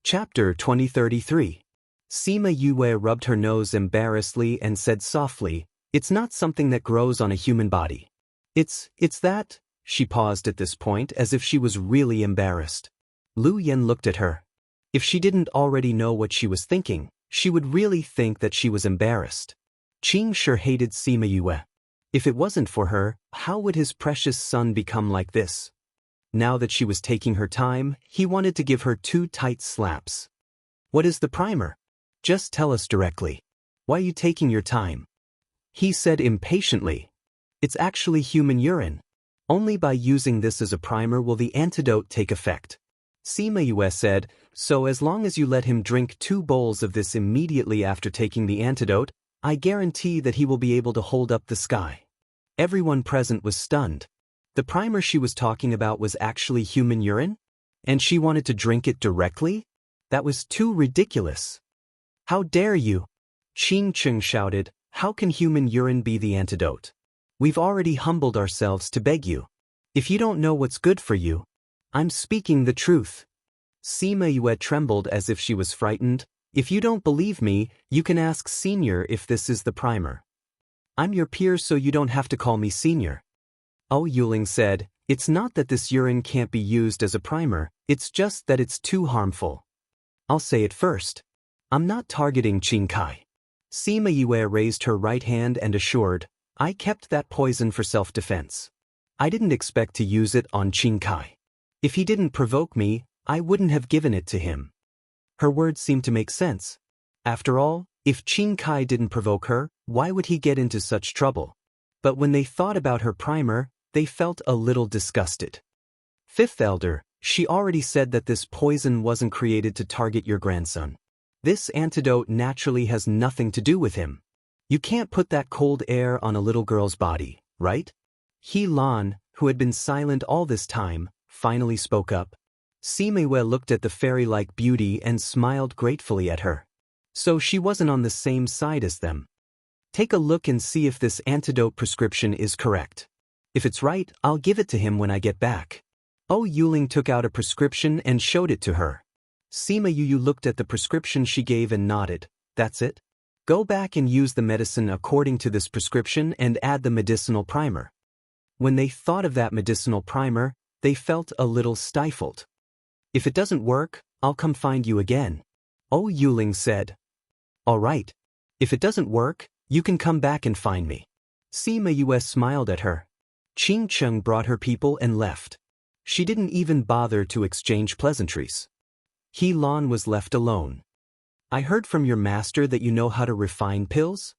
Chapter 2033. Sima Yue rubbed her nose embarrassedly and said softly, "It's not something that grows on a human body. It's that." She paused at this point as if she was really embarrassed. Lu Yen looked at her. If she didn't already know what she was thinking, she would really think that she was embarrassed. Qing sure hated Sima Yue. If it wasn't for her, how would his precious son become like this? Now that she was taking her time, he wanted to give her 2 tight slaps. "What is the primer? Just tell us directly. Why are you taking your time?" he said impatiently. "It's actually human urine. Only by using this as a primer will the antidote take effect." Sima Yue said, "So as long as you let him drink 2 bowls of this immediately after taking the antidote, I guarantee that he will be able to hold up the sky." Everyone present was stunned. The primer she was talking about was actually human urine? And she wanted to drink it directly? That was too ridiculous. "How dare you?" Qing Cheng shouted, "How can human urine be the antidote? We've already humbled ourselves to beg you. If you don't know what's good for you, I'm speaking the truth." Sima Yue trembled as if she was frightened. "If you don't believe me, you can ask Senior if this is the primer. I'm your peer, so you don't have to call me Senior." Yuling said, "It's not that this urine can't be used as a primer, it's just that it's too harmful. I'll say it first. I'm not targeting Qing Kai." Sima Yue raised her right hand and assured, "I kept that poison for self-defense. I didn't expect to use it on Qing Kai. If he didn't provoke me, I wouldn't have given it to him." Her words seemed to make sense. After all, if Qing Kai didn't provoke her, why would he get into such trouble? But when they thought about her primer, they felt a little disgusted. "Fifth Elder, she already said that this poison wasn't created to target your grandson. This antidote naturally has nothing to do with him. You can't put that cold air on a little girl's body, right?" He Lan, who had been silent all this time, finally spoke up. Sima Yue looked at the fairy-like beauty and smiled gratefully at her. So she wasn't on the same side as them. "Take a look and see if this antidote prescription is correct. If it's right, I'll give it to him when I get back." Yuling took out a prescription and showed it to her. Sima Yue looked at the prescription she gave and nodded. "That's it? Go back and use the medicine according to this prescription and add the medicinal primer." When they thought of that medicinal primer, they felt a little stifled. "If it doesn't work, I'll come find you again," Yuling said. "All right. If it doesn't work, you can come back and find me." Sima Yue smiled at her. Qing Cheng brought her people and left. She didn't even bother to exchange pleasantries. He Lan was left alone. "I heard from your master that you know how to refine pills?"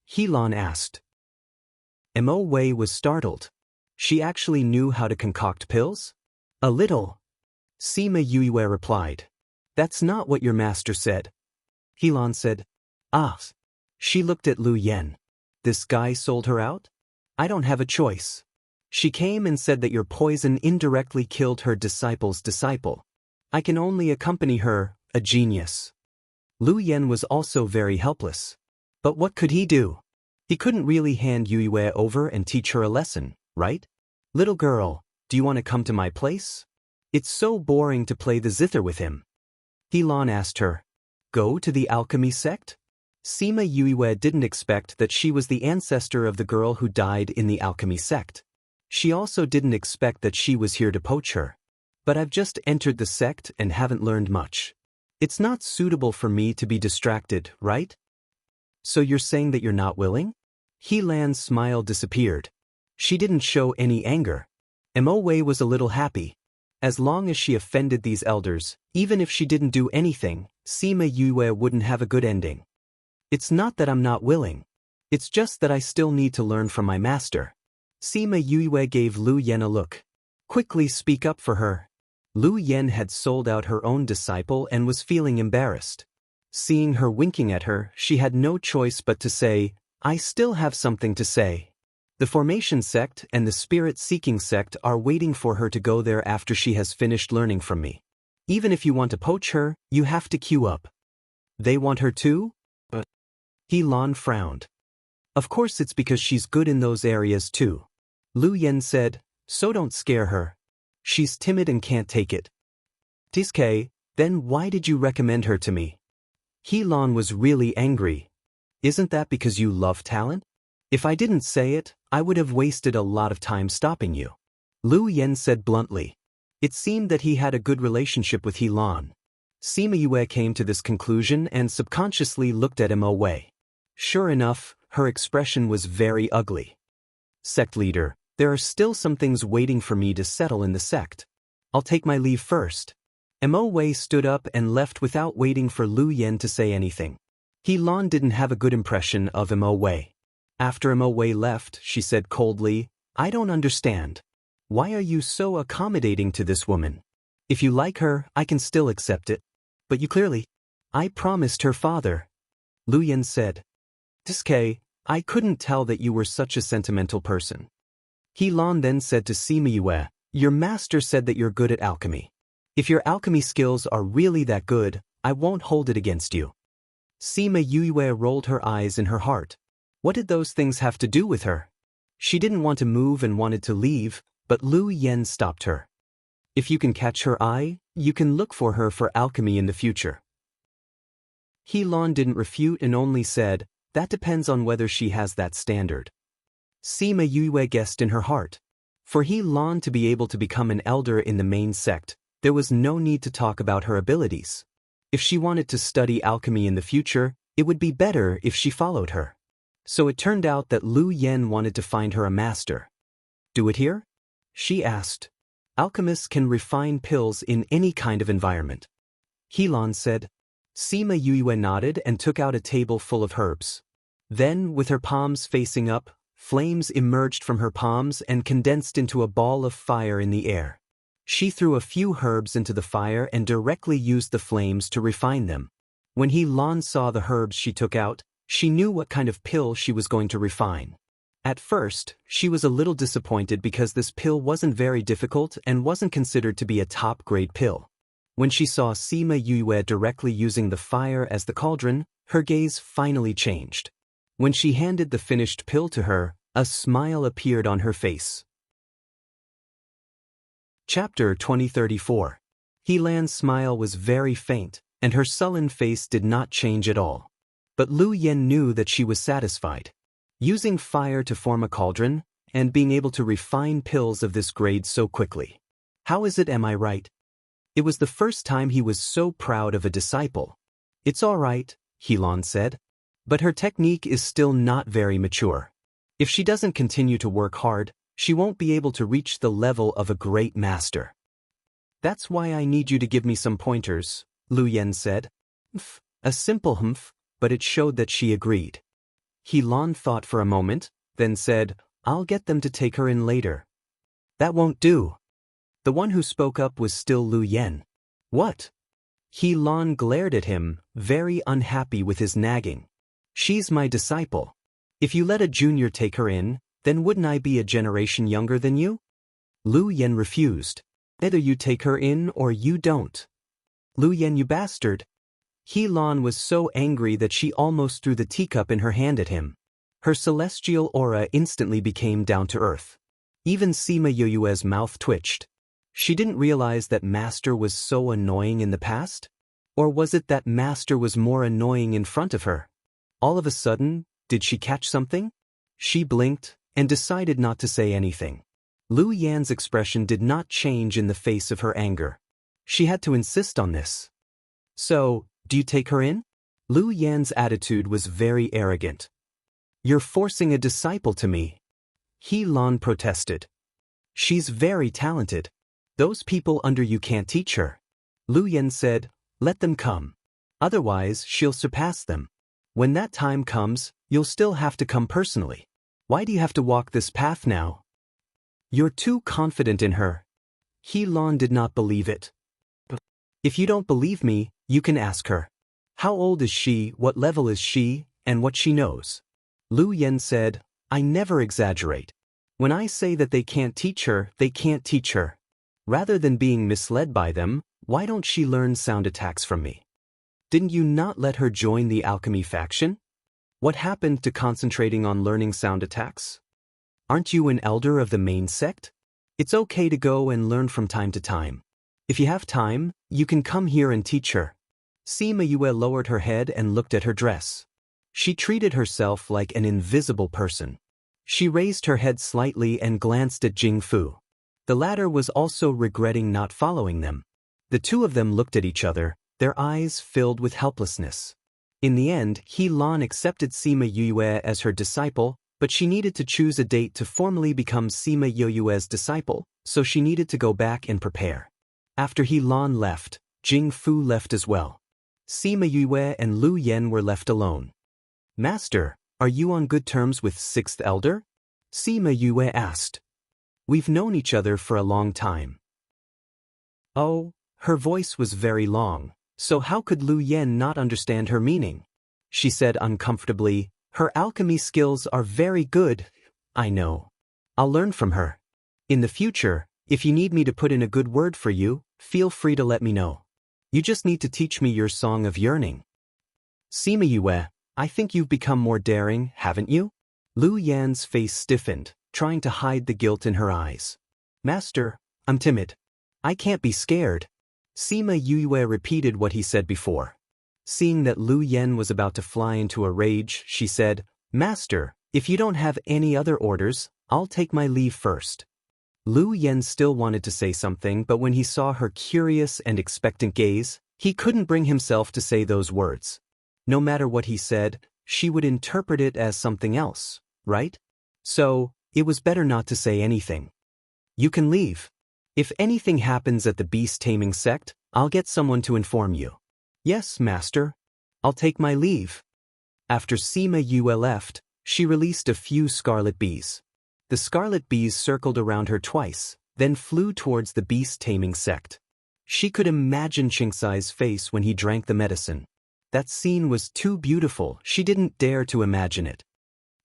He Lan asked. Mo Wei was startled. She actually knew how to concoct pills? "A little," Sima Yue replied. "That's not what your master said." He Lan said, "Ah." She looked at Lu Yen. "This guy sold her out? I don't have a choice. She came and said that your poison indirectly killed her disciple's disciple. I can only accompany her, a genius." Lu Yen was also very helpless. But what could he do? He couldn't really hand Yue over and teach her a lesson, right? "Little girl, do you want to come to my place? It's so boring to play the zither with him." He Lan asked her. "Go to the alchemy sect?" Sima Yue didn't expect that she was the ancestor of the girl who died in the alchemy sect. She also didn't expect that she was here to poach her. "But I've just entered the sect and haven't learned much. It's not suitable for me to be distracted, right?" "So you're saying that you're not willing?" He Lan's smile disappeared. She didn't show any anger. Mo Wei was a little happy. As long as she offended these elders, even if she didn't do anything, Sima Yue wouldn't have a good ending. "It's not that I'm not willing. It's just that I still need to learn from my master." Sima Yue gave Lu Yen a look. "Quickly speak up for her." Lu Yen had sold out her own disciple and was feeling embarrassed. Seeing her winking at her, she had no choice but to say, "I still have something to say. The Formation sect and the Spirit-Seeking sect are waiting for her to go there after she has finished learning from me. Even if you want to poach her, you have to queue up." "They want her too?" He Lan frowned. "Of course it's because she's good in those areas too." Lu Yen said, "So don't scare her. She's timid and can't take it." "Tiske, Then why did you recommend her to me? Helan was really angry. Isn't that because you love talent? If I didn't say it, I would have wasted a lot of time stopping you. Lu Yen said bluntly. It seemed that he had a good relationship with Helan. Sima Yue came to this conclusion and subconsciously looked at him away. Sure enough, her expression was very ugly. Sect leader, there are still some things waiting for me to settle in the sect. I'll take my leave first. Mo Wei stood up and left without waiting for Lu Yen to say anything. Helan didn't have a good impression of Mo Wei. After Mo Wei left, she said coldly, I don't understand. Why are you so accommodating to this woman? If you like her, I can still accept it. But you clearly. I promised her father. Lu Yen said. Diske, I couldn't tell that you were such a sentimental person. Helan then said to Sima Yue, your master said that you're good at alchemy. If your alchemy skills are really that good, I won't hold it against you. Sima Yue rolled her eyes in her heart. What did those things have to do with her? She didn't want to move and wanted to leave, but Lu Yen stopped her. If you can catch her eye, you can look for her for alchemy in the future. Helan didn't refute and only said, that depends on whether she has that standard. Sima Yue guessed in her heart. For Helan to be able to become an elder in the main sect, there was no need to talk about her abilities. If she wanted to study alchemy in the future, it would be better if she followed her. So it turned out that Lu Yen wanted to find her a master. Do it here? She asked. Alchemists can refine pills in any kind of environment. Helan said. Sima Yue nodded and took out a table full of herbs. Then, with her palms facing up, flames emerged from her palms and condensed into a ball of fire in the air. She threw a few herbs into the fire and directly used the flames to refine them. When Helan saw the herbs she took out, she knew what kind of pill she was going to refine. At first, she was a little disappointed because this pill wasn't very difficult and wasn't considered to be a top-grade pill. When she saw Sima Yue directly using the fire as the cauldron, her gaze finally changed. When she handed the finished pill to her, a smile appeared on her face. Chapter 2034. Helan's smile was very faint, and her sullen face did not change at all. But Lu Yen knew that she was satisfied. Using fire to form a cauldron, and being able to refine pills of this grade so quickly. How is it, am I right? It was the first time he was so proud of a disciple. It's all right, Helan said. But her technique is still not very mature. If she doesn't continue to work hard, she won't be able to reach the level of a great master. That's why I need you to give me some pointers, Lu Yen said. A simple humph, but it showed that she agreed. Helan thought for a moment, then said, I'll get them to take her in later. That won't do. The one who spoke up was still Lu Yen. What? Helan glared at him, very unhappy with his nagging. She's my disciple. If you let a junior take her in, then wouldn't I be a generation younger than you? Lu Yen refused. Either you take her in or you don't. Lu Yen, you bastard. Helan was so angry that she almost threw the teacup in her hand at him. Her celestial aura instantly became down to earth. Even Sima Yue's mouth twitched. She didn't realize that Master was so annoying in the past? Or was it that Master was more annoying in front of her? All of a sudden, did she catch something? She blinked and decided not to say anything. Lu Yan's expression did not change in the face of her anger. She had to insist on this. So, do you take her in? Lu Yan's attitude was very arrogant. You're forcing a disciple to me. Helan protested. She's very talented. Those people under you can't teach her. Lu Yan said, let them come. Otherwise, she'll surpass them. When that time comes, you'll still have to come personally. Why do you have to walk this path now? You're too confident in her. Helan did not believe it. If you don't believe me, you can ask her. How old is she, what level is she, and what she knows? Lu Yan said, I never exaggerate. When I say that they can't teach her, they can't teach her. Rather than being misled by them, why don't she learn sound attacks from me? Didn't you not let her join the alchemy faction? What happened to concentrating on learning sound attacks? Aren't you an elder of the main sect? It's okay to go and learn from time to time. If you have time, you can come here and teach her. Sima Yue lowered her head and looked at her dress. She treated herself like an invisible person. She raised her head slightly and glanced at Jing Fu. The latter was also regretting not following them. The two of them looked at each other, their eyes filled with helplessness. In the end, He Lan accepted Sima Yue as her disciple, but she needed to choose a date to formally become Sima Yue's disciple, so she needed to go back and prepare. After He Lan left, Jing Fu left as well. Sima Yue and Lu Yen were left alone. Master, are you on good terms with Sixth Elder? Sima Yue asked. We've known each other for a long time. Oh, her voice was very long, so how could Lu Yen not understand her meaning? She said uncomfortably, her alchemy skills are very good. I know. I'll learn from her. In the future, if you need me to put in a good word for you, feel free to let me know. You just need to teach me your song of yearning. Sima Yue, I think you've become more daring, haven't you? Lu Yan's face stiffened, trying to hide the guilt in her eyes. Master, I'm timid. I can't be scared. Sima Yue repeated what he said before. Seeing that Lu Yen was about to fly into a rage, she said, Master, if you don't have any other orders, I'll take my leave first. Lu Yen still wanted to say something, but when he saw her curious and expectant gaze, he couldn't bring himself to say those words. No matter what he said, she would interpret it as something else, right? So, it was better not to say anything. You can leave. If anything happens at the beast-taming sect, I'll get someone to inform you. Yes, Master. I'll take my leave. After Sima Yue left, she released a few scarlet bees. The scarlet bees circled around her twice, then flew towards the beast-taming sect. She could imagine Qingsai's face when he drank the medicine. That scene was too beautiful, she didn't dare to imagine it.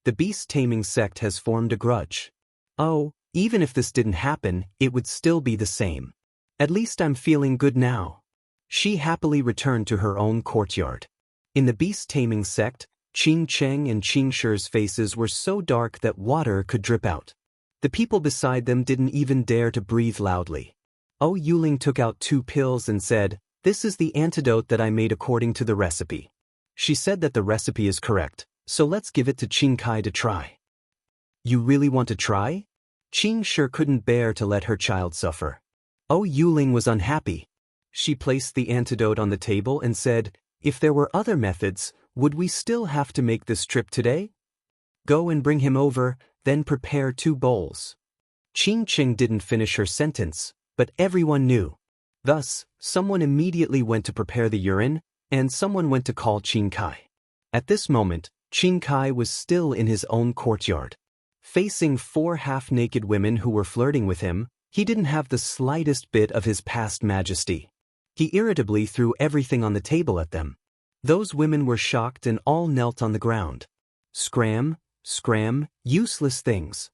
The beast-taming sect has formed a grudge. Oh, even if this didn't happen, it would still be the same. At least I'm feeling good now. She happily returned to her own courtyard. In the beast-taming sect, Qing Cheng and Qing Shi's faces were so dark that water could drip out. The people beside them didn't even dare to breathe loudly. Oh Yuling took out 2 pills and said, This is the antidote that I made according to the recipe. She said that the recipe is correct, so let's give it to Qing Kai to try. You really want to try? Qing Shi couldn't bear to let her child suffer. Oh Yuling was unhappy. She placed the antidote on the table and said, If there were other methods, would we still have to make this trip today? Go and bring him over, then prepare 2 bowls. Qing Cheng didn't finish her sentence, but everyone knew. Thus, someone immediately went to prepare the urine, and someone went to call Qing Kai. At this moment, Qing Kai was still in his own courtyard. Facing 4 half-naked women who were flirting with him, he didn't have the slightest bit of his past majesty. He irritably threw everything on the table at them. Those women were shocked and all knelt on the ground. Scram, scram, useless things.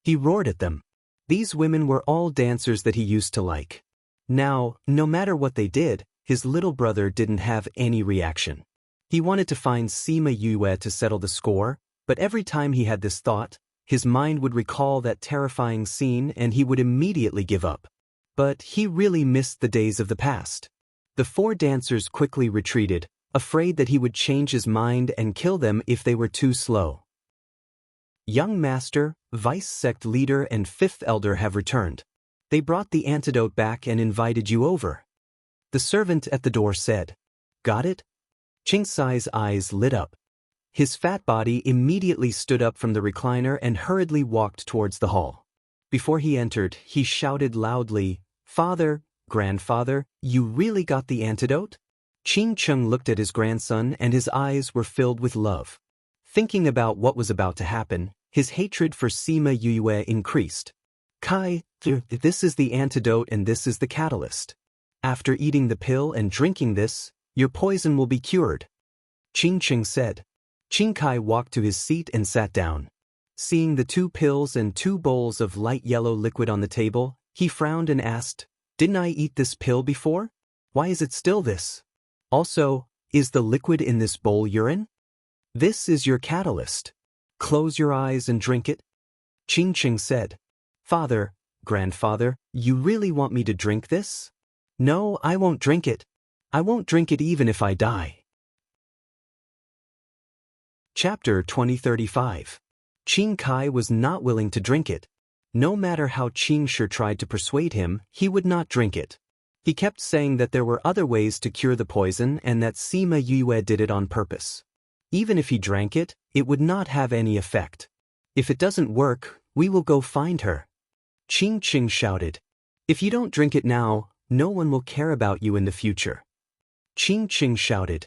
He roared at them. These women were all dancers that he used to like. Now, no matter what they did, his little brother didn't have any reaction. He wanted to find Sima Yue to settle the score, but every time he had this thought, his mind would recall that terrifying scene and he would immediately give up. But he really missed the days of the past. The 4 dancers quickly retreated, afraid that he would change his mind and kill them if they were too slow. Young Master, Vice Sect Leader and 5th Elder have returned. They brought the antidote back and invited you over. The servant at the door said. Got it? Qingsai's eyes lit up. His fat body immediately stood up from the recliner and hurriedly walked towards the hall. Before he entered, he shouted loudly, Father, Grandfather, you really got the antidote? Qing Cheng looked at his grandson and his eyes were filled with love. Thinking about what was about to happen, his hatred for Sima Yue increased. Kai, this is the antidote and this is the catalyst. After eating the pill and drinking this, your poison will be cured. Qing Cheng said. Qing Kai walked to his seat and sat down. Seeing the 2 pills and 2 bowls of light yellow liquid on the table, he frowned and asked, Didn't I eat this pill before? Why is it still this? Also, is the liquid in this bowl urine? This is your catalyst. Close your eyes and drink it. Qing Cheng said. Father, Grandfather, you really want me to drink this? No, I won't drink it. I won't drink it even if I die. Chapter 2035. Qing Kai was not willing to drink it. No matter how Qing Shi tried to persuade him, he would not drink it. He kept saying that there were other ways to cure the poison and that Sima Yue did it on purpose. Even if he drank it, it would not have any effect. If it doesn't work, we will go find her. Qing shouted. If you don't drink it now, no one will care about you in the future. Qing shouted.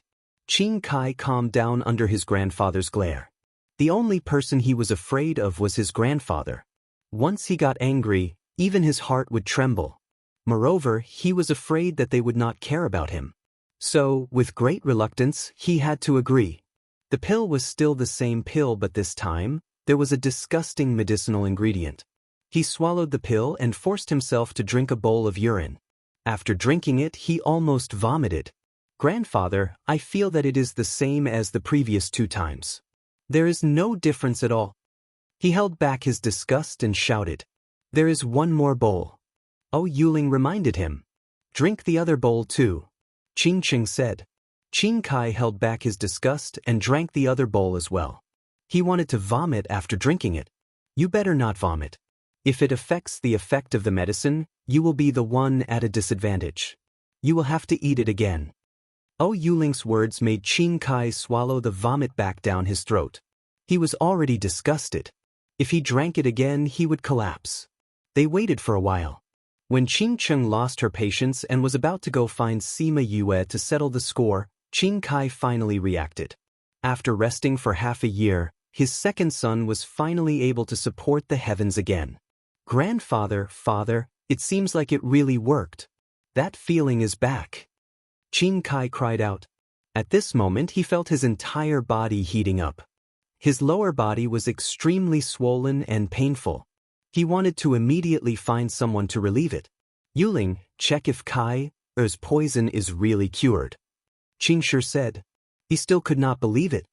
Qing Kai calmed down under his grandfather's glare. The only person he was afraid of was his grandfather. Once he got angry, even his heart would tremble. Moreover, he was afraid that they would not care about him. So, with great reluctance, he had to agree. The pill was still the same pill, but this time, there was a disgusting medicinal ingredient. He swallowed the pill and forced himself to drink a bowl of urine. After drinking it, he almost vomited. Grandfather, I feel that it is the same as the previous 2 times. There is no difference at all. He held back his disgust and shouted. There is one more bowl. Oh, Yuling reminded him. Drink the other bowl too. Qing said. Qing Kai held back his disgust and drank the other bowl as well. He wanted to vomit after drinking it. You better not vomit. If it affects the effect of the medicine, you will be the one at a disadvantage. You will have to eat it again. Oh, Yuling's words made Qing Kai swallow the vomit back down his throat. He was already disgusted. If he drank it again, he would collapse. They waited for a while. When Qing lost her patience and was about to go find Sima Yue to settle the score, Qing Kai finally reacted. After resting for half a year, his second son was finally able to support the heavens again. Grandfather, father, it seems like it really worked. That feeling is back. Qing Kai cried out. At this moment he felt his entire body heating up. His lower body was extremely swollen and painful. He wanted to immediately find someone to relieve it. Yuling, check if Kai's poison is really cured. Qing Shi said. He still could not believe it.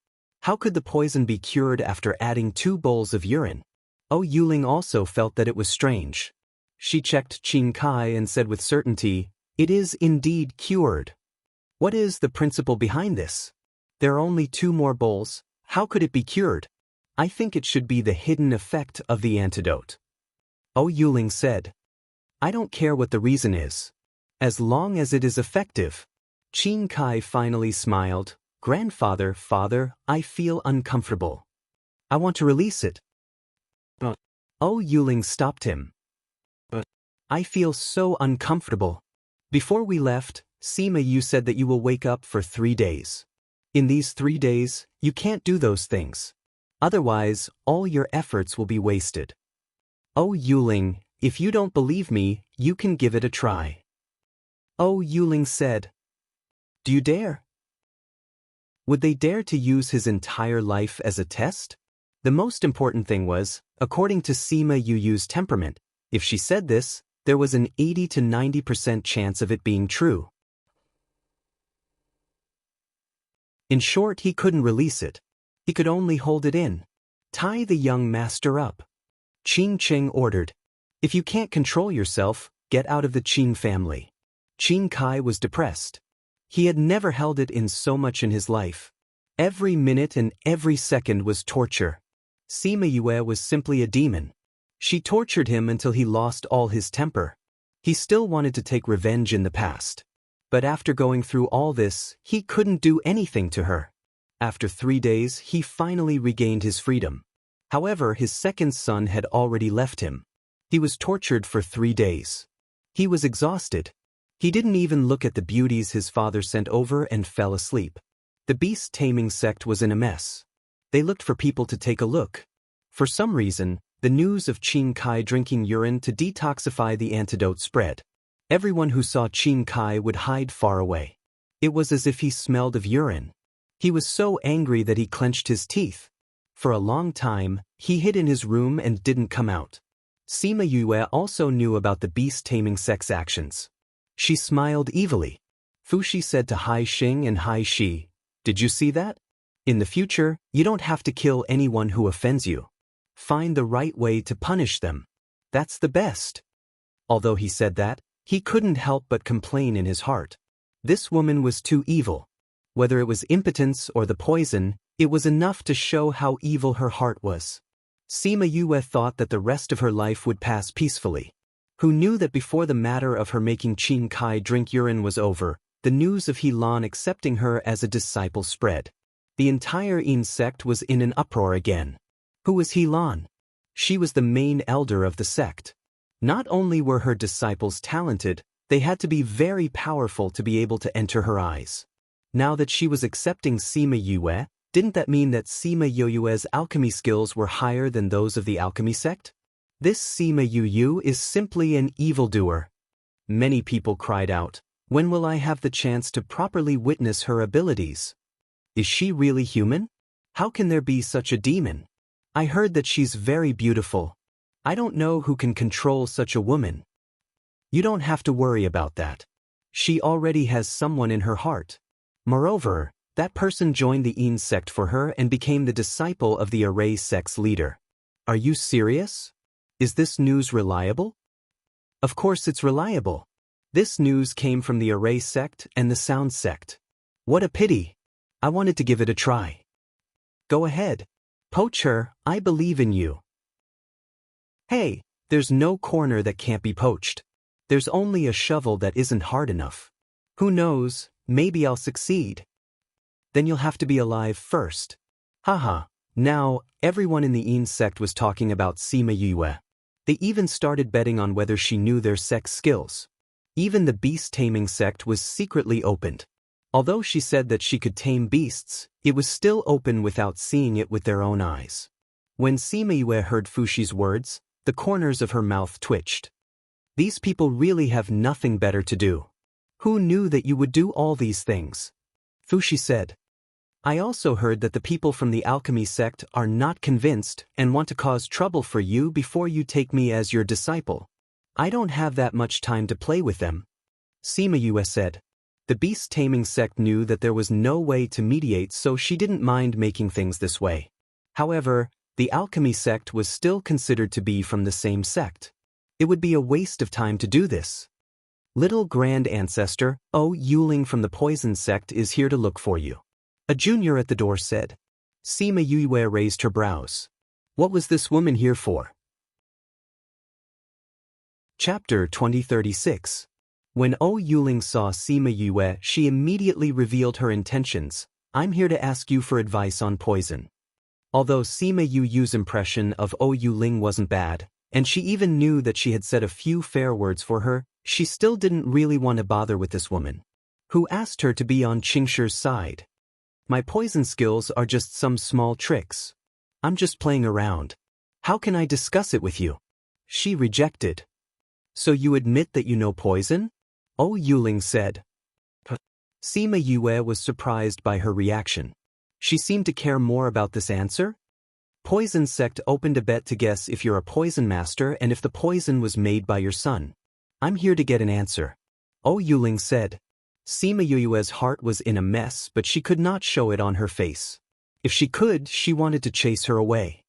How could the poison be cured after adding 2 bowls of urine? Oh, Yuling also felt that it was strange. She checked Qing Kai and said with certainty, it is indeed cured. What is the principle behind this? There are only 2 more bowls, how could it be cured? I think it should be the hidden effect of the antidote. Oh, Yuling said. I don't care what the reason is. As long as it is effective. Qing Kai finally smiled. Grandfather, father, I feel uncomfortable. I want to release it. But, oh, Yuling stopped him. But, I feel so uncomfortable. Before we left, Sima Yu said that you will wake up for 3 days. In these 3 days, you can't do those things. Otherwise, all your efforts will be wasted. Oh, Yuling, if you don't believe me, you can give it a try. Oh, Yuling said. Do you dare? Would they dare to use his entire life as a test? The most important thing was, according to Sima Yu's temperament, if she said this, there was an 80 to 90% chance of it being true. In short, he couldn't release it. He could only hold it in. Tie the young master up. Qing ordered. If you can't control yourself, get out of the Qing family. Qing Kai was depressed. He had never held it in so much in his life. Every minute and every second was torture. Sima Yue was simply a demon. She tortured him until he lost all his temper. He still wanted to take revenge in the past. But after going through all this, he couldn't do anything to her. After 3 days, he finally regained his freedom. However, his second son had already left him. He was tortured for 3 days. He was exhausted. He didn't even look at the beauties his father sent over and fell asleep. The beast taming sect was in a mess. They looked for people to take a look. For some reason, the news of Qing Kai drinking urine to detoxify the antidote spread. Everyone who saw Qing Kai would hide far away. It was as if he smelled of urine. He was so angry that he clenched his teeth. For a long time, he hid in his room and didn't come out. Sima Yue also knew about the beast-taming sect's actions. She smiled evilly. Fuxi said to Hai Xing and Hai Shi, "Did you see that? In the future, you don't have to kill anyone who offends you. Find the right way to punish them. That's the best." Although he said that, He couldn't help but complain in his heart. This woman was too evil. Whether it was impotence or the poison, it was enough to show how evil her heart was. Sima Yue thought that the rest of her life would pass peacefully. Who knew that before the matter of her making Qin Kai drink urine was over, the news of He Lan accepting her as a disciple spread. The entire Yin sect was in an uproar again. Who was He Lan? She was the main elder of the sect. Not only were her disciples talented, they had to be very powerful to be able to enter her eyes. Now that she was accepting Sima Yue, didn't that mean that Sima Yue's alchemy skills were higher than those of the alchemy sect? This Sima Yue is simply an evildoer. Many people cried out, "When will I have the chance to properly witness her abilities? Is she really human? How can there be such a demon? I heard that she's very beautiful. I don't know who can control such a woman." You don't have to worry about that. She already has someone in her heart. Moreover, that person joined the Yin sect for her and became the disciple of the Array sect's leader. Are you serious? Is this news reliable? Of course it's reliable. This news came from the Array sect and the Sound sect. What a pity. I wanted to give it a try. Go ahead. Poach her, I believe in you. Hey, there's no corner that can't be poached. There's only a shovel that isn't hard enough. Who knows, maybe I'll succeed. Then you'll have to be alive first. Haha. Now, everyone in the Yin sect was talking about Sima Yue. They even started betting on whether she knew their sect's skills. Even the beast-taming sect was secretly opened. Although she said that she could tame beasts, it was still open without seeing it with their own eyes. When Sima Yue heard Fushi's words, the corners of her mouth twitched. These people really have nothing better to do. Who knew that you would do all these things? Fushi said. I also heard that the people from the alchemy sect are not convinced and want to cause trouble for you before you take me as your disciple. I don't have that much time to play with them. Sima Yue said. The beast-taming sect knew that there was no way to mediate, so she didn't mind making things this way. However, the alchemy sect was still considered to be from the same sect. It would be a waste of time to do this. Little Grand Ancestor, Yuling from the poison sect is here to look for you. A junior at the door said. Sima Yue raised her brows. What was this woman here for? Chapter 2036. When Yuling saw Sima Yue, she immediately revealed her intentions. I'm here to ask you for advice on poison. Although Sima Yue's impression of Yuling wasn't bad, and she even knew that she had said a few fair words for her, she still didn't really want to bother with this woman. Who asked her to be on Qingshi's side. My poison skills are just some small tricks. I'm just playing around. How can I discuss it with you? She rejected. So you admit that you know poison? Yuling said. Sima Yue was surprised by her reaction. She seemed to care more about this answer. Poison sect opened a bet to guess if you're a poison master and if the poison was made by your son. I'm here to get an answer. Yuling said. Sima Yue's heart was in a mess, but she could not show it on her face. If she could, she wanted to chase her away.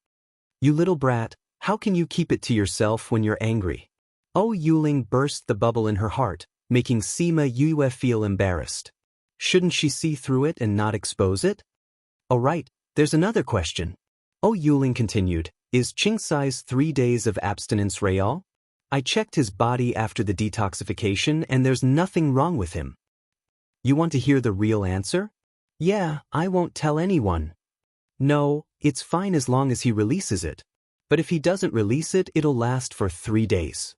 You little brat, how can you keep it to yourself when you're angry? Yuling burst the bubble in her heart, making Sima Yue feel embarrassed. Shouldn't she see through it and not expose it? Oh right, there's another question. Yuling continued, is Qingsai's 3 days of abstinence real? I checked his body after the detoxification and there's nothing wrong with him. You want to hear the real answer? Yeah, I won't tell anyone. No, it's fine as long as he releases it. But if he doesn't release it, it'll last for 3 days.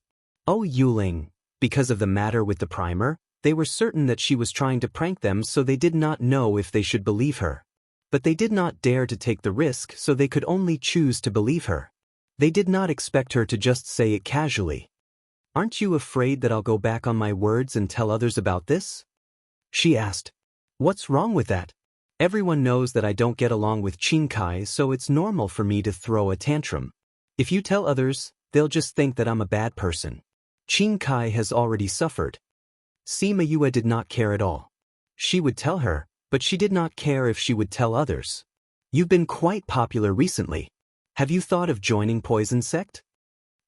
Yuling, because of the matter with the primer, they were certain that she was trying to prank them, so they did not know if they should believe her. But they did not dare to take the risk, so they could only choose to believe her. They did not expect her to just say it casually. Aren't you afraid that I'll go back on my words and tell others about this? She asked. What's wrong with that? Everyone knows that I don't get along with Qin Kai, so it's normal for me to throw a tantrum. If you tell others, they'll just think that I'm a bad person. Qin Kai has already suffered. Sima Yue did not care at all. She would tell her, but she did not care if she would tell others. You've been quite popular recently. Have you thought of joining Poison Sect?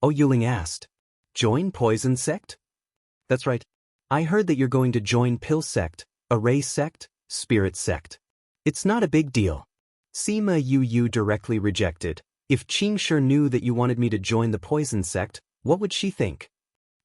Yuling asked. Join Poison Sect? That's right. I heard that you're going to join Pill Sect, Array Sect, Spirit Sect. It's not a big deal. Sima Yu directly rejected. If Qingshi knew that you wanted me to join the Poison Sect, what would she think?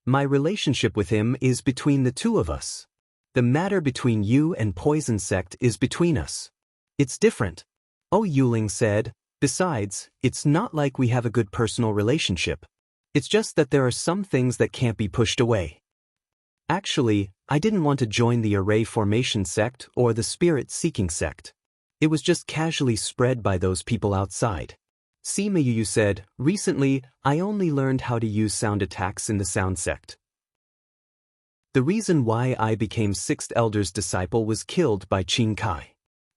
My relationship with him is between the two of us. The matter between you and Poison Sect is between us. It's different. Oh, Yuling said. Besides, it's not like we have a good personal relationship. It's just that there are some things that can't be pushed away. Actually, I didn't want to join the Array Formation Sect or the Spirit Seeking Sect. It was just casually spread by those people outside. Sima Yu said, recently, I only learned how to use sound attacks in the Sound Sect. The reason why I became Sixth Elder's disciple was killed by Qing Kai.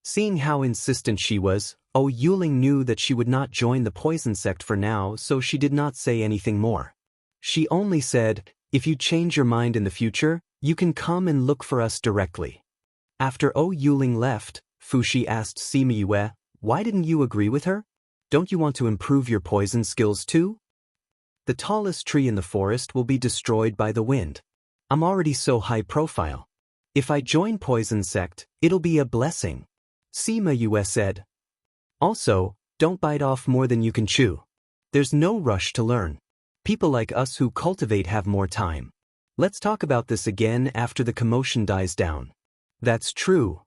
Seeing how insistent she was, Oh Yuling knew that she would not join the Poison Sect for now, so she did not say anything more. She only said, if you change your mind in the future, you can come and look for us directly. After Oh Yuling left, Fushi asked Sima Yue, why didn't you agree with her? Don't you want to improve your poison skills too? The tallest tree in the forest will be destroyed by the wind. I'm already so high profile. If I join Poison Sect, it'll be a blessing. Sima Yue said. Also, don't bite off more than you can chew. There's no rush to learn. People like us who cultivate have more time. Let's talk about this again after the commotion dies down. That's true.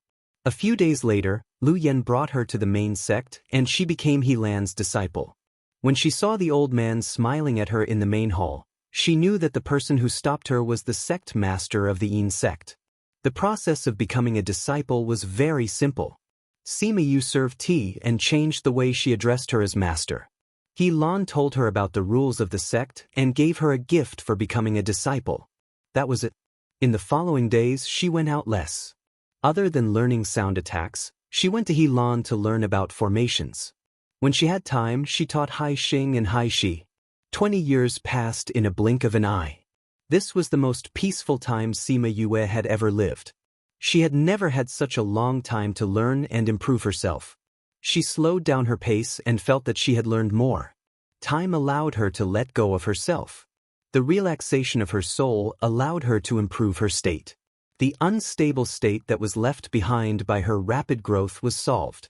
A few days later, Lu Yen brought her to the main sect and she became He Lan's disciple. When she saw the old man smiling at her in the main hall, she knew that the person who stopped her was the sect master of the Yin sect. The process of becoming a disciple was very simple. Sima Yu served tea and changed the way she addressed her as master. He Lan told her about the rules of the sect and gave her a gift for becoming a disciple. That was it. In the following days she went out less. Other than learning sound attacks, she went to He Lan to learn about formations. When she had time, she taught Hai Xing and Hai Shi. 20 years passed in a blink of an eye. This was the most peaceful time Sima Yue had ever lived. She had never had such a long time to learn and improve herself. She slowed down her pace and felt that she had learned more. Time allowed her to let go of herself. The relaxation of her soul allowed her to improve her state. The unstable state that was left behind by her rapid growth was solved.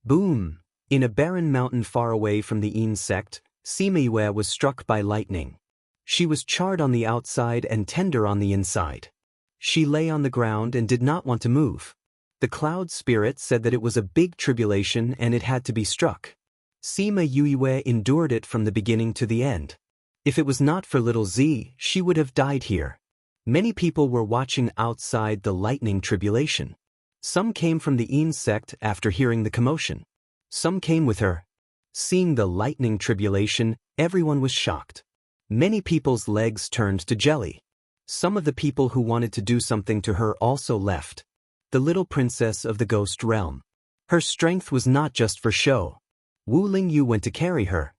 Boom! In a barren mountain far away from the Yin sect, Sima Yue was struck by lightning. She was charred on the outside and tender on the inside. She lay on the ground and did not want to move. The cloud spirit said that it was a big tribulation and it had to be struck. Sima Yue endured it from the beginning to the end. If it was not for little Z, she would have died here. Many people were watching outside the lightning tribulation. Some came from the Yin sect after hearing the commotion. Some came with her. Seeing the lightning tribulation, everyone was shocked. Many people's legs turned to jelly. Some of the people who wanted to do something to her also left. The little princess of the ghost realm. Her strength was not just for show. Wu Lingyu went to carry her.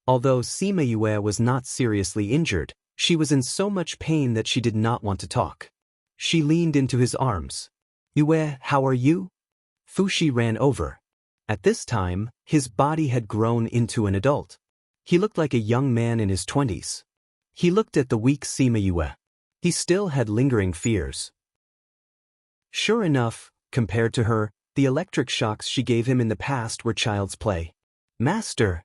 Although Sima Yue was not seriously injured, she was in so much pain that she did not want to talk. She leaned into his arms. Yue, how are you? Fushi ran over. At this time, his body had grown into an adult. He looked like a young man in his 20s. He looked at the weak Sima Yue. He still had lingering fears. Sure enough, compared to her, the electric shocks she gave him in the past were child's play. Master!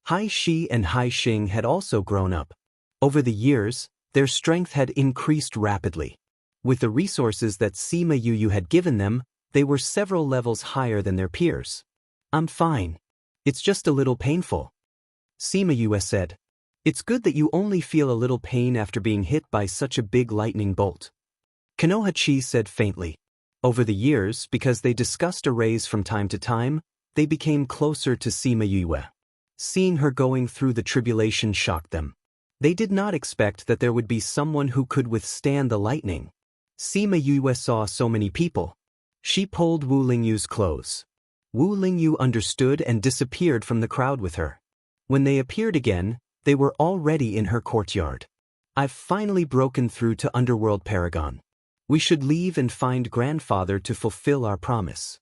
Hai Shi and Hai Xing had also grown up. Over the years, their strength had increased rapidly. With the resources that Sima Yu had given them, they were several levels higher than their peers. I'm fine. It's just a little painful. Sima Yue said. It's good that you only feel a little pain after being hit by such a big lightning bolt. Konoha-chi said faintly. Over the years, because they discussed arrays from time to time, they became closer to Sima Yue. Seeing her going through the tribulation shocked them. They did not expect that there would be someone who could withstand the lightning. Sima Yue saw so many people. She pulled Wu Lingyu's clothes. Wu Lingyu understood and disappeared from the crowd with her. When they appeared again, they were already in her courtyard. I've finally broken through to Underworld Paragon. We should leave and find grandfather to fulfill our promise.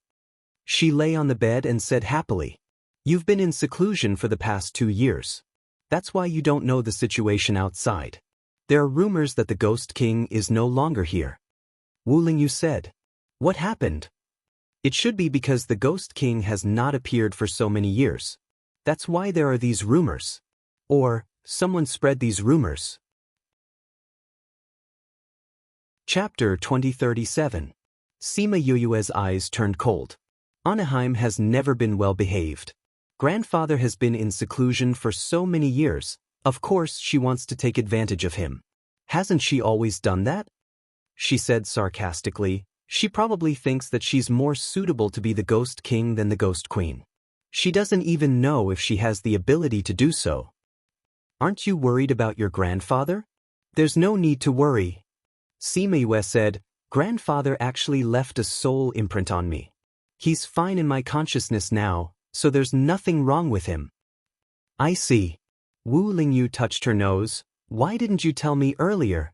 She lay on the bed and said happily, You've been in seclusion for the past 2 years. That's why you don't know the situation outside. There are rumors that the Ghost King is no longer here. Wu Lingyu said. What happened? It should be because the Ghost King has not appeared for so many years. That's why there are these rumors. Or, someone spread these rumors. Chapter 2037. Sima Yuyue's eyes turned cold. Anaheim has never been well behaved. Grandfather has been in seclusion for so many years. Of course she wants to take advantage of him. Hasn't she always done that? She said sarcastically. She probably thinks that she's more suitable to be the Ghost King than the Ghost Queen. She doesn't even know if she has the ability to do so. Aren't you worried about your grandfather? There's no need to worry. Sima Yue said, Grandfather actually left a soul imprint on me. He's fine in my consciousness now, so there's nothing wrong with him. I see. Wu Lingyu touched her nose. Why didn't you tell me earlier?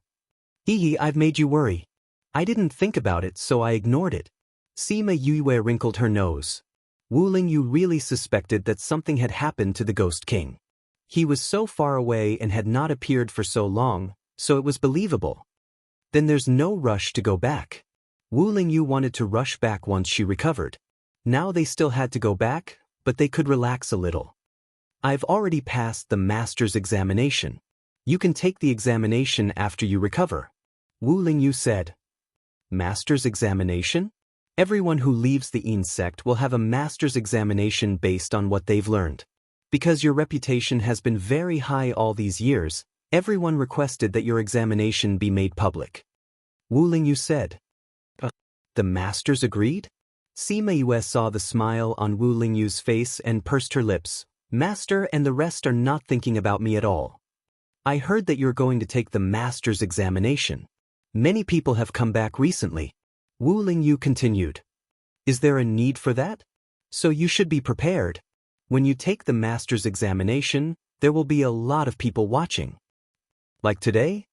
Hee, I've made you worry. I didn't think about it, so I ignored it. Sima Yue wrinkled her nose. Wu Lingyu really suspected that something had happened to the Ghost King. He was so far away and had not appeared for so long, so it was believable. Then there's no rush to go back. Wu Lingyu wanted to rush back once she recovered. Now they still had to go back, but they could relax a little. I've already passed the master's examination. You can take the examination after you recover. Wu Lingyu said. Master's examination? Everyone who leaves the Yin sect will have a master's examination based on what they've learned. Because your reputation has been very high all these years, everyone requested that your examination be made public. Wu Lingyu said. The masters agreed? Sima Yue saw the smile on Wu Lingyu's face and pursed her lips. Master and the rest are not thinking about me at all. I heard that you're going to take the master's examination. Many people have come back recently. Wu Lingyu continued. Is there a need for that? So you should be prepared. When you take the master's examination, there will be a lot of people watching. Like today?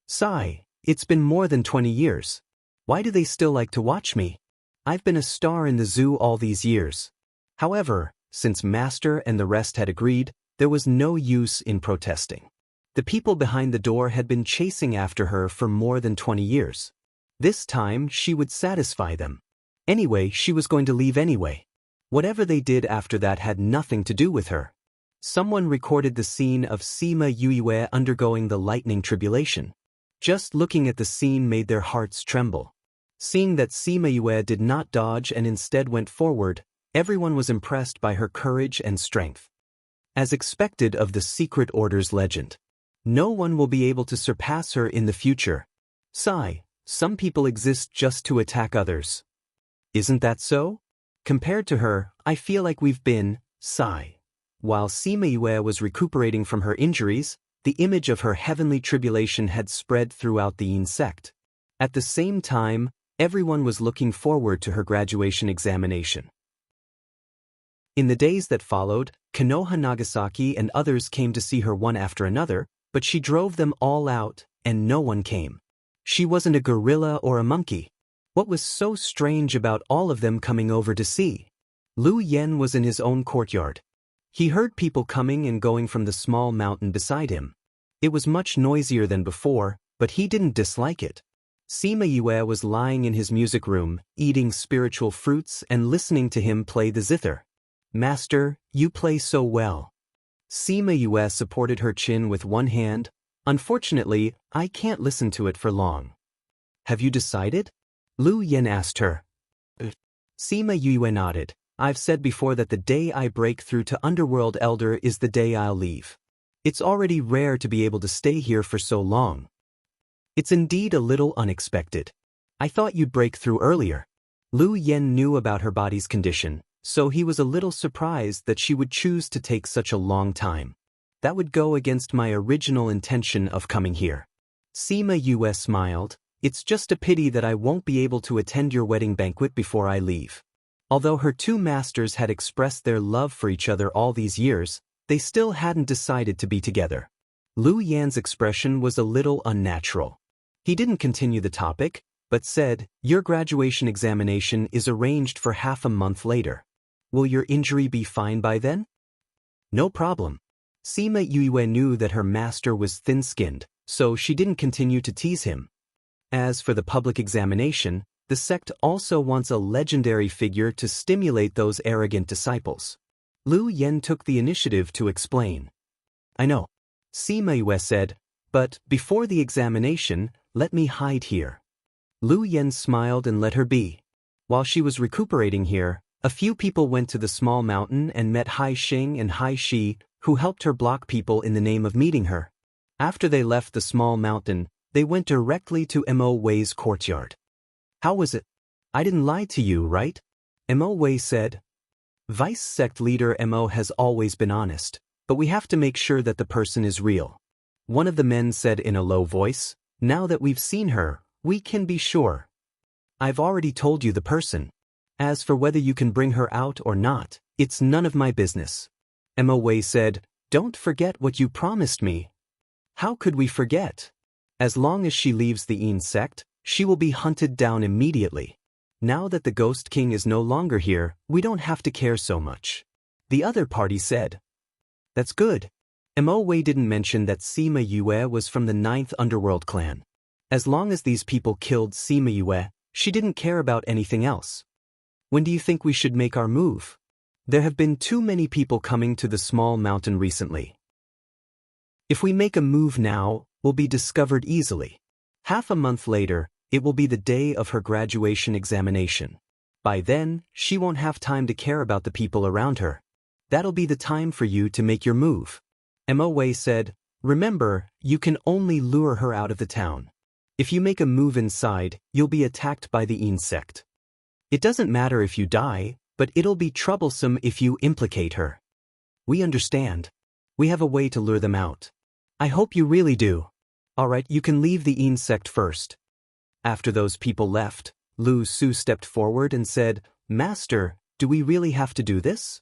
Sigh, it's been more than 20 years. Why do they still like to watch me? I've been a star in the zoo all these years. However, since Master and the rest had agreed, there was no use in protesting. The people behind the door had been chasing after her for more than 20 years. This time, she would satisfy them. Anyway, she was going to leave anyway. Whatever they did after that had nothing to do with her. Someone recorded the scene of Sima Yue undergoing the lightning tribulation. Just looking at the scene made their hearts tremble. Seeing that Sima Yue did not dodge and instead went forward, everyone was impressed by her courage and strength. As expected of the Secret Order's legend, no one will be able to surpass her in the future. Sigh, some people exist just to attack others. Isn't that so? Compared to her, I feel like we've been, sigh. While Sima Yue was recuperating from her injuries, the image of her heavenly tribulation had spread throughout the Yin sect. At the same time, everyone was looking forward to her graduation examination. In the days that followed, Konoha Nagasaki and others came to see her one after another, but she drove them all out, and no one came. She wasn't a gorilla or a monkey. What was so strange about all of them coming over to see? Lu Yen was in his own courtyard. He heard people coming and going from the small mountain beside him. It was much noisier than before, but he didn't dislike it. Sima Yue was lying in his music room, eating spiritual fruits and listening to him play the zither. Master, you play so well. Sima Yue supported her chin with one hand. Unfortunately, I can't listen to it for long. Have you decided? Lu Yen asked her. Sima Yue nodded. I've said before that the day I break through to Underworld Elder is the day I'll leave. It's already rare to be able to stay here for so long. It's indeed a little unexpected. I thought you'd break through earlier. Lu Yen knew about her body's condition, so he was a little surprised that she would choose to take such a long time. That would go against my original intention of coming here. Sima Yue smiled. It's just a pity that I won't be able to attend your wedding banquet before I leave. Although her two masters had expressed their love for each other all these years, they still hadn't decided to be together. Lu Yan's expression was a little unnatural. He didn't continue the topic, but said, your graduation examination is arranged for half a month later. Will your injury be fine by then? No problem. Sima Yue knew that her master was thin-skinned, so she didn't continue to tease him. As for the public examination, the sect also wants a legendary figure to stimulate those arrogant disciples. Lu Yen took the initiative to explain. I know, Sima Yue said, but before the examination, let me hide here. Lu Yen smiled and let her be. While she was recuperating here, a few people went to the small mountain and met Hai Xing and Hai Shi, who helped her block people in the name of meeting her. After they left the small mountain, they went directly to Mo Wei's courtyard. How was it? I didn't lie to you, right? Mo Wei said. Vice sect leader Mo has always been honest, but we have to make sure that the person is real. One of the men said in a low voice, now that we've seen her, we can be sure. I've already told you the person. As for whether you can bring her out or not, it's none of my business. Mo Wei said, don't forget what you promised me. How could we forget? As long as she leaves the Yin sect, she will be hunted down immediately. Now that the Ghost King is no longer here, we don't have to care so much. The other party said. That's good. Mo Wei didn't mention that Sima Yue was from the 9th Underworld clan. As long as these people killed Sima Yue, she didn't care about anything else. When do you think we should make our move? There have been too many people coming to the small mountain recently. If we make a move now, we'll be discovered easily. Half a month later, it will be the day of her graduation examination. By then, she won't have time to care about the people around her. That'll be the time for you to make your move. Mo Wei said, remember, you can only lure her out of the town. If you make a move inside, you'll be attacked by the Yin sect. It doesn't matter if you die, but it'll be troublesome if you implicate her. We understand. We have a way to lure them out. I hope you really do. Alright, you can leave the Yin sect first. After those people left, Lu Su stepped forward and said, Master, do we really have to do this?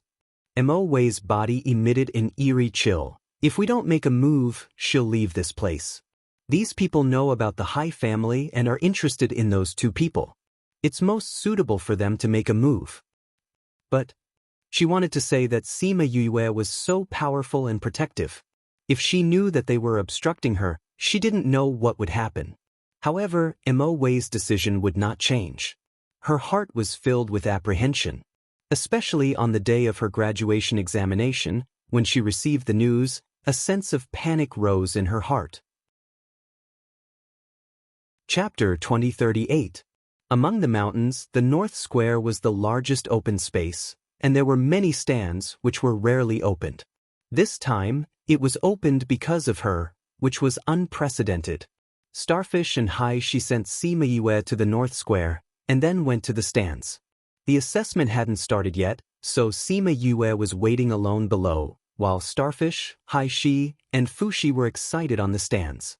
Mo Wei's body emitted an eerie chill. If we don't make a move, she'll leave this place. These people know about the Hai family and are interested in those two people. It's most suitable for them to make a move. But she wanted to say that Sima Yue was so powerful and protective. If she knew that they were obstructing her, she didn't know what would happen. However, Mo Wei's decision would not change. Her heart was filled with apprehension. Especially on the day of her graduation examination, when she received the news, a sense of panic rose in her heart. Chapter 2038. Among the mountains, the North Square was the largest open space, and there were many stands which were rarely opened. This time, it was opened because of her, which was unprecedented. Starfish and Hai Shi sent Sima Yue to the North Square, and then went to the stands. The assessment hadn't started yet, so Sima Yue was waiting alone below, while Starfish, Hai Shi, and Fushi were excited on the stands.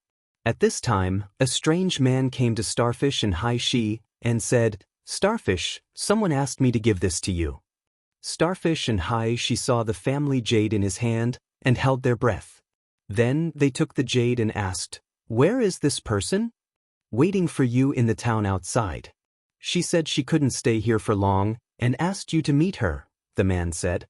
At this time, a strange man came to Starfish and Hai Shi, and said, Starfish, someone asked me to give this to you. Starfish and Hai Shi saw the family jade in his hand, and held their breath. Then they took the jade and asked, Where is this person? Waiting for you in the town outside. She said she couldn't stay here for long, and asked you to meet her, the man said.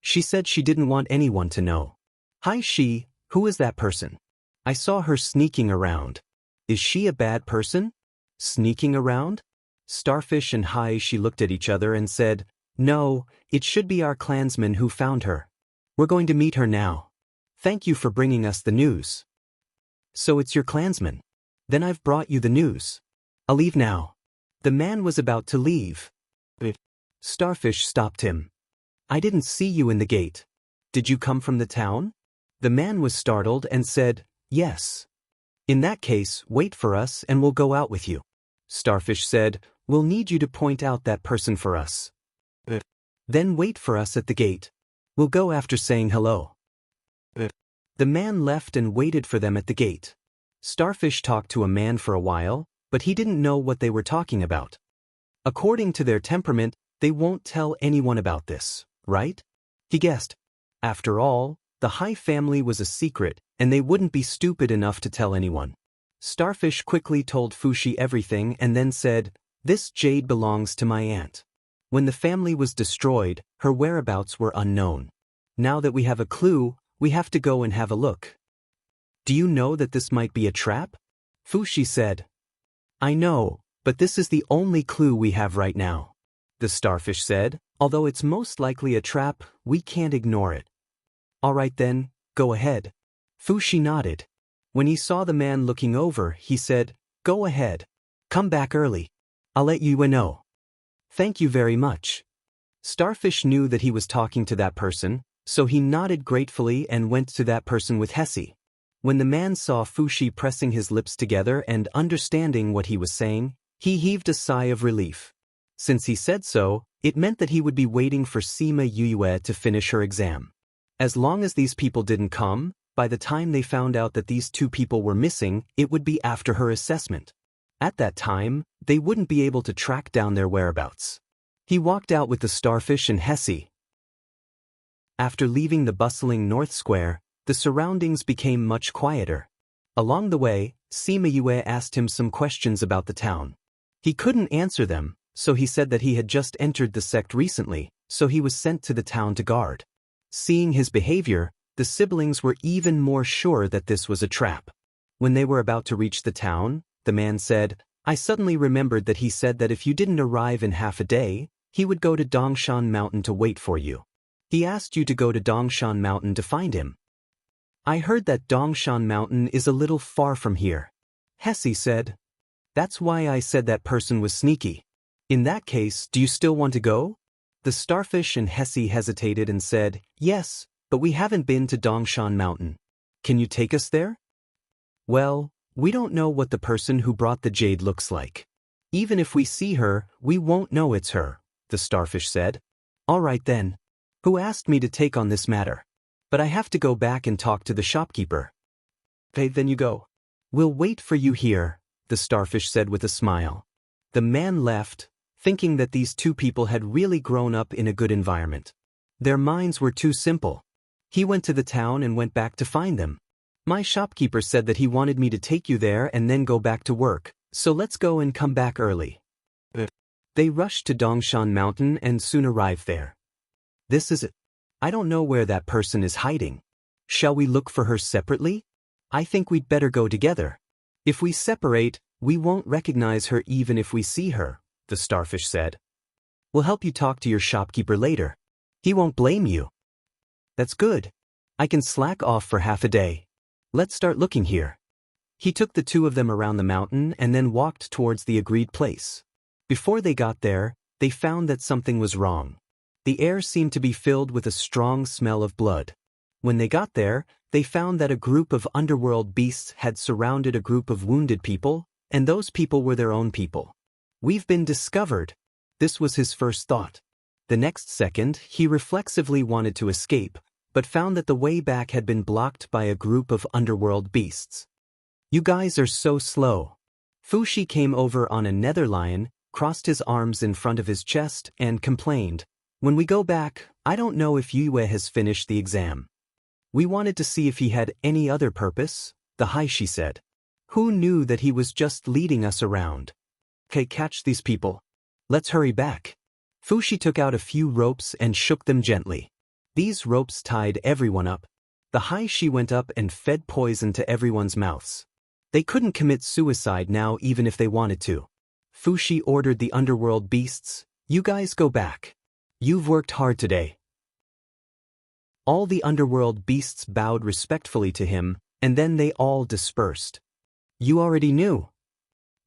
She said she didn't want anyone to know. Hai Shi, who is that person? I saw her sneaking around. Is she a bad person? Sneaking around? Starfish and Hai Shi looked at each other and said, No, it should be our clansman who found her. We're going to meet her now. Thank you for bringing us the news. So it's your clansman. Then I've brought you the news. I'll leave now. The man was about to leave. Starfish stopped him. I didn't see you in the gate. Did you come from the town? The man was startled and said, Yes. In that case, wait for us and we'll go out with you. Starfish said, We'll need you to point out that person for us. Then wait for us at the gate. We'll go after saying hello. The man left and waited for them at the gate. Starfish talked to a man for a while, but he didn't know what they were talking about. According to their temperament, they won't tell anyone about this, right? He guessed. After all, the Hai family was a secret, and they wouldn't be stupid enough to tell anyone. Starfish quickly told Fushi everything and then said, This jade belongs to my aunt. When the family was destroyed, her whereabouts were unknown. Now that we have a clue, we have to go and have a look. Do you know that this might be a trap? Fushi said. I know, but this is the only clue we have right now. The starfish said, although it's most likely a trap, we can't ignore it. All right then, go ahead. Fushi nodded. When he saw the man looking over, he said, Go ahead. Come back early. I'll let you know. Thank you very much. Starfish knew that he was talking to that person, so he nodded gratefully and went to that person with Hesse. When the man saw Fushi pressing his lips together and understanding what he was saying, he heaved a sigh of relief. Since he said so, it meant that he would be waiting for Sima Yue to finish her exam. As long as these people didn't come, by the time they found out that these two people were missing, it would be after her assessment. At that time, they wouldn't be able to track down their whereabouts. He walked out with the starfish and Hesse. After leaving the bustling North Square, the surroundings became much quieter. Along the way, Sima Yue asked him some questions about the town. He couldn't answer them, so he said that he had just entered the sect recently, so he was sent to the town to guard. Seeing his behavior, the siblings were even more sure that this was a trap. When they were about to reach the town, the man said, I suddenly remembered that he said that if you didn't arrive in half a day, he would go to Dongshan Mountain to wait for you. He asked you to go to Dongshan Mountain to find him. I heard that Dongshan Mountain is a little far from here. Hesse said. That's why I said that person was sneaky. In that case, do you still want to go? The starfish and Hesse hesitated and said, Yes, but we haven't been to Dongshan Mountain. Can you take us there? Well, we don't know what the person who brought the jade looks like. Even if we see her, we won't know it's her, the starfish said. All right then. Who asked me to take on this matter? But I have to go back and talk to the shopkeeper. Okay, then you go. We'll wait for you here, the starfish said with a smile. The man left, thinking that these two people had really grown up in a good environment. Their minds were too simple. He went to the town and went back to find them. My shopkeeper said that he wanted me to take you there and then go back to work, so let's go and come back early. They rushed to Dongshan Mountain and soon arrived there. This is it. I don't know where that person is hiding. Shall we look for her separately? I think we'd better go together. If we separate, we won't recognize her even if we see her, the starfish said. We'll help you talk to your shopkeeper later. He won't blame you. That's good. I can slack off for half a day. Let's start looking here. He took the two of them around the mountain and then walked towards the agreed place. Before they got there, they found that something was wrong. The air seemed to be filled with a strong smell of blood. When they got there, they found that a group of underworld beasts had surrounded a group of wounded people, and those people were their own people. We've been discovered. This was his first thought. The next second, he reflexively wanted to escape, but found that the way back had been blocked by a group of underworld beasts. You guys are so slow. Fushi came over on a nether lion, crossed his arms in front of his chest, and complained, When we go back, I don't know if Yue has finished the exam. We wanted to see if he had any other purpose, the Haishi said. Who knew that he was just leading us around? Okay, catch these people. Let's hurry back. Fushi took out a few ropes and shook them gently. These ropes tied everyone up. The Haishi went up and fed poison to everyone's mouths. They couldn't commit suicide now even if they wanted to. Fushi ordered the underworld beasts, You guys go back. You've worked hard today. All the underworld beasts bowed respectfully to him, and then they all dispersed. You already knew.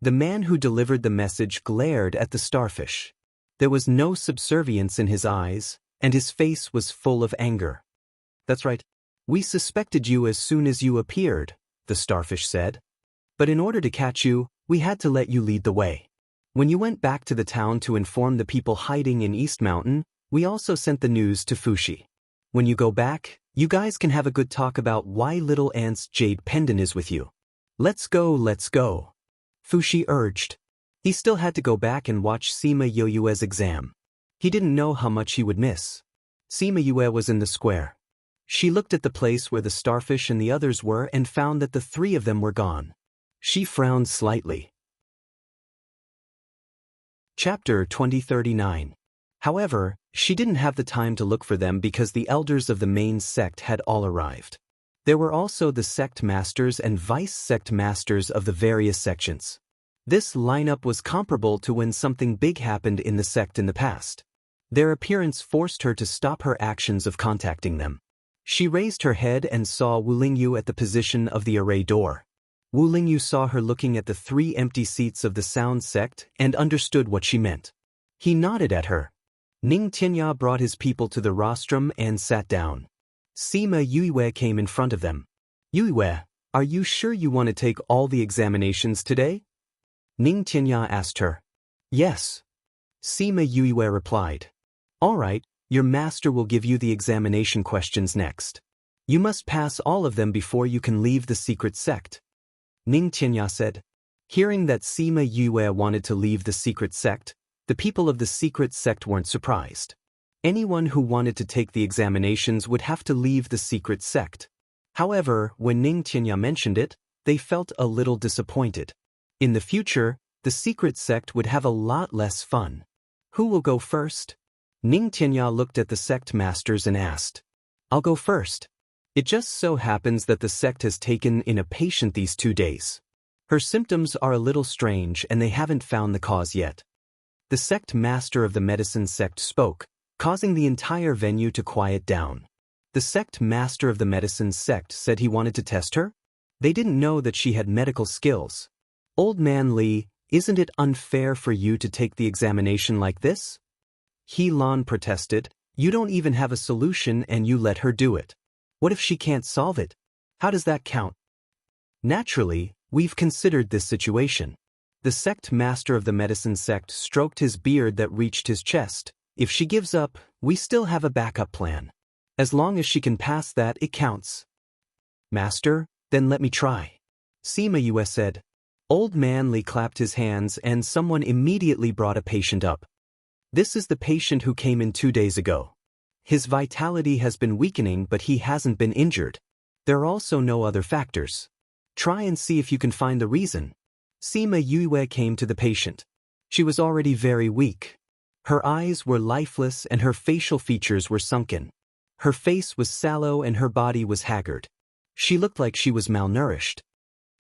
The man who delivered the message glared at the starfish. There was no subservience in his eyes, and his face was full of anger. That's right. We suspected you as soon as you appeared, the starfish said. But in order to catch you, we had to let you lead the way. When you went back to the town to inform the people hiding in East Mountain, we also sent the news to Fushi. When you go back, you guys can have a good talk about why Little Ant's jade pendant is with you. Let's go, Fushi urged. He still had to go back and watch Sima Yue's exam. He didn't know how much he would miss. Sima Yue was in the square. She looked at the place where the starfish and the others were and found that the three of them were gone. She frowned slightly. Chapter 2039. However, she didn't have the time to look for them because the elders of the main sect had all arrived. There were also the sect masters and vice-sect masters of the various sections. This lineup was comparable to when something big happened in the sect in the past. Their appearance forced her to stop her actions of contacting them. She raised her head and saw Wu Lingyu at the position of the array door. Wu Lingyu saw her looking at the 3 empty seats of the sound sect and understood what she meant. He nodded at her. Ning Tianya brought his people to the rostrum and sat down. Sima Yuiwei came in front of them. Yuiwei, are you sure you want to take all the examinations today? Ning Tianya asked her. Yes. Sima Yuiwei replied. All right, your master will give you the examination questions next. You must pass all of them before you can leave the secret sect. Ning Tianya said. Hearing that Sima Yuiwei wanted to leave the secret sect, the people of the secret sect weren't surprised. Anyone who wanted to take the examinations would have to leave the secret sect. However, when Ning Tianya mentioned it, they felt a little disappointed. In the future, the secret sect would have a lot less fun. Who will go first? Ning Tianya looked at the sect masters and asked. I'll go first. It just so happens that the sect has taken in a patient these 2 days. Her symptoms are a little strange and they haven't found the cause yet. The sect master of the medicine sect spoke, causing the entire venue to quiet down. The sect master of the medicine sect said he wanted to test her? They didn't know that she had medical skills. Old man Li, isn't it unfair for you to take the examination like this? He Lan protested, you don't even have a solution and you let her do it. What if she can't solve it? How does that count? Naturally, we've considered this situation. The sect master of the medicine sect stroked his beard that reached his chest. If she gives up, we still have a backup plan. As long as she can pass that, it counts. Master, then let me try. Sima Yue said. Old man Li clapped his hands and someone immediately brought a patient up. This is the patient who came in 2 days ago. His vitality has been weakening but he hasn't been injured. There are also no other factors. Try and see if you can find the reason. Sima Yue came to the patient. She was already very weak. Her eyes were lifeless and her facial features were sunken. Her face was sallow and her body was haggard. She looked like she was malnourished.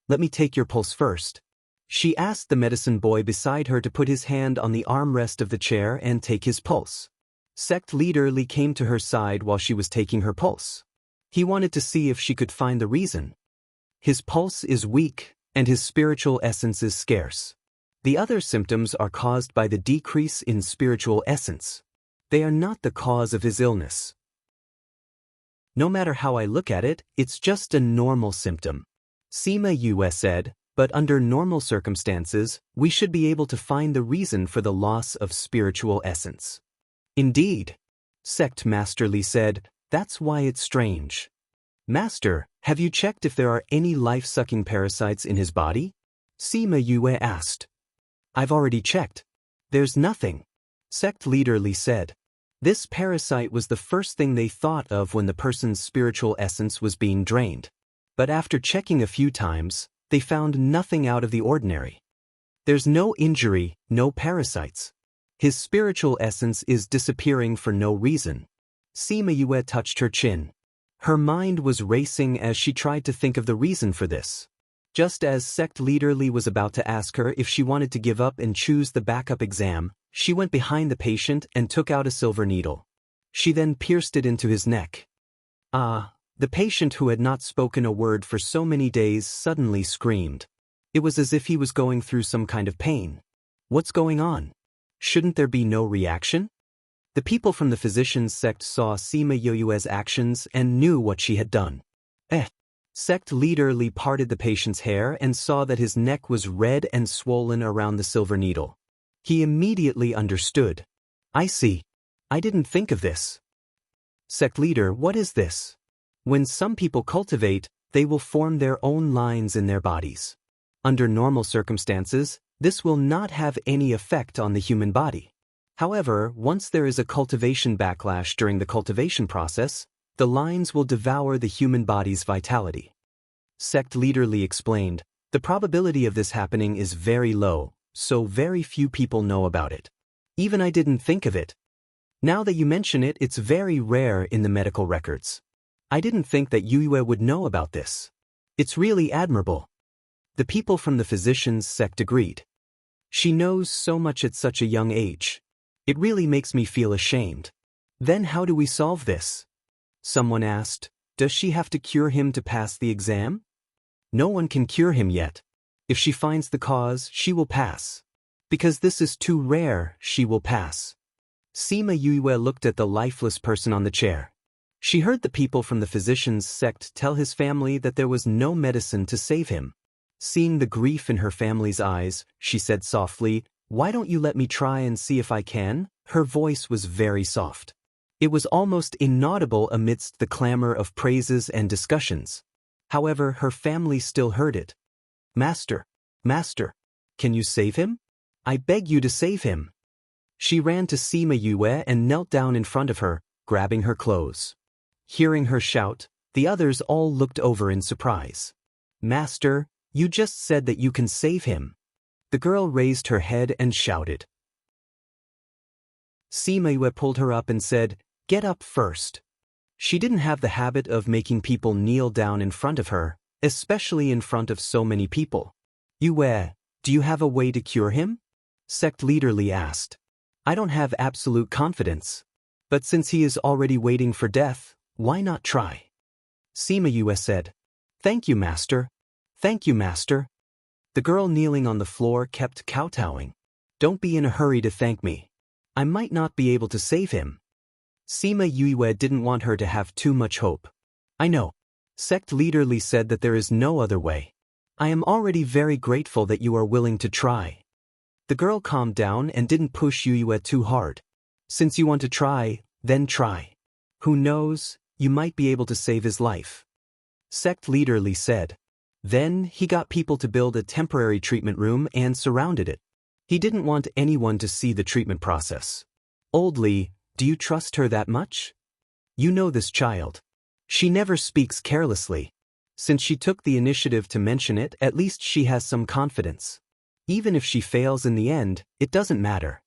Let me take your pulse first. She asked the medicine boy beside her to put his hand on the armrest of the chair and take his pulse. Sect leader Li came to her side while she was taking her pulse. He wanted to see if she could find the reason. His pulse is weak and his spiritual essence is scarce. The other symptoms are caused by the decrease in spiritual essence. They are not the cause of his illness. No matter how I look at it, it's just a normal symptom. Sima Yue said, but under normal circumstances, we should be able to find the reason for the loss of spiritual essence. Indeed. Sect Master Li said, that's why it's strange. Master, have you checked if there are any life-sucking parasites in his body? Sima Yue asked. I've already checked. There's nothing. Sect leader Li said. This parasite was the first thing they thought of when the person's spiritual essence was being drained. But after checking a few times, they found nothing out of the ordinary. There's no injury, no parasites. His spiritual essence is disappearing for no reason. Sima Yue touched her chin. Her mind was racing as she tried to think of the reason for this. Just as sect leader Li was about to ask her if she wanted to give up and choose the backup exam, she went behind the patient and took out a silver needle. She then pierced it into his neck. The patient who had not spoken a word for so many days suddenly screamed. It was as if he was going through some kind of pain. What's going on? Shouldn't there be no reaction? The people from the physician's sect saw Sima Yue's actions and knew what she had done. Sect leader Li parted the patient's hair and saw that his neck was red and swollen around the silver needle. He immediately understood. I see. I didn't think of this. Sect leader, what is this? When some people cultivate, they will form their own lines in their bodies. Under normal circumstances, this will not have any effect on the human body. However, once there is a cultivation backlash during the cultivation process, the lines will devour the human body's vitality. Sect leader Li explained, the probability of this happening is very low, so very few people know about it. Even I didn't think of it. Now that you mention it, it's very rare in the medical records. I didn't think that Yue would know about this. It's really admirable. The people from the physicians' sect agreed. She knows so much at such a young age. It really makes me feel ashamed. Then how do we solve this? Someone asked, does she have to cure him to pass the exam? No one can cure him yet. If she finds the cause, she will pass. Because this is too rare, she will pass. Sima Yue looked at the lifeless person on the chair. She heard the people from the physician's sect tell his family that there was no medicine to save him. Seeing the grief in her family's eyes, she said softly, why don't you let me try and see if I can? Her voice was very soft. It was almost inaudible amidst the clamor of praises and discussions. However, her family still heard it. Master, can you save him? I beg you to save him. She ran to Sima Yue and knelt down in front of her, grabbing her clothes. Hearing her shout, the others all looked over in surprise. Master, you just said that you can save him. The girl raised her head and shouted. Sima Yue pulled her up and said, get up first. She didn't have the habit of making people kneel down in front of her, especially in front of so many people. Yue, do you have a way to cure him? Sect leader Li asked. I don't have absolute confidence. But since he is already waiting for death, why not try? Sima Yue said. Thank you, Master. Thank you, Master. The girl kneeling on the floor kept kowtowing. Don't be in a hurry to thank me. I might not be able to save him. Sima Yue didn't want her to have too much hope. I know. Sect leader Li said that there is no other way. I am already very grateful that you are willing to try. The girl calmed down and didn't push Yue too hard. Since you want to try, then try. Who knows, you might be able to save his life. Sect leader Li said. Then, he got people to build a temporary treatment room and surrounded it. He didn't want anyone to see the treatment process. Old Li, do you trust her that much? You know this child. She never speaks carelessly. Since she took the initiative to mention it, at least she has some confidence. Even if she fails in the end, it doesn't matter.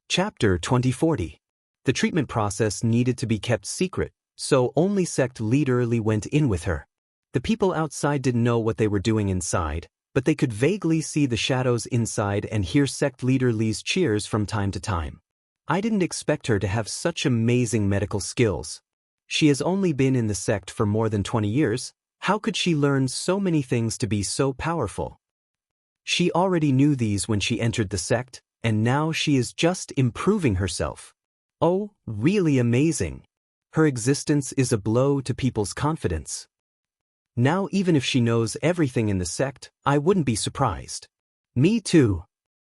Chapter 2040. The treatment process needed to be kept secret, so only sect leader Li went in with her. The people outside didn't know what they were doing inside, but they could vaguely see the shadows inside and hear sect leader Li's cheers from time to time. I didn't expect her to have such amazing medical skills. She has only been in the sect for more than 20 years. How could she learn so many things to be so powerful? She already knew these when she entered the sect, and now she is just improving herself. Oh, really amazing. Her existence is a blow to people's confidence. Now even if she knows everything in the sect, I wouldn't be surprised. Me too.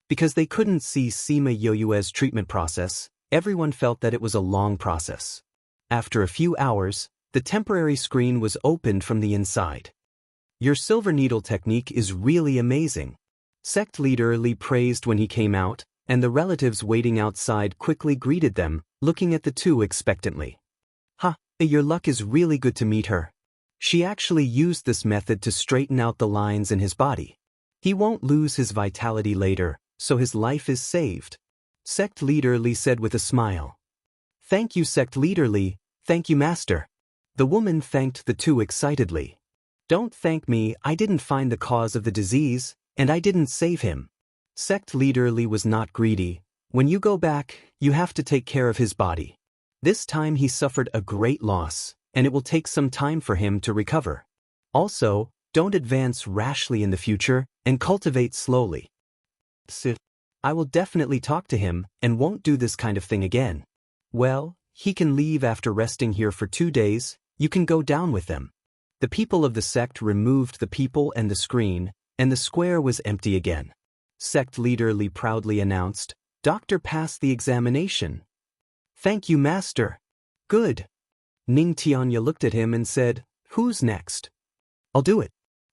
Because they couldn't see Sima Yue's treatment process, everyone felt that it was a long process. After a few hours, the temporary screen was opened from the inside. Your silver needle technique is really amazing. Sect leader Li praised when he came out, and the relatives waiting outside quickly greeted them, looking at the two expectantly. Ha, your luck is really good to meet her. She actually used this method to straighten out the lines in his body. He won't lose his vitality later, so his life is saved. Sect leader Li said with a smile. Thank you, Sect leader Li. Thank you, Master. The woman thanked the two excitedly. Don't thank me, I didn't find the cause of the disease, and I didn't save him. Sect leader Li was not greedy. When you go back, you have to take care of his body. This time he suffered a great loss, and it will take some time for him to recover. Also, don't advance rashly in the future, and cultivate slowly. I will definitely talk to him, and won't do this kind of thing again. Well, he can leave after resting here for 2 days, you can go down with them. The people of the sect removed the people and the screen, and the square was empty again. Sect leader Li proudly announced, Doctor passed the examination. Thank you, Master. Good. Ning Tianya looked at him and said, Who's next? I'll do it.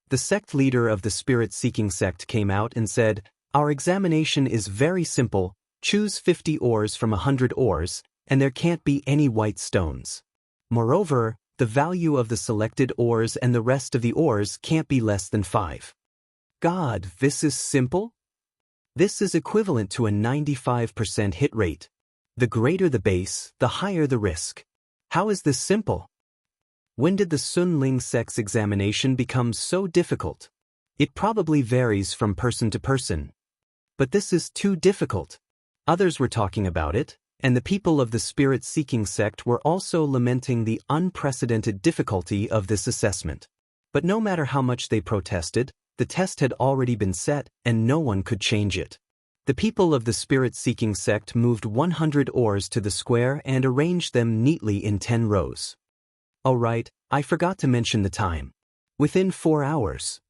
The sect leader of the spirit-seeking sect came out and said, Our examination is very simple, choose 50 ores from 100 ores, and there can't be any white stones. Moreover, the value of the selected ores and the rest of the ores can't be less than 5. God, this is simple? This is equivalent to a 95% hit rate. The greater the base, the higher the risk. How is this simple? When did the Sun Ling sex examination become so difficult? It probably varies from person to person. But this is too difficult. Others were talking about it, and the people of the spirit-seeking sect were also lamenting the unprecedented difficulty of this assessment. But no matter how much they protested, the test had already been set and no one could change it. The people of the spirit-seeking sect moved 100 oars to the square and arranged them neatly in 10 rows. Oh right, I forgot to mention the time. Within 4 hours.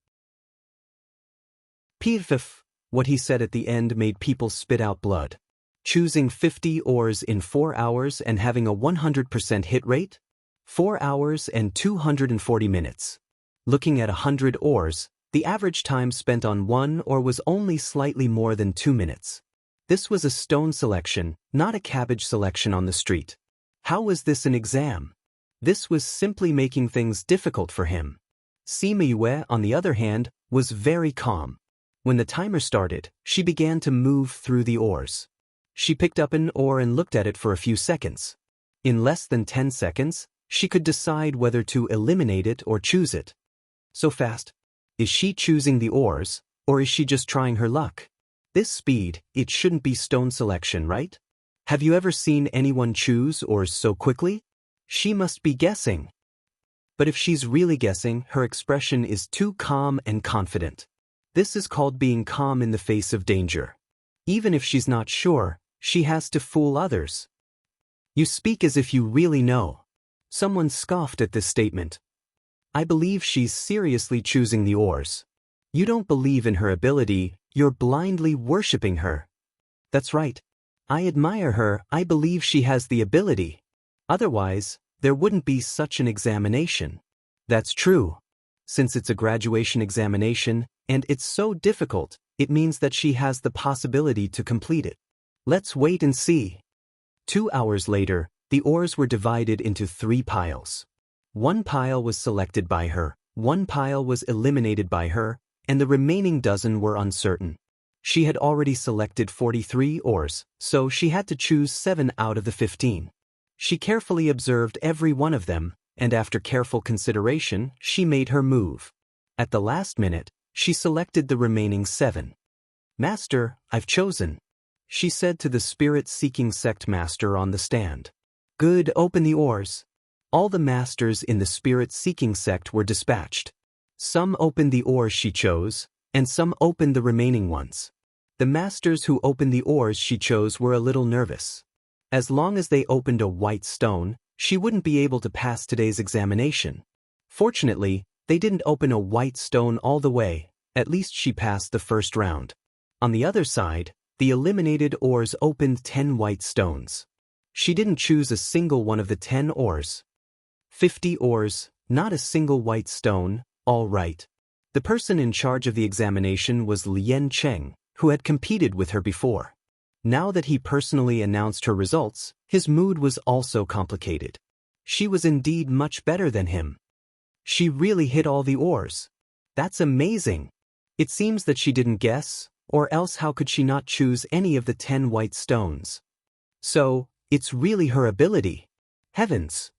Pff, what he said at the end made people spit out blood. Choosing 50 oars in 4 hours and having a 100% hit rate? 4 hours and 240 minutes. Looking at 100 oars, the average time spent on one oar was only slightly more than 2 minutes. This was a stone selection, not a cabbage selection on the street. How was this an exam? This was simply making things difficult for him. Sima Yue, on the other hand, was very calm. When the timer started, she began to move through the oars. She picked up an oar and looked at it for a few seconds. In less than 10 seconds, she could decide whether to eliminate it or choose it. So fast. Is she choosing the oars, or is she just trying her luck? This speed, it shouldn't be stone selection, right? Have you ever seen anyone choose oars so quickly? She must be guessing. But if she's really guessing, her expression is too calm and confident. This is called being calm in the face of danger. Even if she's not sure, she has to fool others. You speak as if you really know. Someone scoffed at this statement. I believe she's seriously choosing the oars. You don't believe in her ability, you're blindly worshipping her. That's right. I admire her, I believe she has the ability. Otherwise, there wouldn't be such an examination. That's true. Since it's a graduation examination, and it's so difficult, it means that she has the possibility to complete it. Let's wait and see. 2 hours later, the oars were divided into 3 piles. 1 pile was selected by her, 1 pile was eliminated by her, and the remaining dozen were uncertain. She had already selected 43 oars, so she had to choose 7 out of the 15. She carefully observed every one of them, and after careful consideration, she made her move. At the last minute, she selected the remaining 7. Master, I've chosen, she said to the spirit-seeking sect master on the stand. Good, open the oars. All the masters in the spirit-seeking sect were dispatched. Some opened the oars she chose, and some opened the remaining ones. The masters who opened the oars she chose were a little nervous. As long as they opened a white stone, she wouldn't be able to pass today's examination. Fortunately, they didn't open a white stone all the way, at least she passed the first round. On the other side, the eliminated oars opened 10 white stones. She didn't choose a single one of the 10 oars. 50 oars, not a single white stone, all right. The person in charge of the examination was Lian Cheng, who had competed with her before. Now that he personally announced her results, his mood was also complicated. She was indeed much better than him. She really hit all the oars. That's amazing. It seems that she didn't guess, or else how could she not choose any of the 10 white stones? So, it's really her ability. Heavens!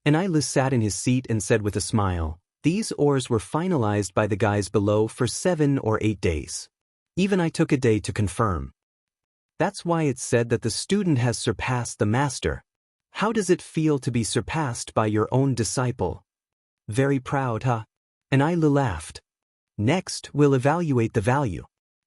Anilus sat in his seat and said with a smile, these oars were finalized by the guys below for 7 or 8 days. Even I took a day to confirm. That's why it's said that the student has surpassed the master. How does it feel to be surpassed by your own disciple? Very proud, huh? Anilus laughed. Next, we'll evaluate the value,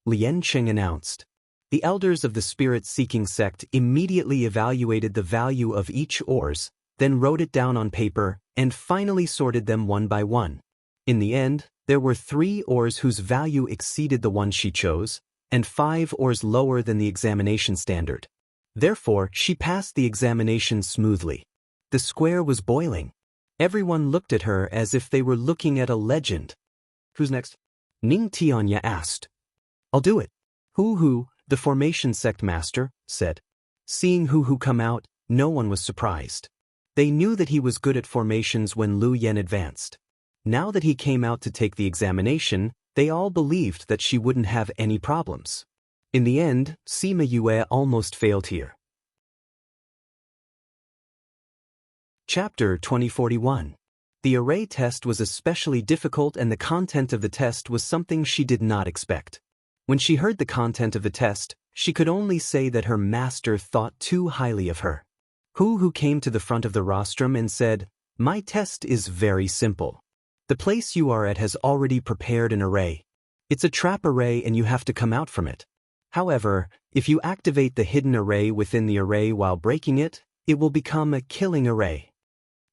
Lian Cheng announced. The elders of the spirit-seeking sect immediately evaluated the value of each oars, then wrote it down on paper, and finally sorted them one by one. In the end, there were 3 oars whose value exceeded the one she chose, and 5 oars lower than the examination standard. Therefore, she passed the examination smoothly. The square was boiling. Everyone looked at her as if they were looking at a legend. Who's next? Ning Tianya asked. I'll do it. Hu, the formation sect master, said. Seeing Hu come out, no one was surprised. They knew that he was good at formations when Lu Yen advanced. Now that he came out to take the examination, they all believed that she wouldn't have any problems. In the end, Sima Yue almost failed here. Chapter 2041. The array test was especially difficult, and the content of the test was something she did not expect. When she heard the content of the test, she could only say that her master thought too highly of her. Who came to the front of the rostrum and said, "My test is very simple. The place you are at has already prepared an array. It's a trap array and you have to come out from it. However, if you activate the hidden array within the array while breaking it, it will become a killing array."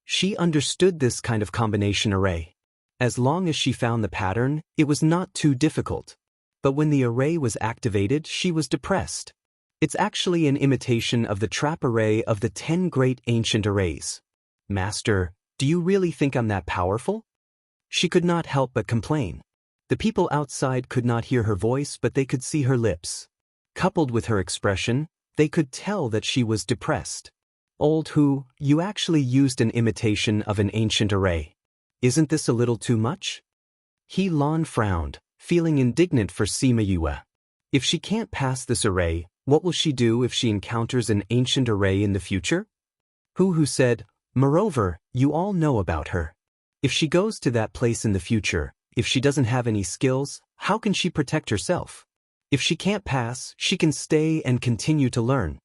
She understood this kind of combination array. As long as she found the pattern, it was not too difficult. But when the array was activated, she was depressed. It's actually an imitation of the trap array of the 10 great ancient arrays. "Master, do you really think I'm that powerful?" She could not help but complain. The people outside could not hear her voice, but they could see her lips. Coupled with her expression, they could tell that she was depressed. "Old Hu, you actually used an imitation of an ancient array. Isn't this a little too much?" He Lan frowned, feeling indignant for Sima Yue. If she can't pass this array, what will she do if she encounters an ancient array in the future? Hu said, "Moreover, you all know about her. If she goes to that place in the future, if she doesn't have any skills, how can she protect herself? If she can't pass, she can stay and continue to learn."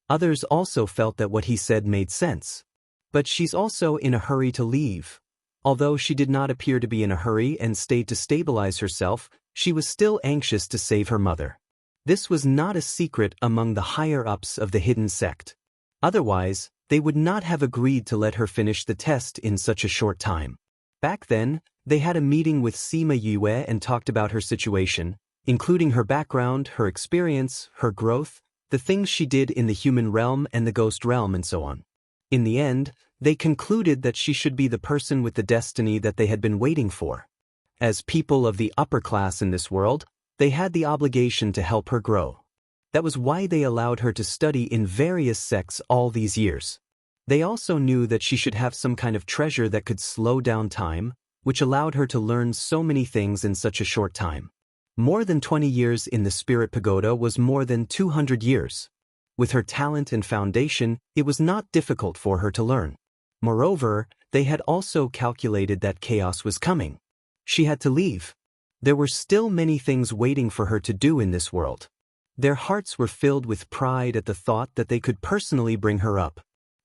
Others also felt that what he said made sense. But she's also in a hurry to leave. Although she did not appear to be in a hurry and stayed to stabilize herself, she was still anxious to save her mother. This was not a secret among the higher-ups of the hidden sect. Otherwise, they would not have agreed to let her finish the test in such a short time. Back then, they had a meeting with Sima Yue and talked about her situation, including her background, her experience, her growth, the things she did in the human realm and the ghost realm, and so on. In the end, they concluded that she should be the person with the destiny that they had been waiting for. As people of the upper class in this world, they had the obligation to help her grow. That was why they allowed her to study in various sects all these years. They also knew that she should have some kind of treasure that could slow down time, which allowed her to learn so many things in such a short time. More than 20 years in the Spirit Pagoda was more than 200 years. With her talent and foundation, it was not difficult for her to learn. Moreover, they had also calculated that chaos was coming. She had to leave. There were still many things waiting for her to do in this world. Their hearts were filled with pride at the thought that they could personally bring her up.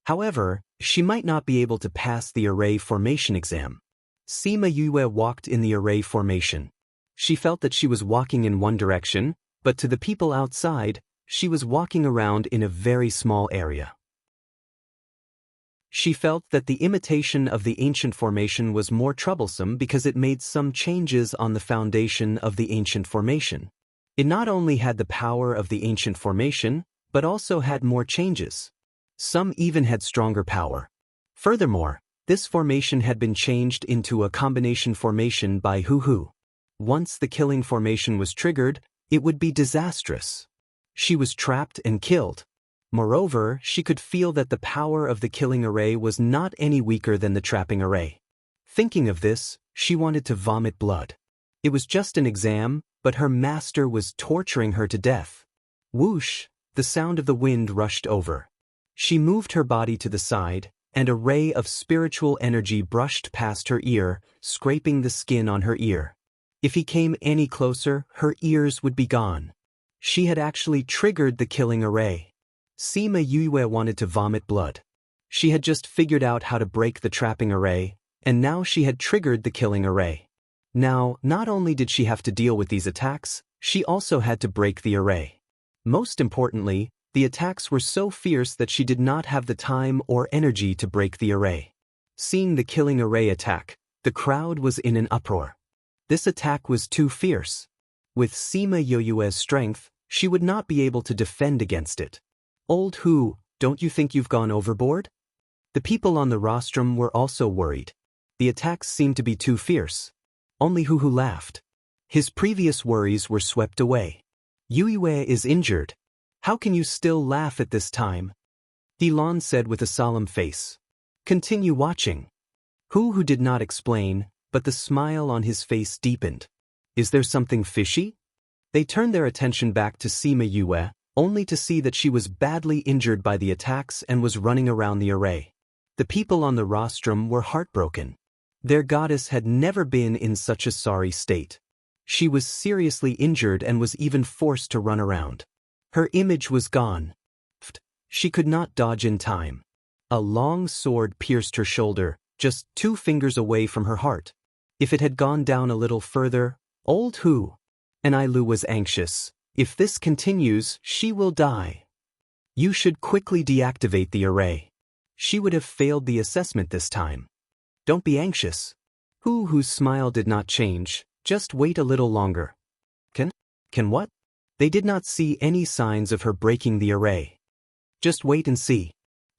However, she might not be able to pass the array formation exam. Sima Yue walked in the array formation. She felt that she was walking in one direction, but to the people outside, she was walking around in a very small area. She felt that the imitation of the ancient formation was more troublesome because it made some changes on the foundation of the ancient formation. It not only had the power of the ancient formation, but also had more changes. Some even had stronger power. Furthermore, this formation had been changed into a combination formation by Hu. Once the killing formation was triggered, it would be disastrous. She was trapped and killed. Moreover, she could feel that the power of the killing array was not any weaker than the trapping array. Thinking of this, she wanted to vomit blood. It was just an exam, but her master was torturing her to death. Whoosh, the sound of the wind rushed over. She moved her body to the side, and a ray of spiritual energy brushed past her ear, scraping the skin on her ear. If he came any closer, her ears would be gone. She had actually triggered the killing array. Sima Yue wanted to vomit blood. She had just figured out how to break the trapping array, and now she had triggered the killing array. Now, not only did she have to deal with these attacks, she also had to break the array. Most importantly, the attacks were so fierce that she did not have the time or energy to break the array. Seeing the killing array attack, the crowd was in an uproar. This attack was too fierce. With Sima Yue's strength, she would not be able to defend against it. "Old Hu, don't you think you've gone overboard?" The people on the rostrum were also worried. The attacks seemed to be too fierce. Only Hu laughed. His previous worries were swept away. "Yue is injured. How can you still laugh at this time?" Lan said with a solemn face. "Continue watching." Hu did not explain, but the smile on his face deepened. "Is there something fishy?" They turned their attention back to Sima Yue, only to see that she was badly injured by the attacks and was running around the array. The people on the rostrum were heartbroken. Their goddess had never been in such a sorry state. She was seriously injured and was even forced to run around. Her image was gone. She could not dodge in time. A long sword pierced her shoulder, just 2 fingers away from her heart. If it had gone down a little further, old Hu and Ailu was anxious. If this continues, she will die. You should quickly deactivate the array. She would have failed the assessment this time. Don't be anxious. Hu's smile did not change. Just wait a little longer. Can what? They did not see any signs of her breaking the array. Just wait and see.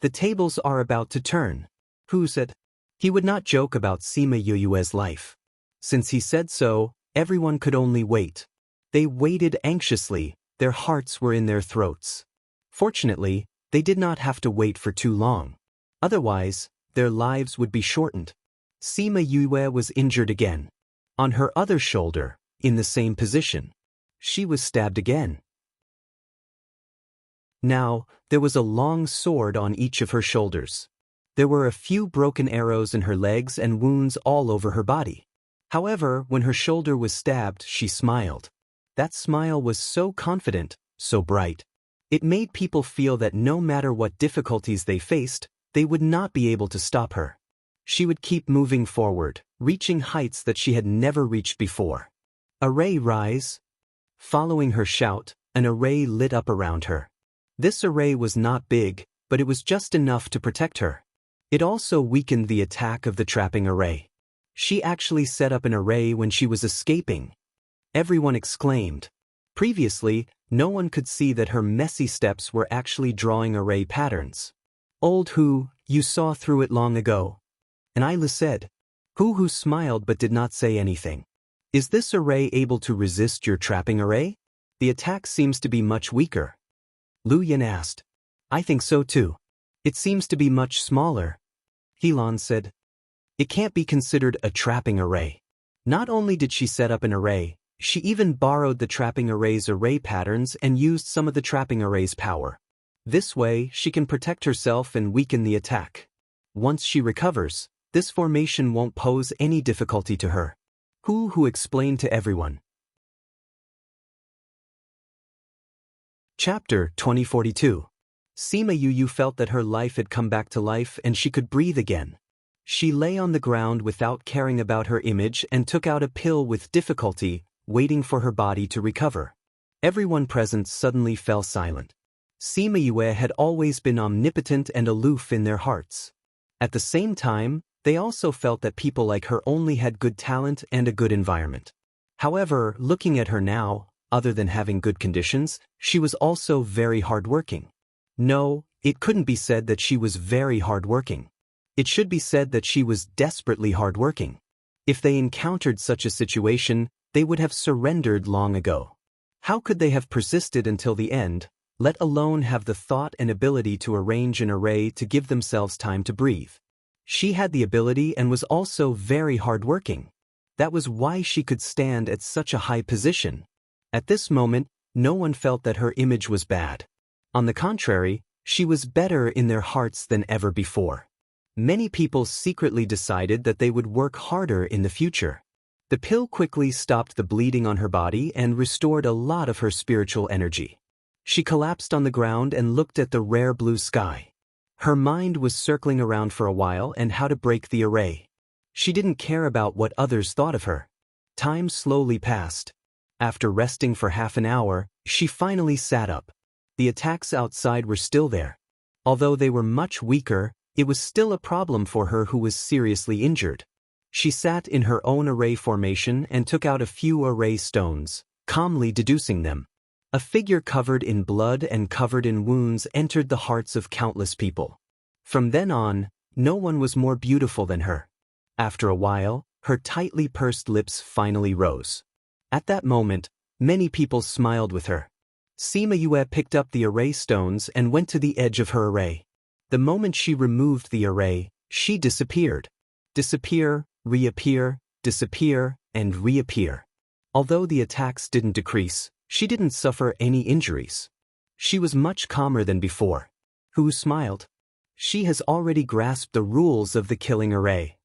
The tables are about to turn. Hu said. He would not joke about Sima Yue's life. Since he said so, everyone could only wait. They waited anxiously, their hearts were in their throats. Fortunately, they did not have to wait for too long. Otherwise, their lives would be shortened. Sima Yue was injured again. On her other shoulder, in the same position. She was stabbed again. Now, there was a long sword on each of her shoulders. There were a few broken arrows in her legs and wounds all over her body. However, when her shoulder was stabbed, she smiled. That smile was so confident, so bright. It made people feel that no matter what difficulties they faced, they would not be able to stop her. She would keep moving forward, reaching heights that she had never reached before. Array rise. Following her shout, an array lit up around her. This array was not big, but it was just enough to protect her. It also weakened the attack of the trapping array. She actually set up an array when she was escaping. Everyone exclaimed. Previously, no one could see that her messy steps were actually drawing array patterns. Old Hu, you saw through it long ago. And Ailu said. Hu smiled but did not say anything. Is this array able to resist your trapping array? The attack seems to be much weaker. Lu Yin asked. I think so too. It seems to be much smaller. Helan said. It can't be considered a trapping array. Not only did she set up an array, she even borrowed the trapping array's array patterns and used some of the trapping array's power. This way, she can protect herself and weaken the attack. Once she recovers, this formation won't pose any difficulty to her. Hu explained to everyone. Chapter 2042. Sima Yue felt that her life had come back to life and she could breathe again. She lay on the ground without caring about her image and took out a pill with difficulty, waiting for her body to recover. Everyone present suddenly fell silent. Sima Yue had always been omnipotent and aloof in their hearts. At the same time, they also felt that people like her only had good talent and a good environment. However, looking at her now, other than having good conditions, she was also very hardworking. No, it couldn't be said that she was very hardworking. It should be said that she was desperately hardworking. If they encountered such a situation, they would have surrendered long ago. How could they have persisted until the end, let alone have the thought and ability to arrange an array to give themselves time to breathe? She had the ability and was also very hardworking. That was why she could stand at such a high position. At this moment, no one felt that her image was bad. On the contrary, she was better in their hearts than ever before. Many people secretly decided that they would work harder in the future. The pill quickly stopped the bleeding on her body and restored a lot of her spiritual energy. She collapsed on the ground and looked at the rare blue sky. Her mind was circling around for a while and how to break the array. She didn't care about what others thought of her. Time slowly passed. After resting for half an hour, she finally sat up. The attacks outside were still there. Although they were much weaker, it was still a problem for her who was seriously injured. She sat in her own array formation and took out a few array stones, calmly deducing them. A figure covered in blood and covered in wounds entered the hearts of countless people. From then on, no one was more beautiful than her. After a while, her tightly pursed lips finally rose. At that moment, many people smiled with her. Sima Yue picked up the array stones and went to the edge of her array. The moment she removed the array, she disappeared. Disappear, reappear, disappear, and reappear. Although the attacks didn't decrease, She didn't suffer any injuries. She was much calmer than before. Hu smiled. She has already grasped the rules of the killing array.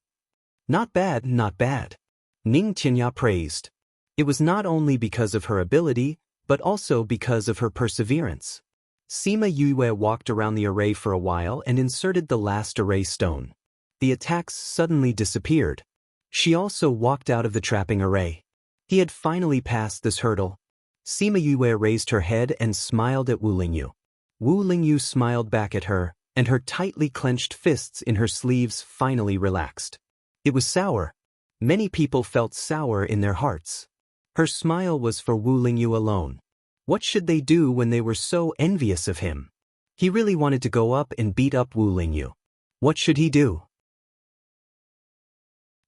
Not bad, not bad. Ning Tianya praised. It was not only because of her ability, but also because of her perseverance. Sima Yue walked around the array for a while and inserted the last array stone. The attacks suddenly disappeared. She also walked out of the trapping array. He had finally passed this hurdle. Sima Yue raised her head and smiled at Wu Lingyu. Wu Lingyu smiled back at her, and her tightly clenched fists in her sleeves finally relaxed. It was sour. Many people felt sour in their hearts. Her smile was for Wu Lingyu alone. What should they do when they were so envious of him? He really wanted to go up and beat up Wu Lingyu. What should he do?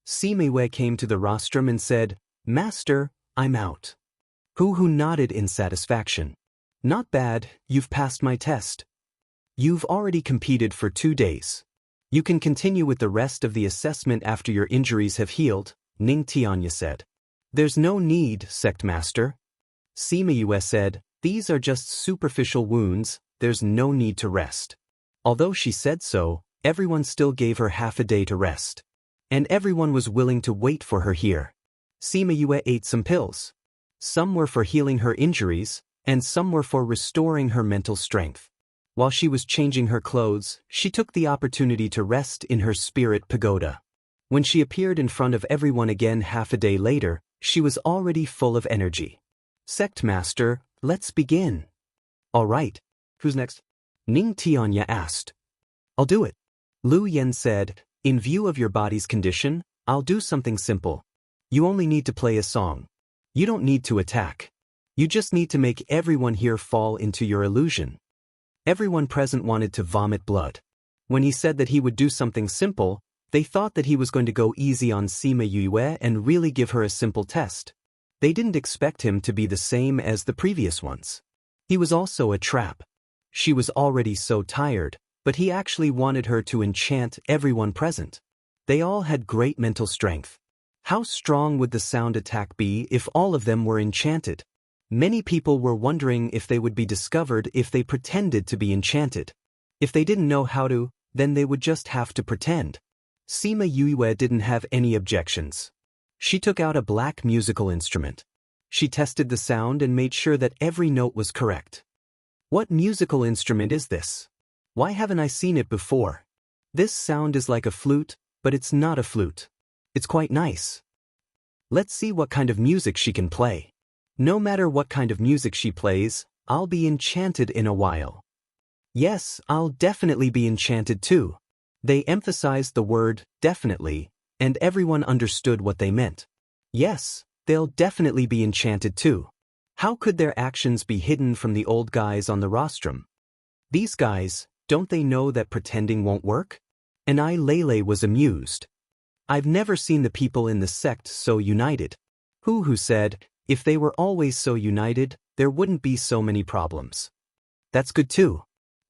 Sima Yue came to the rostrum and said, "Master, I'm out." Hu nodded in satisfaction. "Not bad, you've passed my test. You've already competed for 2 days. You can continue with the rest of the assessment after your injuries have healed," Ning Tianya said. "There's no need, Sect Master." Sima Yue said, "These are just superficial wounds, there's no need to rest." Although she said so, everyone still gave her half a day to rest. And everyone was willing to wait for her here. Sima Yue ate some pills. Some were for healing her injuries, and some were for restoring her mental strength. While she was changing her clothes, she took the opportunity to rest in her spirit pagoda. When she appeared in front of everyone again half a day later, she was already full of energy. "Sect Master, let's begin." "All right. Who's next?" Ning Tianya asked. "I'll do it." Lu Yen said, "In view of your body's condition, I'll do something simple. You only need to play a song. You don't need to attack. You just need to make everyone here fall into your illusion." Everyone present wanted to vomit blood. When he said that he would do something simple, they thought that he was going to go easy on Sima Yue and really give her a simple test. They didn't expect him to be the same as the previous ones. He was also a trap. She was already so tired, but he actually wanted her to enchant everyone present. They all had great mental strength. How strong would the sound attack be if all of them were enchanted? Many people were wondering if they would be discovered if they pretended to be enchanted. If they didn't know how to, then they would just have to pretend. Sima Yue didn't have any objections. She took out a black musical instrument. She tested the sound and made sure that every note was correct. "What musical instrument is this? Why haven't I seen it before? This sound is like a flute, but it's not a flute. It's quite nice. Let's see what kind of music she can play. No matter what kind of music she plays, I'll be enchanted in a while." "Yes, I'll definitely be enchanted too." They emphasized the word definitely, and everyone understood what they meant. Yes, they'll definitely be enchanted too. How could their actions be hidden from the old guys on the rostrum? These guys, don't they know that pretending won't work? And Lele was amused. "I've never seen the people in the sect so united." Hu said, "If they were always so united, there wouldn't be so many problems." "That's good too."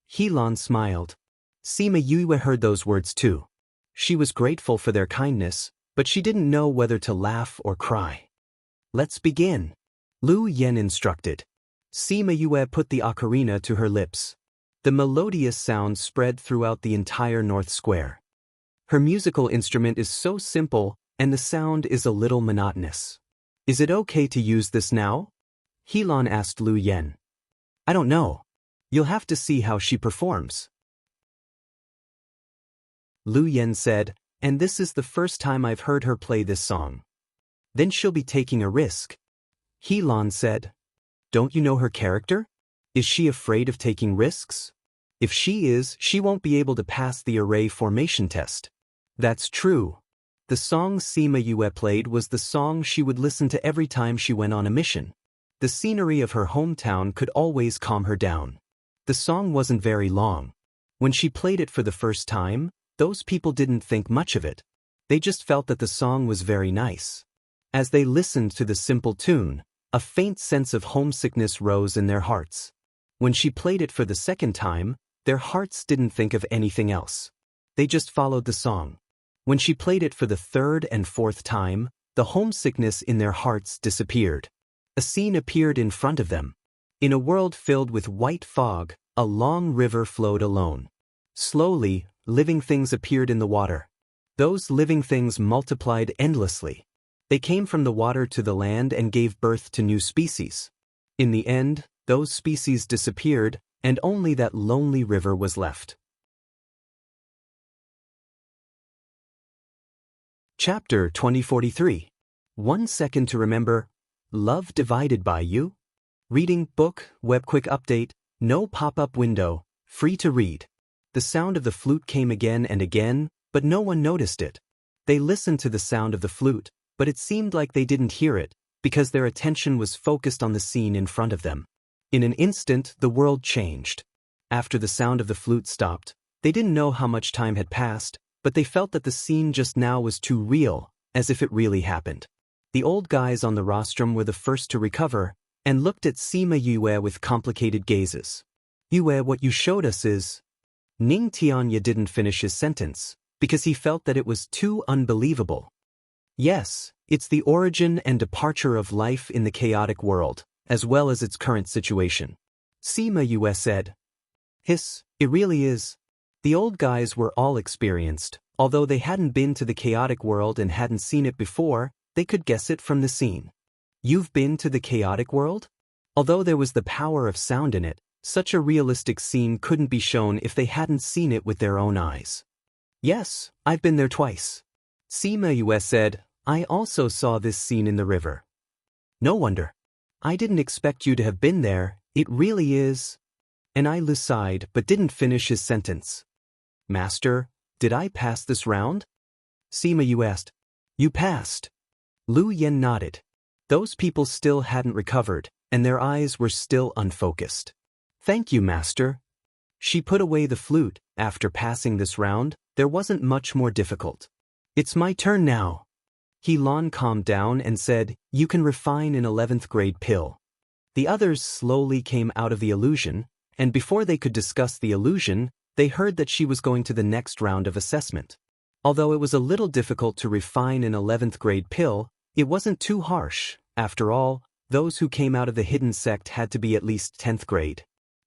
Helan smiled. Sima Yue heard those words too. She was grateful for their kindness, but she didn't know whether to laugh or cry. "Let's begin," Lu Yen instructed. Sima Yue put the ocarina to her lips. The melodious sound spread throughout the entire North Square. Her musical instrument is so simple, and the sound is a little monotonous. "Is it okay to use this now?" Helan asked Lu Yen. "I don't know. You'll have to see how she performs." Lu Yen said, "And this is the first time I've heard her play this song." "Then she'll be taking a risk." Helan said, "Don't you know her character? Is she afraid of taking risks? If she is, she won't be able to pass the array formation test." "That's true." The song Sima Yue played was the song she would listen to every time she went on a mission. The scenery of her hometown could always calm her down. The song wasn't very long. When she played it for the first time, those people didn't think much of it. They just felt that the song was very nice. As they listened to the simple tune, a faint sense of homesickness rose in their hearts. When she played it for the second time, their hearts didn't think of anything else. They just followed the song. When she played it for the third and fourth time, the homesickness in their hearts disappeared. A scene appeared in front of them. In a world filled with white fog, a long river flowed alone. Slowly, living things appeared in the water. Those living things multiplied endlessly. They came from the water to the land and gave birth to new species. In the end, those species disappeared, and only that lonely river was left. Chapter 2043. 1 second to remember. Love divided by you? Reading book, web quick update, no pop-up window, free to read. The sound of the flute came again and again, but no one noticed it. They listened to the sound of the flute, but it seemed like they didn't hear it, because their attention was focused on the scene in front of them. In an instant, the world changed. After the sound of the flute stopped, they didn't know how much time had passed, but they felt that the scene just now was too real, as if it really happened. The old guys on the rostrum were the first to recover, and looked at Sima Yue with complicated gazes. Yue, what you showed us is... Ning Tianya didn't finish his sentence, because he felt that it was too unbelievable. Yes, it's the origin and departure of life in the chaotic world, as well as its current situation. Sima Yue said. Hiss, it really is. The old guys were all experienced. Although they hadn't been to the chaotic world and hadn't seen it before, they could guess it from the scene. You've been to the chaotic world? Although there was the power of sound in it, such a realistic scene couldn't be shown if they hadn't seen it with their own eyes. Yes, I've been there twice. Sima Yue said, I also saw this scene in the river. No wonder. I didn't expect you to have been there, it really is. And I sighed but didn't finish his sentence. Master, did I pass this round? Sima Yue asked. You passed. Lu Yen nodded. Those people still hadn't recovered, and their eyes were still unfocused. Thank you, Master. She put away the flute. After passing this round, there wasn't much more difficult. It's my turn now. He Lan calmed down and said, You can refine an 11th grade pill. The others slowly came out of the illusion, and before they could discuss the illusion, they heard that she was going to the next round of assessment. Although it was a little difficult to refine an 11th grade pill, it wasn't too harsh. After all, those who came out of the hidden sect had to be at least 10th grade.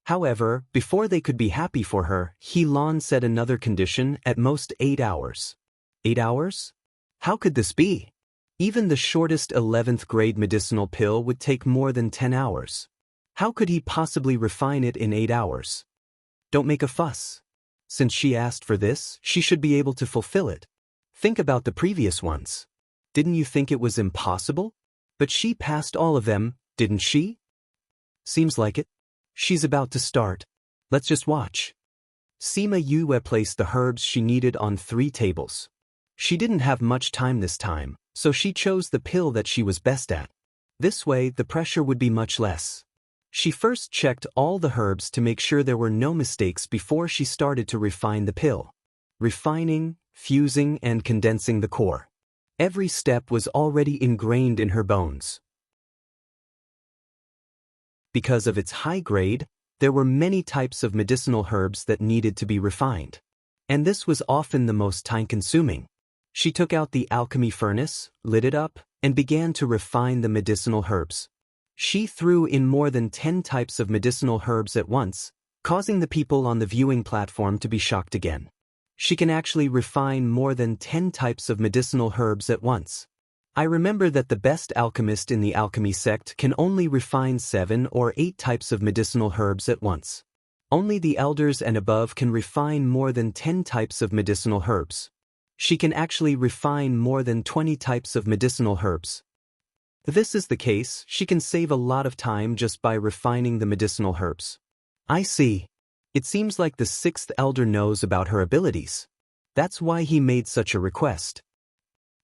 However, before they could be happy for her, He Lan said another condition, at most 8 hours. 8 hours? How could this be? Even the shortest 11th grade medicinal pill would take more than 10 hours. How could he possibly refine it in 8 hours? Don't make a fuss. Since she asked for this, she should be able to fulfill it. Think about the previous ones. Didn't you think it was impossible? But she passed all of them, didn't she? Seems like it. She's about to start. Let's just watch. Sima Yue placed the herbs she needed on 3 tables. She didn't have much time this time, so she chose the pill that she was best at. This way, the pressure would be much less. She first checked all the herbs to make sure there were no mistakes before she started to refine the pill. Refining, fusing, and condensing the core. Every step was already ingrained in her bones. Because of its high grade, there were many types of medicinal herbs that needed to be refined. And this was often the most time-consuming. She took out the alchemy furnace, lit it up, and began to refine the medicinal herbs. She threw in more than 10 types of medicinal herbs at once, causing the people on the viewing platform to be shocked again. She can actually refine more than 10 types of medicinal herbs at once. I remember that the best alchemist in the alchemy sect can only refine 7 or 8 types of medicinal herbs at once. Only the elders and above can refine more than 10 types of medicinal herbs. She can actually refine more than 20 types of medicinal herbs. If this is the case, she can save a lot of time just by refining the medicinal herbs. I see. It seems like the 6th elder knows about her abilities. That's why he made such a request.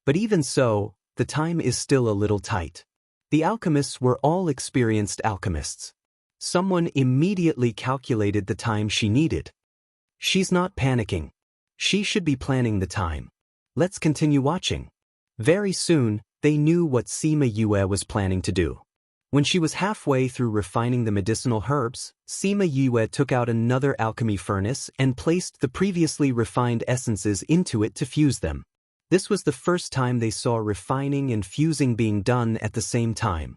But even so, the time is still a little tight. The alchemists were all experienced alchemists. Someone immediately calculated the time she needed. She's not panicking. She should be planning the time. Let's continue watching. Very soon, they knew what Sima Yue was planning to do. When she was halfway through refining the medicinal herbs, Sima Yue took out another alchemy furnace and placed the previously refined essences into it to fuse them. This was the first time they saw refining and fusing being done at the same time.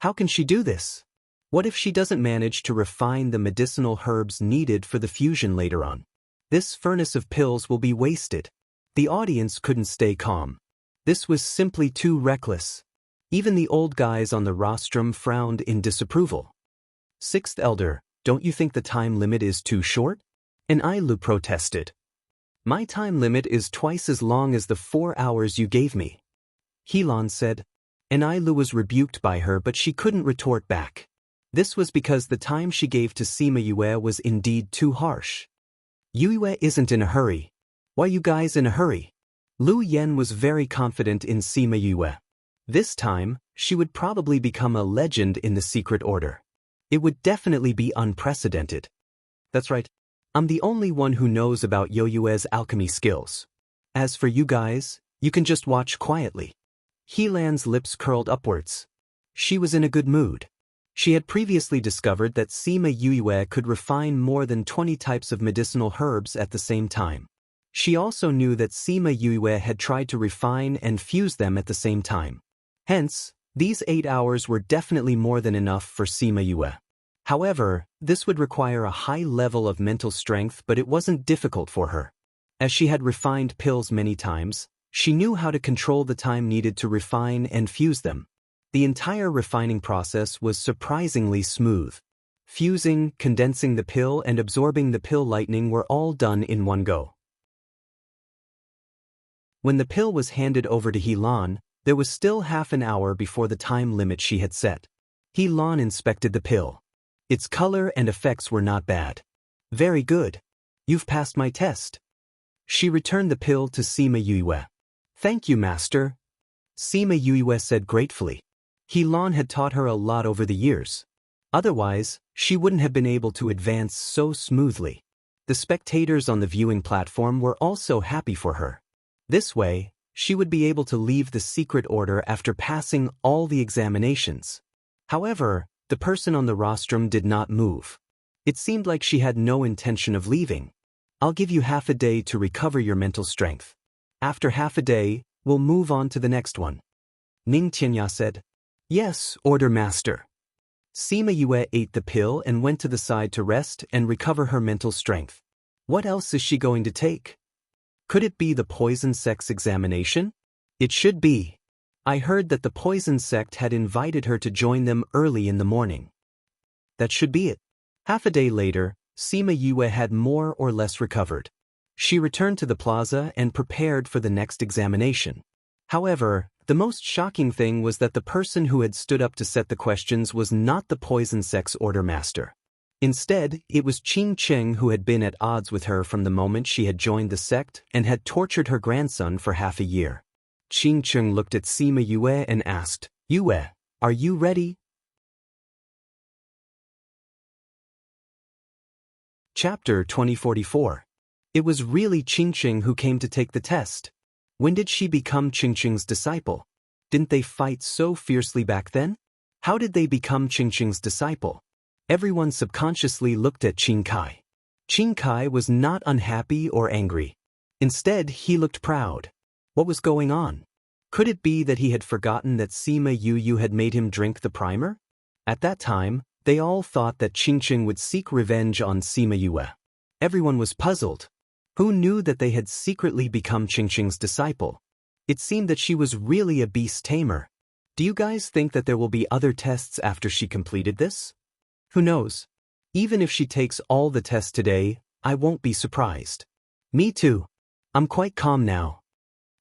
How can she do this? What if she doesn't manage to refine the medicinal herbs needed for the fusion later on? This furnace of pills will be wasted. The audience couldn't stay calm. This was simply too reckless. Even the old guys on the rostrum frowned in disapproval. Sixth Elder, don't you think the time limit is too short? Enailu protested. My time limit is twice as long as the 4 hours you gave me. Helan said. Enailu was rebuked by her, but she couldn't retort back. This was because the time she gave to Sima Yue was indeed too harsh. Yue isn't in a hurry. Why you guys in a hurry? Lu Yen was very confident in Sima Yue. This time, she would probably become a legend in the secret order. It would definitely be unprecedented. That's right. I'm the only one who knows about Yue's alchemy skills. As for you guys, you can just watch quietly. Helan's lips curled upwards. She was in a good mood. She had previously discovered that Sima Yue could refine more than 20 types of medicinal herbs at the same time. She also knew that Sima Yue had tried to refine and fuse them at the same time. Hence, these 8 hours were definitely more than enough for Sima Yue. However, this would require a high level of mental strength, but it wasn't difficult for her. As she had refined pills many times, she knew how to control the time needed to refine and fuse them. The entire refining process was surprisingly smooth. Fusing, condensing the pill, and absorbing the pill lightning were all done in one go. When the pill was handed over to Helan, there was still half an hour before the time limit she had set. Helan inspected the pill. Its color and effects were not bad. Very good. You've passed my test. She returned the pill to Sima Yue. Thank you, master. Sima Yue said gratefully. Helan had taught her a lot over the years. Otherwise, she wouldn't have been able to advance so smoothly. The spectators on the viewing platform were also happy for her. This way, she would be able to leave the secret order after passing all the examinations. However, the person on the rostrum did not move. It seemed like she had no intention of leaving. I'll give you half a day to recover your mental strength. After half a day, we'll move on to the next one. Ning Tianya said. Yes, Order Master. Sima Yue ate the pill and went to the side to rest and recover her mental strength. What else is she going to take? Could it be the poison sect's examination? It should be. I heard that the poison sect had invited her to join them early in the morning. That should be it. Half a day later, Sima Yue had more or less recovered. She returned to the plaza and prepared for the next examination. However, the most shocking thing was that the person who had stood up to set the questions was not the poison sect's order master. Instead, it was Qing Cheng, who had been at odds with her from the moment she had joined the sect and had tortured her grandson for half a year. Qing Cheng looked at Sima Yue and asked, Yue, are you ready? Chapter 2044. It was really Qing Cheng who came to take the test. When did she become Qing Cheng's disciple? Didn't they fight so fiercely back then? How did they become Qing Cheng's disciple? Everyone subconsciously looked at Qing Kai. Qing Kai was not unhappy or angry. Instead, he looked proud. What was going on? Could it be that he had forgotten that Sima Yue had made him drink the primer? At that time, they all thought that Qing Cheng would seek revenge on Sima Yue. Everyone was puzzled. Who knew that they had secretly become Qing Cheng's disciple? It seemed that she was really a beast tamer. Do you guys think that there will be other tests after she completed this? Who knows? Even if she takes all the tests today, I won't be surprised. Me too. I'm quite calm now.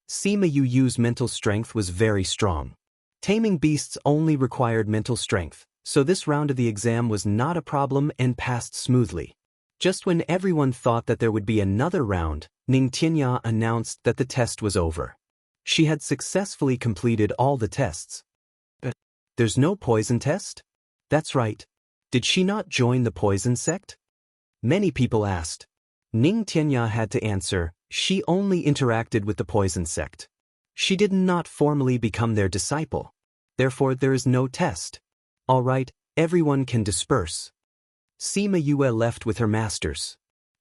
Sima Yue's mental strength was very strong. Taming beasts only required mental strength, so this round of the exam was not a problem and passed smoothly. Just when everyone thought that there would be another round, Ning Tianya announced that the test was over. She had successfully completed all the tests. But there's no poison test? That's right. Did she not join the poison sect? Many people asked. Ning Tianya had to answer, she only interacted with the poison sect. She did not formally become their disciple. Therefore, there is no test. All right, everyone can disperse. Sima Yue left with her masters.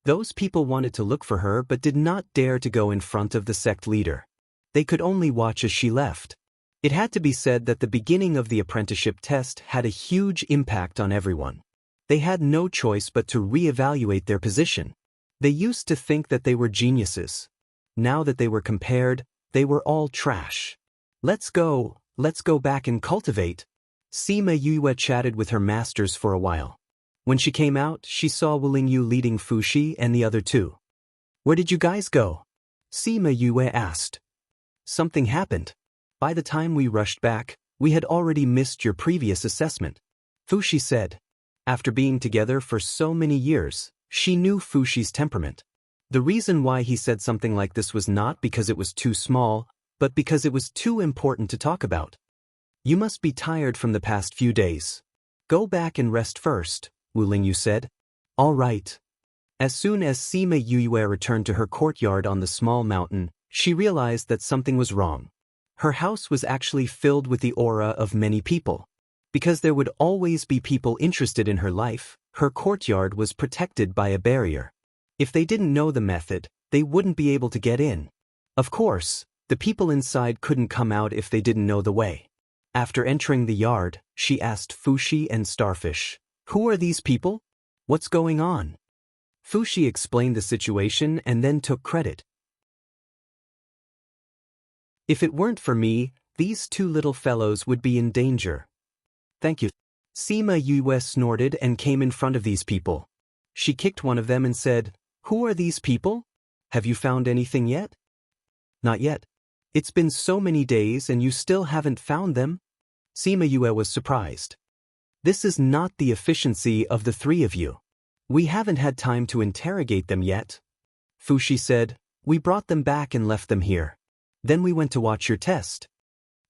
Those people wanted to look for her but did not dare to go in front of the sect leader. They could only watch as she left. It had to be said that the beginning of the apprenticeship test had a huge impact on everyone. They had no choice but to reevaluate their position. They used to think that they were geniuses. Now that they were compared, they were all trash. Let's go back and cultivate. Sima Yue chatted with her masters for a while. When she came out, she saw Wu Lingyu leading Fuxi and the other two. Where did you guys go? Sima Yue asked. Something happened. By the time we rushed back, we had already missed your previous assessment. Fuxi said. After being together for so many years, she knew Fuxi's temperament. The reason why he said something like this was not because it was too small, but because it was too important to talk about. You must be tired from the past few days. Go back and rest first, Wu Lingyu said. All right. As soon as Sima Yue returned to her courtyard on the small mountain, she realized that something was wrong. Her house was actually filled with the aura of many people. Because there would always be people interested in her life, her courtyard was protected by a barrier. If they didn't know the method, they wouldn't be able to get in. Of course, the people inside couldn't come out if they didn't know the way. After entering the yard, she asked Fuxi and Starfish, "Who are these people? What's going on?" Fuxi explained the situation and then took credit. If it weren't for me, these two little fellows would be in danger. Thank you. Sima Yue snorted and came in front of these people. She kicked one of them and said, "Who are these people? Have you found anything yet?" Not yet. It's been so many days and you still haven't found them? Sima Yue was surprised. This is not the efficiency of the three of you. We haven't had time to interrogate them yet. Fuxi said, "We brought them back and left them here. Then we went to watch your test."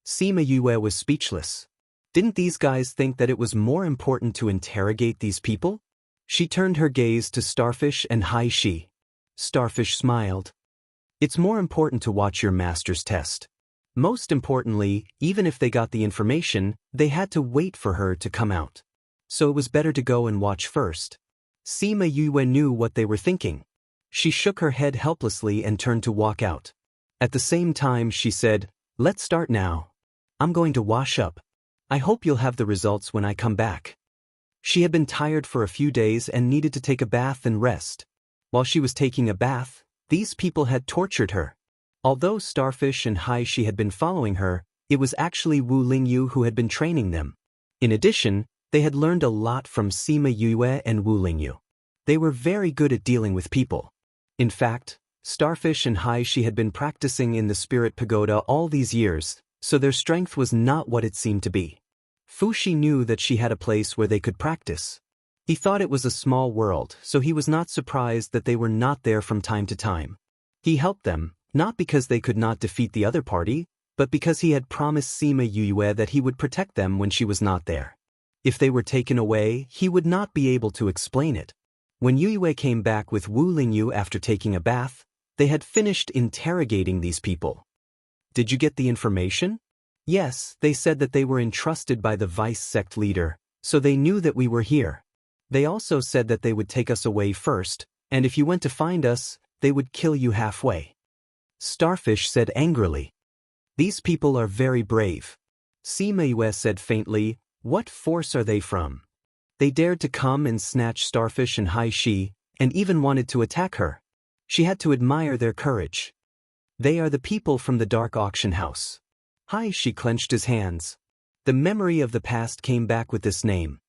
Sima Yue was speechless. Didn't these guys think that it was more important to interrogate these people? She turned her gaze to Starfish and Hai Shi. Starfish smiled. It's more important to watch your master's test. Most importantly, even if they got the information, they had to wait for her to come out. So it was better to go and watch first. Sima Yue knew what they were thinking. She shook her head helplessly and turned to walk out. At the same time she said, "Let's start now. I'm going to wash up. I hope you'll have the results when I come back." She had been tired for a few days and needed to take a bath and rest. While she was taking a bath, these people had tortured her. Although Starfish and Hai Shi had been following her, it was actually Wu Lingyu who had been training them. In addition, they had learned a lot from Sima Yue and Wu Lingyu. They were very good at dealing with people. In fact, Starfish and Hai Shi had been practicing in the Spirit Pagoda all these years, so their strength was not what it seemed to be. Fuxi knew that she had a place where they could practice. He thought it was a small world, so he was not surprised that they were not there from time to time. He helped them, not because they could not defeat the other party, but because he had promised Sima Yue that he would protect them when she was not there. If they were taken away, he would not be able to explain it. When Yue came back with Wu Lingyu after taking a bath, they had finished interrogating these people. "Did you get the information?" "Yes, they said that they were entrusted by the vice sect leader, so they knew that we were here. They also said that they would take us away first, and if you went to find us, they would kill you halfway." Starfish said angrily. "These people are very brave." Sima Yue said faintly, "What force are they from? They dared to come and snatch Starfish and Hai Shi, and even wanted to attack her. She had to admire their courage. They are the people from the Dark Auction House." Hai Shi clenched his hands. The memory of the past came back with this name.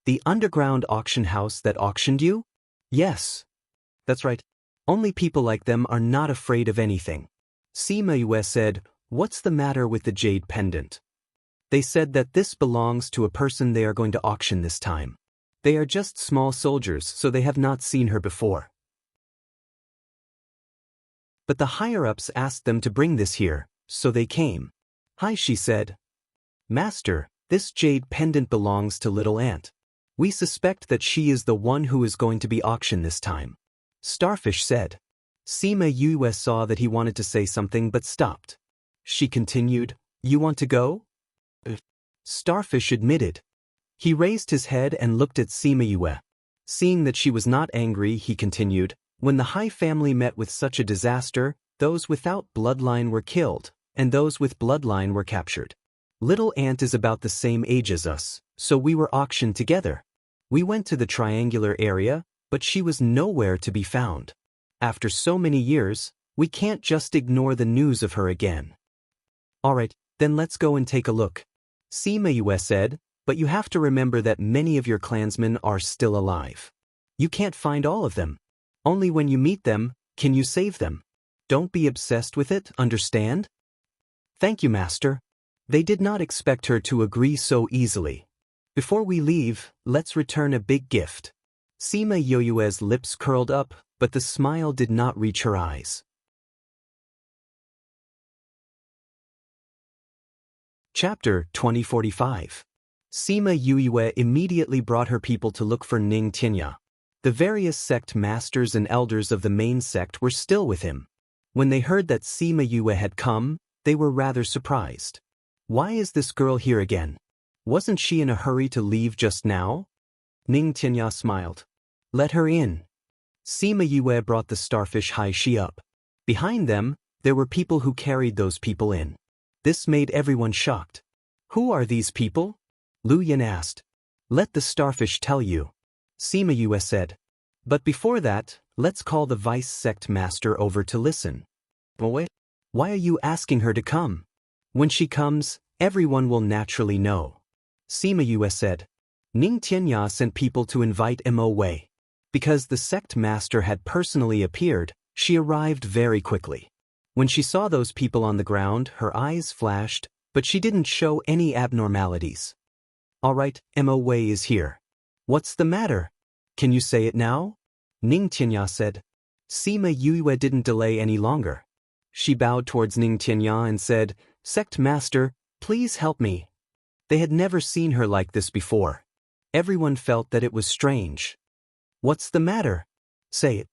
"The underground auction house that auctioned you?" "Yes. That's right. Only people like them are not afraid of anything." Sima Yue said, "What's the matter with the jade pendant?" "They said that this belongs to a person they are going to auction this time. They are just small soldiers, so they have not seen her before. But the higher-ups asked them to bring this here, so they came." Hai Shi said, "Master, this jade pendant belongs to Little Ant. We suspect that she is the one who is going to be auctioned this time." Starfish said. Sima Yue saw that he wanted to say something but stopped. She continued, "You want to go?" Starfish admitted. He raised his head and looked at Sima Yue. Seeing that she was not angry, he continued, "When the Hai family met with such a disaster, those without bloodline were killed, and those with bloodline were captured. Little Ant is about the same age as us, so we were auctioned together. We went to the triangular area, but she was nowhere to be found. After so many years, we can't just ignore the news of her again. Alright, then let's go and take a look. Sima said, but you have to remember that many of your clansmen are still alive. You can't find all of them. Only when you meet them, can you save them. Don't be obsessed with it, understand? Thank you, Master. They did not expect her to agree so easily. Before we leave, let's return a big gift. Sima Yoyue's lips curled up, but the smile did not reach her eyes. Chapter 2045. Sima Yue immediately brought her people to look for Ning Tianya. The various sect masters and elders of the main sect were still with him. When they heard that Sima Yue had come, they were rather surprised. Why is this girl here again? Wasn't she in a hurry to leave just now? Ning Tianya smiled. Let her in. Sima Yue brought the starfish Haishi up. Behind them, there were people who carried those people in. This made everyone shocked. Who are these people? Lu Yin asked. Let the starfish tell you. Sima Yue said. But before that, let's call the vice sect master over to listen. Boy, why are you asking her to come? When she comes, everyone will naturally know. Sima Yue said. Ning Tianya sent people to invite Mo Wei. Because the sect master had personally appeared, she arrived very quickly. When she saw those people on the ground, her eyes flashed, but she didn't show any abnormalities. Alright, Mo Wei is here. What's the matter? Can you say it now? Ning Tianya said. Sima Yue didn't delay any longer. She bowed towards Ning Tianya and said, Sect Master, please help me. They had never seen her like this before. Everyone felt that it was strange. What's the matter? Say it.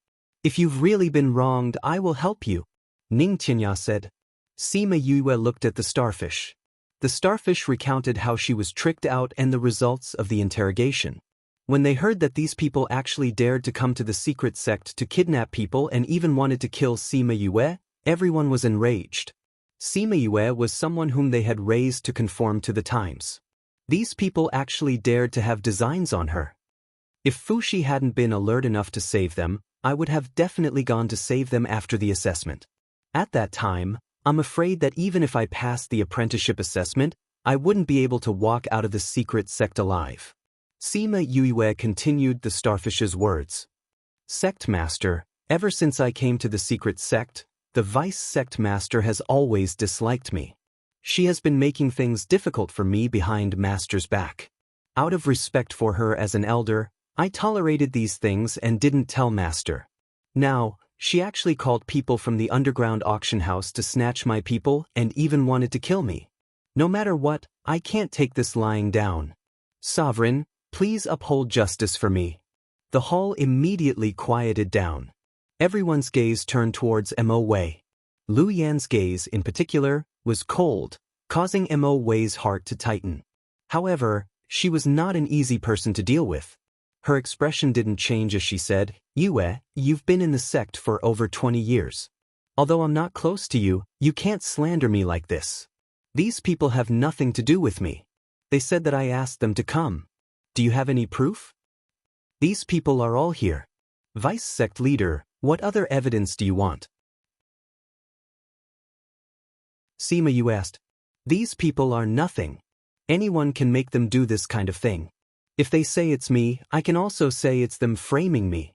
If you've really been wronged, I will help you. Ning Tianya said. Sima Yue looked at the starfish. The starfish recounted how she was tricked out and the results of the interrogation. When they heard that these people actually dared to come to the secret sect to kidnap people and even wanted to kill Sima Yue, everyone was enraged. Sima Yue was someone whom they had raised to conform to the times. These people actually dared to have designs on her. If Fushi hadn't been alert enough to save them, I would have definitely gone to save them after the assessment. At that time, I'm afraid that even if I passed the apprenticeship assessment, I wouldn't be able to walk out of the secret sect alive. Sima Yue continued the starfish's words. Sect Master, ever since I came to the secret sect, the vice sect master has always disliked me. She has been making things difficult for me behind Master's back. Out of respect for her as an elder, I tolerated these things and didn't tell Master. Now, she actually called people from the underground auction house to snatch my people and even wanted to kill me. No matter what, I can't take this lying down. Sovereign, please uphold justice for me. The hall immediately quieted down. Everyone's gaze turned towards Mo Wei. Lu Yan's gaze, in particular, was cold, causing Mo Wei's heart to tighten. However, she was not an easy person to deal with. Her expression didn't change as she said, Yue, you've been in the sect for over 20 years. Although I'm not close to you, you can't slander me like this. These people have nothing to do with me. They said that I asked them to come. Do you have any proof? These people are all here. Vice sect leader, what other evidence do you want? Sima Yue asked. These people are nothing. Anyone can make them do this kind of thing. If they say it's me, I can also say it's them framing me.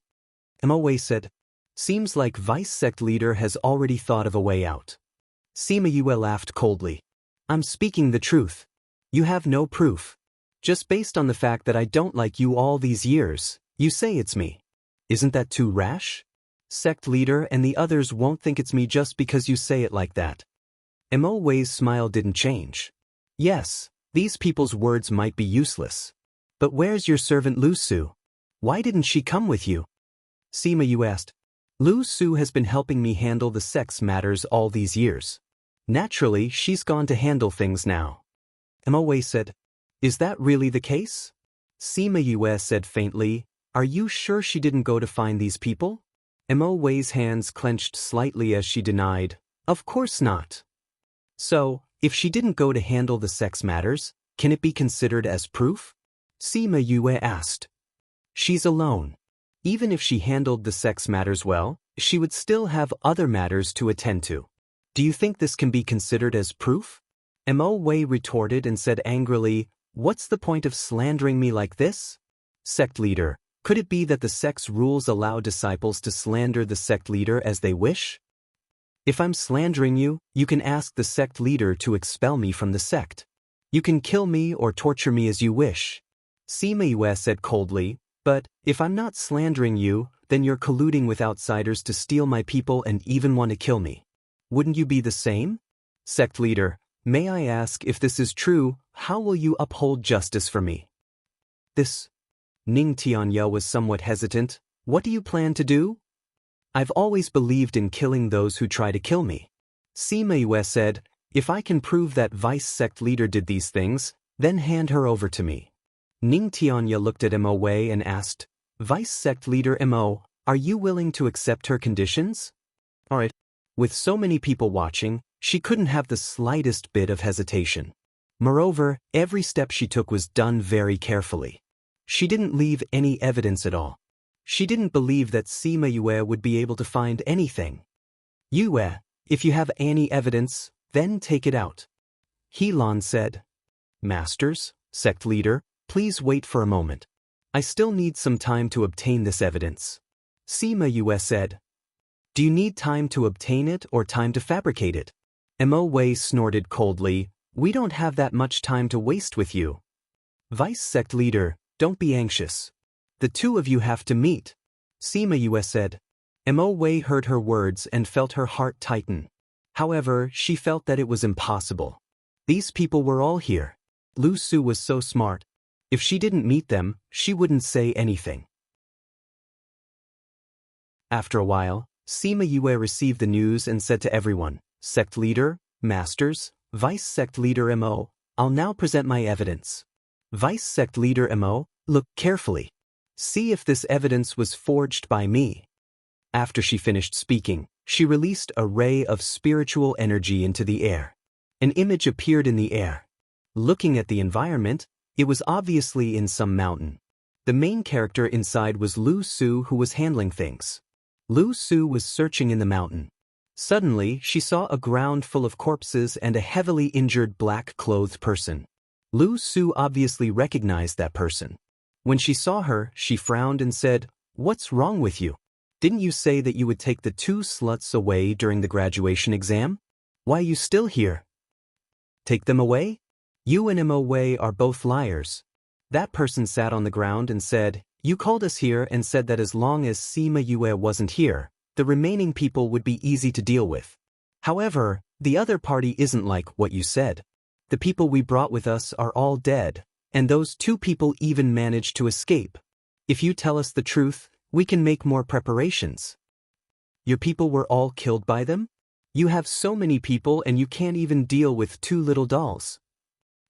Mo Wei said. Seems like vice sect leader has already thought of a way out. Sima Yue laughed coldly. I'm speaking the truth. You have no proof. Just based on the fact that I don't like you all these years, you say it's me. Isn't that too rash? Sect leader and the others won't think it's me just because you say it like that. Mo Wei's smile didn't change. Yes, these people's words might be useless. But where's your servant Lu Su? Why didn't she come with you? Sima Yue asked. Lu Su has been helping me handle the sex matters all these years. Naturally, she's gone to handle things now. Mo Wei said. Is that really the case? Sima Yue said faintly. Are you sure she didn't go to find these people? Mo Wei's hands clenched slightly as she denied. Of course not. So, If she didn't go to handle the sex matters, can it be considered as proof? Sima Yue asked. She's alone. Even if she handled the sex matters well, she would still have other matters to attend to. Do you think this can be considered as proof? Mo Wei retorted and said angrily, "What's the point of slandering me like this?" Sect leader, could it be that the sect's rules allow disciples to slander the sect leader as they wish? If I'm slandering you, you can ask the sect leader to expel me from the sect. You can kill me or torture me as you wish. Sima Yue said coldly, "But if I'm not slandering you, then you're colluding with outsiders to steal my people and even want to kill me. Wouldn't you be the same?" Sect leader, may I ask if this is true, how will you uphold justice for me? This. Ning Tianya was somewhat hesitant. What do you plan to do? I've always believed in killing those who try to kill me. Sima Yue said, if I can prove that vice sect leader did these things, then hand her over to me. Ning Tianya looked at Mo Wei and asked, Vice sect leader Mo, are you willing to accept her conditions? Alright. With so many people watching, she couldn't have the slightest bit of hesitation. Moreover, every step she took was done very carefully. She didn't leave any evidence at all. She didn't believe that Sima Yue would be able to find anything. Yue, if you have any evidence, then take it out. Helan said. Masters, sect leader, please wait for a moment. I still need some time to obtain this evidence. Sima Yue said. Do you need time to obtain it or time to fabricate it? Mo Wei snorted coldly. We don't have that much time to waste with you. Vice sect leader, don't be anxious. The two of you have to meet. Sima Yue said. Mo Wei heard her words and felt her heart tighten. However, she felt that it was impossible. These people were all here. Lu Su was so smart. If she didn't meet them, she wouldn't say anything. After a while, Sima Yue received the news and said to everyone, Sect leader, masters, vice sect leader Mo, I'll now present my evidence. Vice sect leader Mo, look carefully. See if this evidence was forged by me. After she finished speaking, she released a ray of spiritual energy into the air. An image appeared in the air. Looking at the environment, it was obviously in some mountain. The main character inside was Lu Su, who was handling things. Lu Su was searching in the mountain. Suddenly, she saw a ground full of corpses and a heavily injured black-clothed person. Lu Su obviously recognized that person. When she saw her, she frowned and said, What's wrong with you? Didn't you say that you would take the two sluts away during the graduation exam? Why are you still here? Take them away? You and Mo Wei are both liars. That person sat on the ground and said, You called us here and said that as long as Sima Yue wasn't here, the remaining people would be easy to deal with. However, the other party isn't like what you said. The people we brought with us are all dead, and those two people even managed to escape. If you tell us the truth, we can make more preparations. Your people were all killed by them? You have so many people and you can't even deal with two little dolls.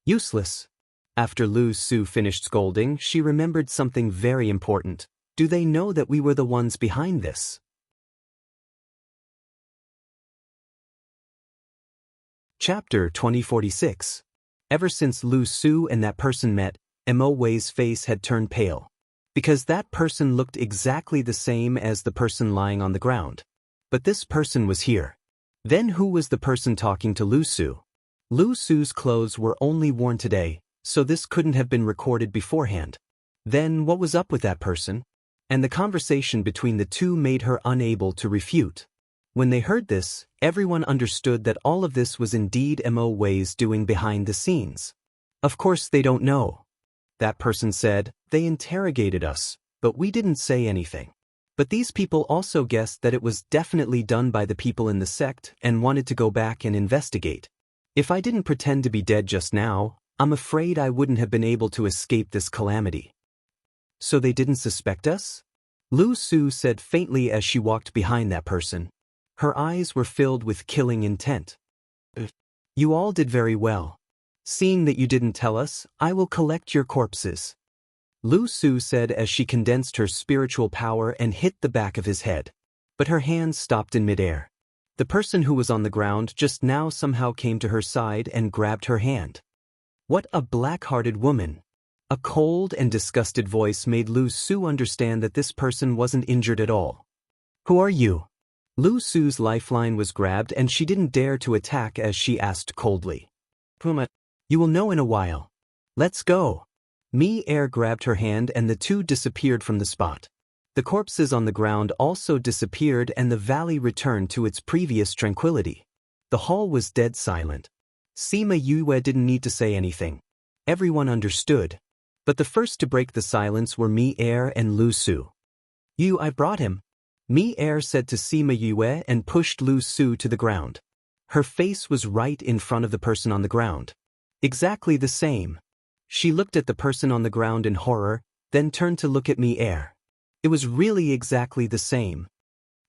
Useless. After Lu Su finished scolding, she remembered something very important. Do they know that we were the ones behind this? Chapter 2046. Ever since Lu Su and that person met, Mo Wei's face had turned pale. Because that person looked exactly the same as the person lying on the ground. But this person was here. Then who was the person talking to Lu Su? Lu Su's clothes were only worn today, so this couldn't have been recorded beforehand. Then what was up with that person? And the conversation between the two made her unable to refute. When they heard this, everyone understood that all of this was indeed Mo Wei's doing behind the scenes. Of course they don't know. That person said, they interrogated us, but we didn't say anything. But these people also guessed that it was definitely done by the people in the sect and wanted to go back and investigate. If I didn't pretend to be dead just now, I'm afraid I wouldn't have been able to escape this calamity. So they didn't suspect us? Lu Su said faintly as she walked behind that person. Her eyes were filled with killing intent. You all did very well. Seeing that you didn't tell us, I will collect your corpses. Lu Su said as she condensed her spiritual power and hit the back of his head. But her hands stopped in midair. The person who was on the ground just now somehow came to her side and grabbed her hand. What a black-hearted woman. A cold and disgusted voice made Lu Su understand that this person wasn't injured at all. Who are you? Lu Su's lifeline was grabbed and she didn't dare to attack as she asked coldly. Puma, you will know in a while. Let's go. Mi-air grabbed her hand and the two disappeared from the spot. The corpses on the ground also disappeared and the valley returned to its previous tranquility. The hall was dead silent. Sima Yue didn't need to say anything. Everyone understood. But the first to break the silence were Mi-air and Lu Su. I brought him. Mi-air said to Sima Yue and pushed Lu Su to the ground. Her face was right in front of the person on the ground. Exactly the same. She looked at the person on the ground in horror, then turned to look at Mi-air. It was really exactly the same.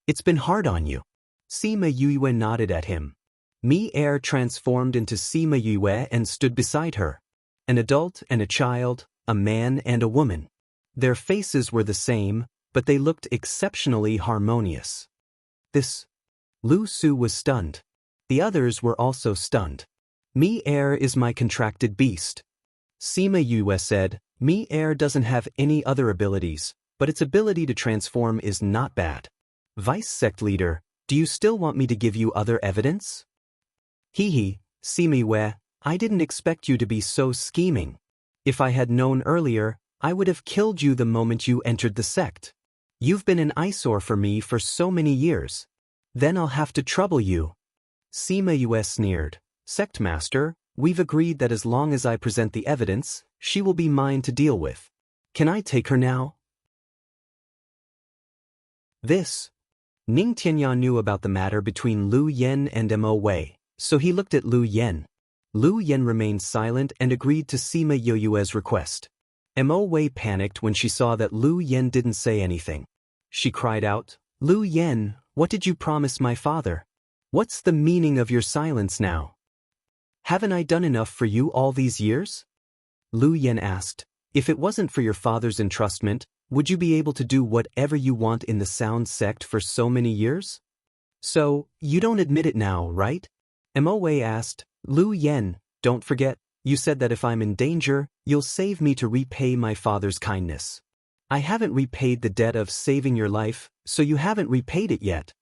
It's been hard on you. Sima Yue nodded at him. Mi-air transformed into Sima Yue and stood beside her. An adult and a child, a man and a woman. Their faces were the same, but they looked exceptionally harmonious. Lu Su was stunned. The others were also stunned. Mi-air is my contracted beast. Sima Yue said, Mi-air doesn't have any other abilities, but its ability to transform is not bad. Vice Sect Leader, do you still want me to give you other evidence? Sima Yue, I didn't expect you to be so scheming. If I had known earlier, I would have killed you the moment you entered the sect. You've been an eyesore for me for so many years. Then I'll have to trouble you. Sima Yue sneered. Sect Master, we've agreed that as long as I present the evidence, she will be mine to deal with. Can I take her now? Ning Tianyan knew about the matter between Lu Yen and Mo Wei, so he looked at Lu Yen. Lu Yen remained silent and agreed to Sima Yue's request. Mo Wei panicked when she saw that Lu Yen didn't say anything. She cried out, Lu Yen, what did you promise my father? What's the meaning of your silence now? Haven't I done enough for you all these years? Lu Yen asked, if it wasn't for your father's entrustment, would you be able to do whatever you want in the Sound Sect for so many years? So, you don't admit it now, right? Mo Wei asked, Lu Yen, don't forget, you said that if I'm in danger, you'll save me to repay my father's kindness. I haven't repaid the debt of saving your life, so you haven't repaid it yet.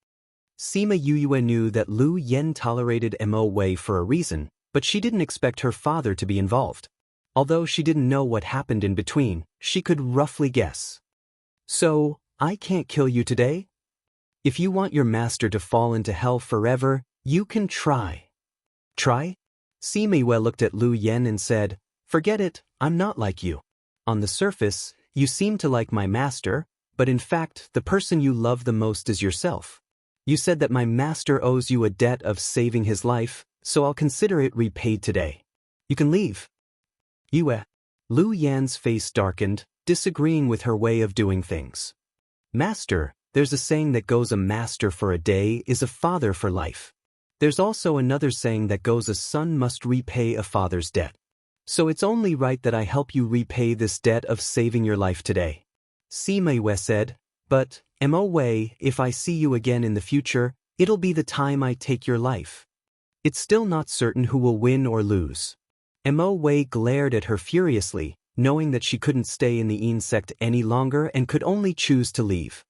Sima Yue knew that Lu Yen tolerated Mo Wei for a reason, but she didn't expect her father to be involved. Although she didn't know what happened in between, she could roughly guess. So, I can't kill you today? If you want your master to fall into hell forever, you can try. Try? Sima Yue looked at Lu Yen and said, forget it, I'm not like you. On the surface, you seem to like my master, but in fact, the person you love the most is yourself. You said that my master owes you a debt of saving his life, so I'll consider it repaid today. You can leave. Lu Yan's face darkened, disagreeing with her way of doing things. Master, there's a saying that goes a master for a day is a father for life. There's also another saying that goes a son must repay a father's debt. So it's only right that I help you repay this debt of saving your life today. Sima Yue said, but, Mo Wei, if I see you again in the future, it'll be the time I take your life. It's still not certain who will win or lose. Mo Wei glared at her furiously, knowing that she couldn't stay in the Yin sect any longer and could only choose to leave.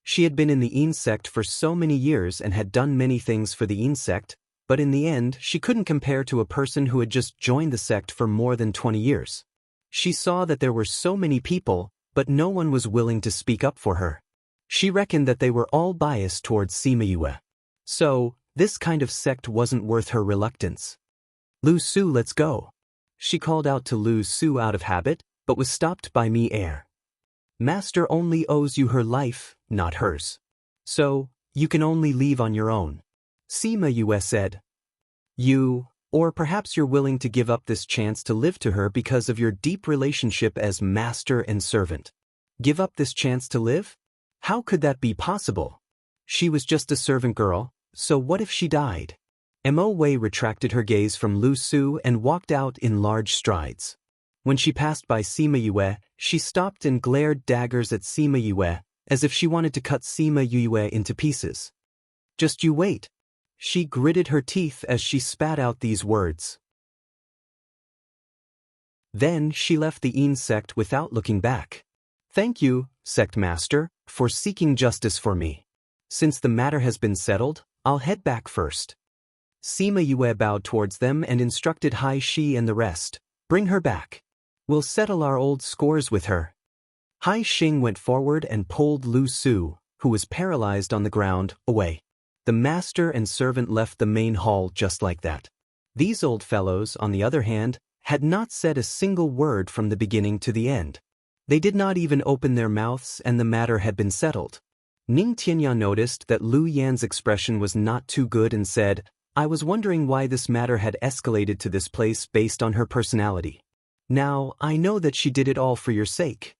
She had been in the Yin sect for so many years and had done many things for the Yin sect, but in the end she couldn't compare to a person who had just joined the sect for more than 20 years. She saw that there were so many people, but no one was willing to speak up for her. She reckoned that they were all biased towards Sima Yue. So, this kind of sect wasn't worth her reluctance. Lu Su, let's go. She called out to Lu Su out of habit, but was stopped by Mi-air. Master only owes you her life, not hers. So, you can only leave on your own. Sima Yue said. Or perhaps you're willing to give up this chance to live to her because of your deep relationship as master and servant. Give up this chance to live? How could that be possible? She was just a servant girl, so what if she died? Mo Wei retracted her gaze from Lu Su and walked out in large strides. When she passed by Sima Yue, she stopped and glared daggers at Sima Yue, as if she wanted to cut Sima Yue into pieces. Just you wait. She gritted her teeth as she spat out these words. Then she left the insect without looking back. Thank you, sect master, for seeking justice for me. Since the matter has been settled, I'll head back first. Sima Yue bowed towards them and instructed Hai Shi and the rest, bring her back. We'll settle our old scores with her. Hai Xing went forward and pulled Lu Su, who was paralyzed on the ground, away. The master and servant left the main hall just like that. These old fellows, on the other hand, had not said a single word from the beginning to the end. They did not even open their mouths and the matter had been settled. Ning Tianya noticed that Lu Yan's expression was not too good and said, I was wondering why this matter had escalated to this place based on her personality. Now, I know that she did it all for your sake.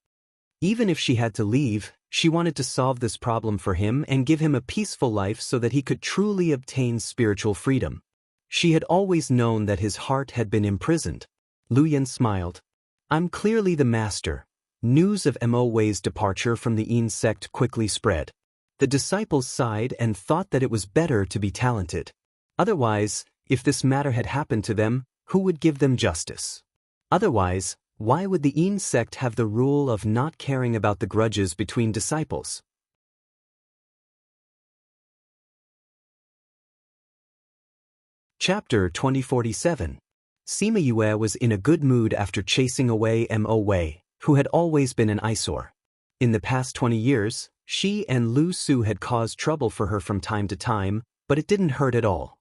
Even if she had to leave, she wanted to solve this problem for him and give him a peaceful life so that he could truly obtain spiritual freedom. She had always known that his heart had been imprisoned. Lu Yan smiled. I'm clearly the master. News of Mo Wei's departure from the Yin sect quickly spread. The disciples sighed and thought that it was better to be talented. Otherwise, if this matter had happened to them, who would give them justice? Otherwise, why would the Yin sect have the rule of not caring about the grudges between disciples? Chapter 2047. Sima Yue was in a good mood after chasing away Mo Wei, who had always been an eyesore. In the past 20 years, she and Lu Su had caused trouble for her from time to time, but it didn't hurt at all.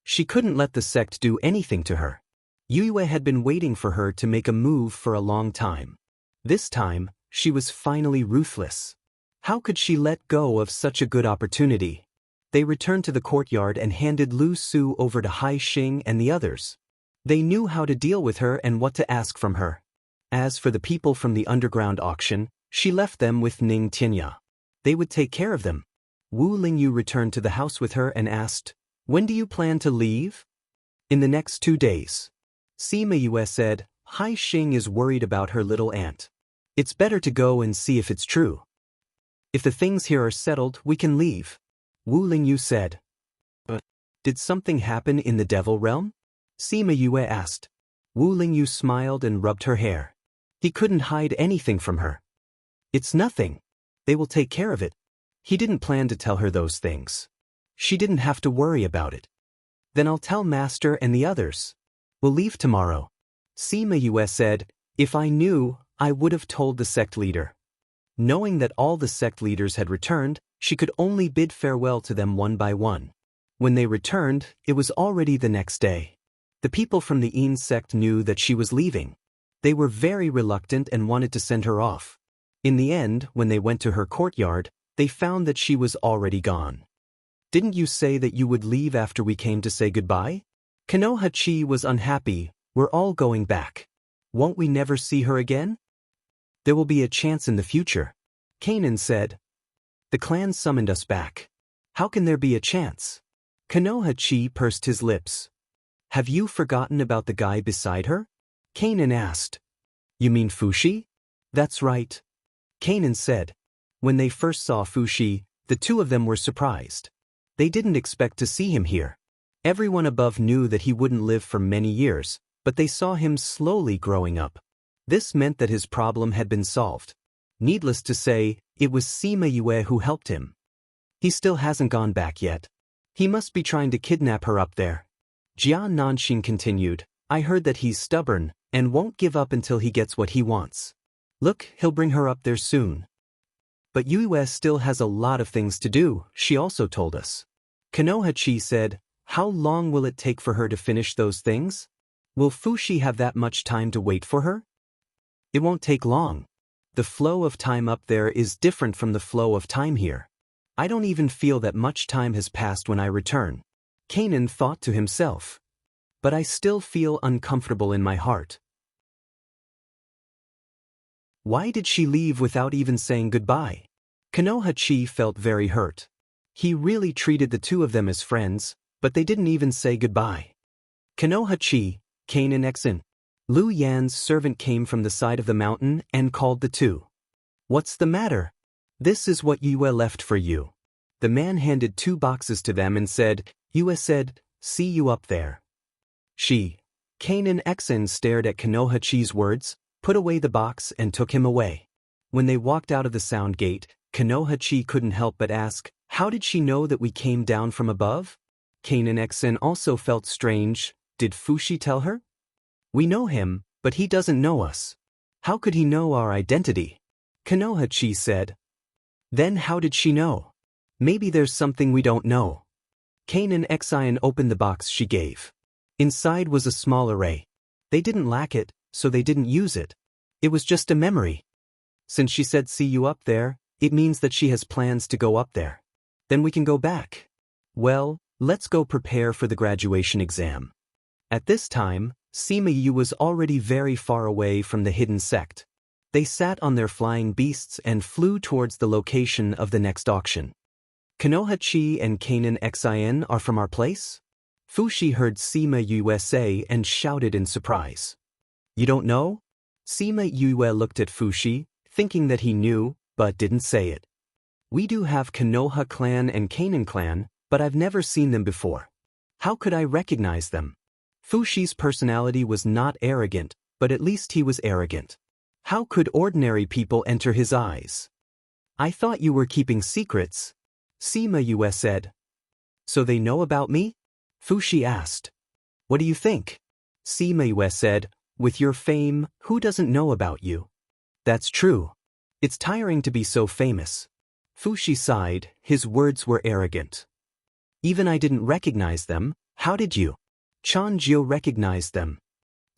She couldn't let the sect do anything to her. Yue had been waiting for her to make a move for a long time. This time, she was finally ruthless. How could she let go of such a good opportunity? They returned to the courtyard and handed Lu Su over to Hai Xing and the others. They knew how to deal with her and what to ask from her. As for the people from the underground auction, she left them with Ning Tianya. They would take care of them. Wu Lingyu returned to the house with her and asked, When do you plan to leave? In the next 2 days. Sima Yue said, Hai Xing is worried about her little aunt. It's better to go and see if it's true. If the things here are settled, we can leave. Wu Lingyu said. But did something happen in the devil realm? Sima Yue asked. Wu Lingyu smiled and rubbed her hair. He couldn't hide anything from her. It's nothing. They will take care of it. He didn't plan to tell her those things. She didn't have to worry about it. Then I'll tell Master and the others. We'll leave tomorrow. Sima Yue said, If I knew, I would have told the sect leader. Knowing that all the sect leaders had returned, she could only bid farewell to them one by one. When they returned, it was already the next day. The people from the Yin sect knew that she was leaving. They were very reluctant and wanted to send her off. In the end, when they went to her courtyard, they found that she was already gone. Didn't you say that you would leave after we came to say goodbye? Konoha-chi was unhappy. We're all going back. Won't we never see her again? There will be a chance in the future. Kanan said. The clan summoned us back. How can there be a chance? Konoha-chi pursed his lips. Have you forgotten about the guy beside her? Kanan asked. You mean Fushi? That's right. Kanan said. When they first saw Fushi, the two of them were surprised. They didn't expect to see him here. Everyone above knew that he wouldn't live for many years, but they saw him slowly growing up. This meant that his problem had been solved. Needless to say, it was Sima Yue who helped him. He still hasn't gone back yet. He must be trying to kidnap her up there. Jia Nanshin continued, I heard that he's stubborn and won't give up until he gets what he wants. Look, he'll bring her up there soon. But Yue still has a lot of things to do, she also told us. Konoha-chi said, How long will it take for her to finish those things? Will Fushi have that much time to wait for her? It won't take long. The flow of time up there is different from the flow of time here. I don't even feel that much time has passed when I return. Kanan thought to himself. But I still feel uncomfortable in my heart. Why did she leave without even saying goodbye? Konoha-chi felt very hurt. He really treated the two of them as friends, but they didn't even say goodbye. Konoha-chi, Kanan Exin. Lu Yan's servant came from the side of the mountain and called the two. What's the matter? This is what Yue left for you. The man handed 2 boxes to them and said, "You said, see you up there." Kanan Xen stared at Konoha-chi's words, put away the box and took him away. When they walked out of the sound gate, Konoha-chi couldn't help but ask, how did she know that we came down from above? Kanan Xen also felt strange. Did Fushi tell her? We know him, but he doesn't know us. How could he know our identity? Konoha-chi said. Then how did she know? Maybe there's something we don't know. Kanan Xen opened the box she gave. Inside was a small array. They didn't lack it, so they didn't use it. It was just a memory. Since she said see you up there, it means that she has plans to go up there. Then we can go back. Well, let's go prepare for the graduation exam. At this time, Sima-yu was already very far away from the hidden sect. They sat on their flying beasts and flew towards the location of the next auction. Konoha-chi and Kanan Xen are from our place? Fushi heard Sima-yu say and shouted in surprise. You don't know? Sima-yu looked at Fushi, thinking that he knew, but didn't say it. We do have Konoha clan and Kanan clan, but I've never seen them before. How could I recognize them? Fushi's personality was not arrogant, but at least he was arrogant. How could ordinary people enter his eyes? I thought you were keeping secrets, Sima-yu said. So they know about me? Fushi asked. What do you think? Sima-yu said, with your fame, who doesn't know about you? That's true. It's tiring to be so famous. Fushi sighed, his words were arrogant. Even I didn't recognize them, how did you? Chanjio recognized them.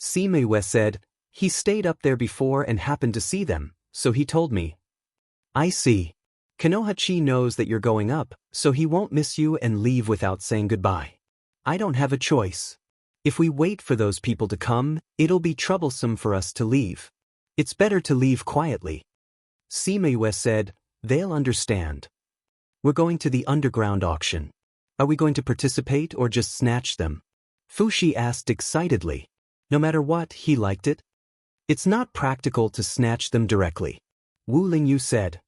Sima-yu said, he stayed up there before and happened to see them, so he told me. I see. Konoha-chi knows that you're going up, so he won't miss you and leave without saying goodbye. I don't have a choice. If we wait for those people to come, it'll be troublesome for us to leave. It's better to leave quietly. Sima-yu said, they'll understand. We're going to the underground auction. Are we going to participate or just snatch them? Fushi asked excitedly. No matter what, he liked it. It's not practical to snatch them directly. Wu Lingyu said.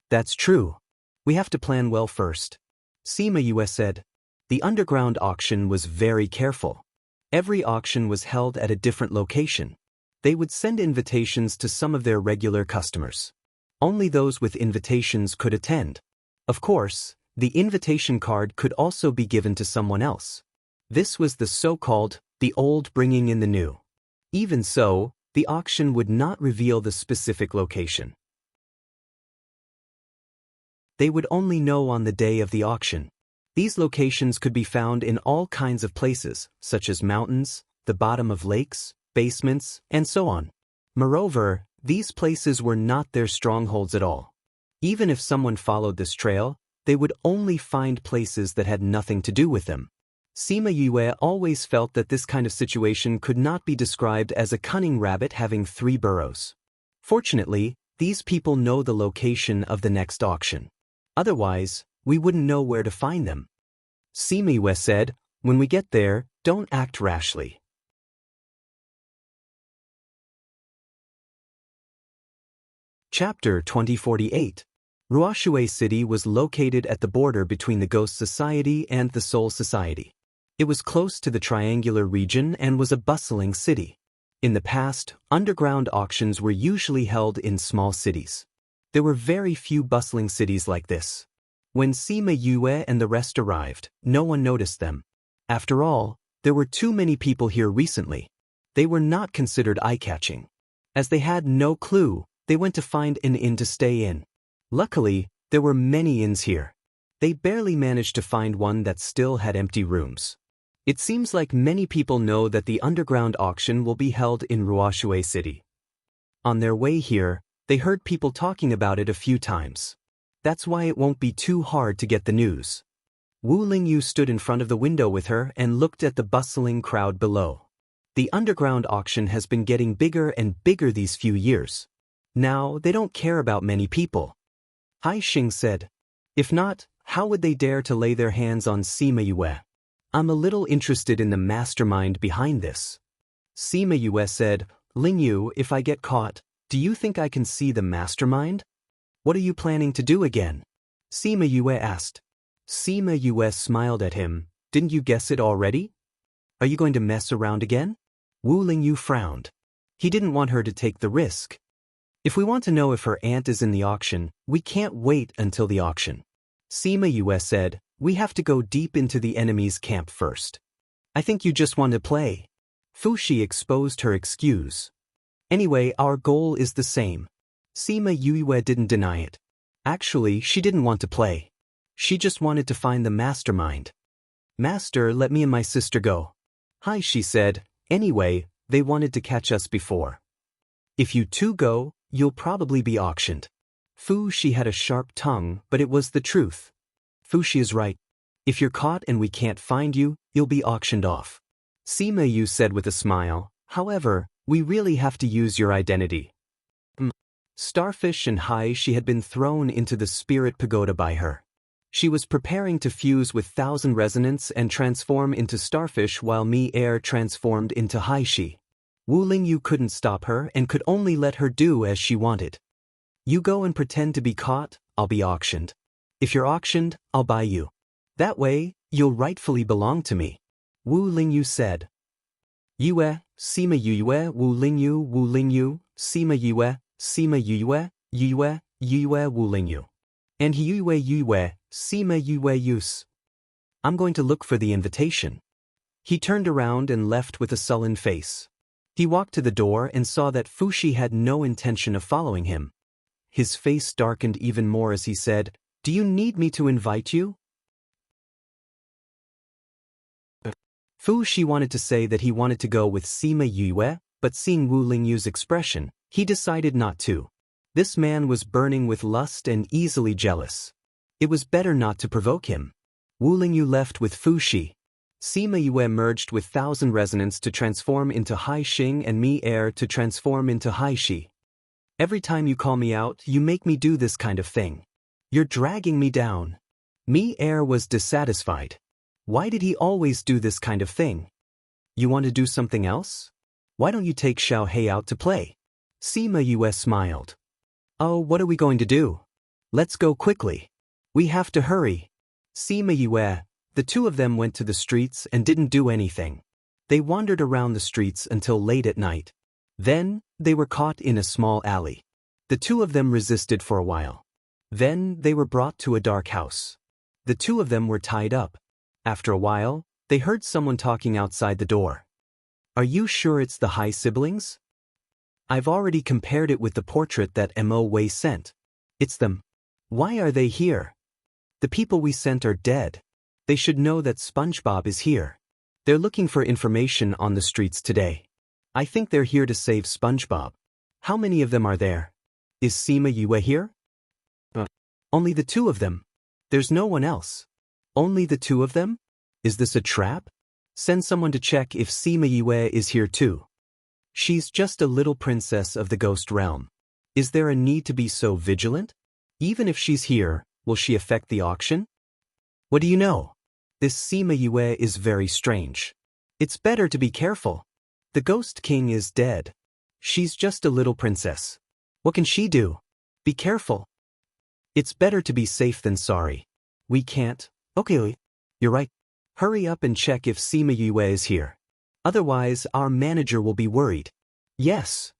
That's true. We have to plan well first. Sima-yu said. The underground auction was very careful. Every auction was held at a different location. They would send invitations to some of their regular customers. Only those with invitations could attend. Of course, the invitation card could also be given to someone else. This was the so-called, the old bringing in the new. Even so, the auction would not reveal the specific location. They would only know on the day of the auction. These locations could be found in all kinds of places, such as mountains, the bottom of lakes, basements, and so on. Moreover, these places were not their strongholds at all. Even if someone followed this trail, they would only find places that had nothing to do with them. Sima-yu always felt that this kind of situation could not be described as a cunning rabbit having 3 burrows. Fortunately, these people know the location of the next auction. Otherwise, we wouldn't know where to find them. Sima-yu said, when we get there, don't act rashly. Chapter 2048. Ruashue City was located at the border between the Ghost Society and the Soul Society. It was close to the Triangular region and was a bustling city. In the past, underground auctions were usually held in small cities. There were very few bustling cities like this. When Sima-yu and the rest arrived, no one noticed them. After all, there were too many people here recently. They were not considered eye-catching. As they had no clue, they went to find an inn to stay in. Luckily, there were many inns here. They barely managed to find one that still had empty rooms. It seems like many people know that the underground auction will be held in Ruashue City. On their way here, they heard people talking about it a few times. That's why it won't be too hard to get the news. Wu Lingyu stood in front of the window with her and looked at the bustling crowd below. The underground auction has been getting bigger and bigger these few years. Now, they don't care about many people. Hai Xing said. If not, how would they dare to lay their hands on Sima-yu? I'm a little interested in the mastermind behind this. Sima-yu said, Lingyu, if I get caught, do you think I can see the mastermind? What are you planning to do again? Sima-yu asked. Sima Yue smiled at him. Didn't you guess it already? Are you going to mess around again? Wu Lingyu frowned. He didn't want her to take the risk. If we want to know if her aunt is in the auction, we can't wait until the auction. Sima Yue said, we have to go deep into the enemy's camp first. I think you just want to play. Fushi exposed her excuse. Anyway, our goal is the same. Sima Yue didn't deny it. Actually, she didn't want to play. She just wanted to find the mastermind. Master, let me and my sister go. Hi, she said. Anyway, they wanted to catch us before. If you two go, you'll probably be auctioned. Fushi had a sharp tongue, but it was the truth. Fushi is right. If you're caught and we can't find you, you'll be auctioned off. Sima Yu said with a smile. However, we really have to use your identity. Starfish and Hai-Shi had been thrown into the spirit pagoda by her. She was preparing to fuse with Thousand Resonance and transform into Starfish while Mi-Air transformed into Hai-Shi. Wu Lingyu couldn't stop her and could only let her do as she wanted. You go and pretend to be caught, I'll be auctioned. If you're auctioned, I'll buy you. That way, you'll rightfully belong to me. Wu Lingyu said. Yue, Sima Yue, Wu Lingyu, Sima Yue, Yue, Wu Lingyu. And Yue, Sima Yue Yus. I'm going to look for the invitation. He turned around and left with a sullen face. He walked to the door and saw that Fushi had no intention of following him. His face darkened even more as he said, Do you need me to invite you? Fushi wanted to say that he wanted to go with Sima Yue, but seeing Wu Lingyu's expression, he decided not to. This man was burning with lust and easily jealous. It was better not to provoke him. Wu Lingyu left with Fushi. Sima Yue merged with Thousand Resonance to transform into Hai-Xing and Mi-Air to transform into Hai-Shi. Every time you call me out, you make me do this kind of thing. You're dragging me down. Mi-Air was dissatisfied. Why did he always do this kind of thing? You want to do something else? Why don't you take Xiao Hei out to play? Sima Yue smiled. Oh, what are we going to do? Let's go quickly. We have to hurry. Sima Yue, the two of them went to the streets and didn't do anything. They wandered around the streets until late at night. Then, they were caught in a small alley. The two of them resisted for a while. Then, they were brought to a dark house. The two of them were tied up. After a while, they heard someone talking outside the door. Are you sure it's the Hai siblings? I've already compared it with the portrait that Mo Wei sent. It's them. Why are they here? The people we sent are dead. They should know that SpongeBob is here. They're looking for information on the streets today. I think they're here to save SpongeBob. How many of them are there? Is Sima Yue here? Only the two of them. There's no one else. Only the two of them? Is this a trap? Send someone to check if Sima Yue is here too. She's just a little princess of the ghost realm. Is there a need to be so vigilant? Even if she's here, will she affect the auction? What do you know? This Sima Yue is very strange. It's better to be careful. The Ghost King is dead. She's just a little princess. What can she do? Be careful. It's better to be safe than sorry. We can't. Okay, you're right. Hurry up and check if Sima Yue is here. Otherwise, our manager will be worried. Yes.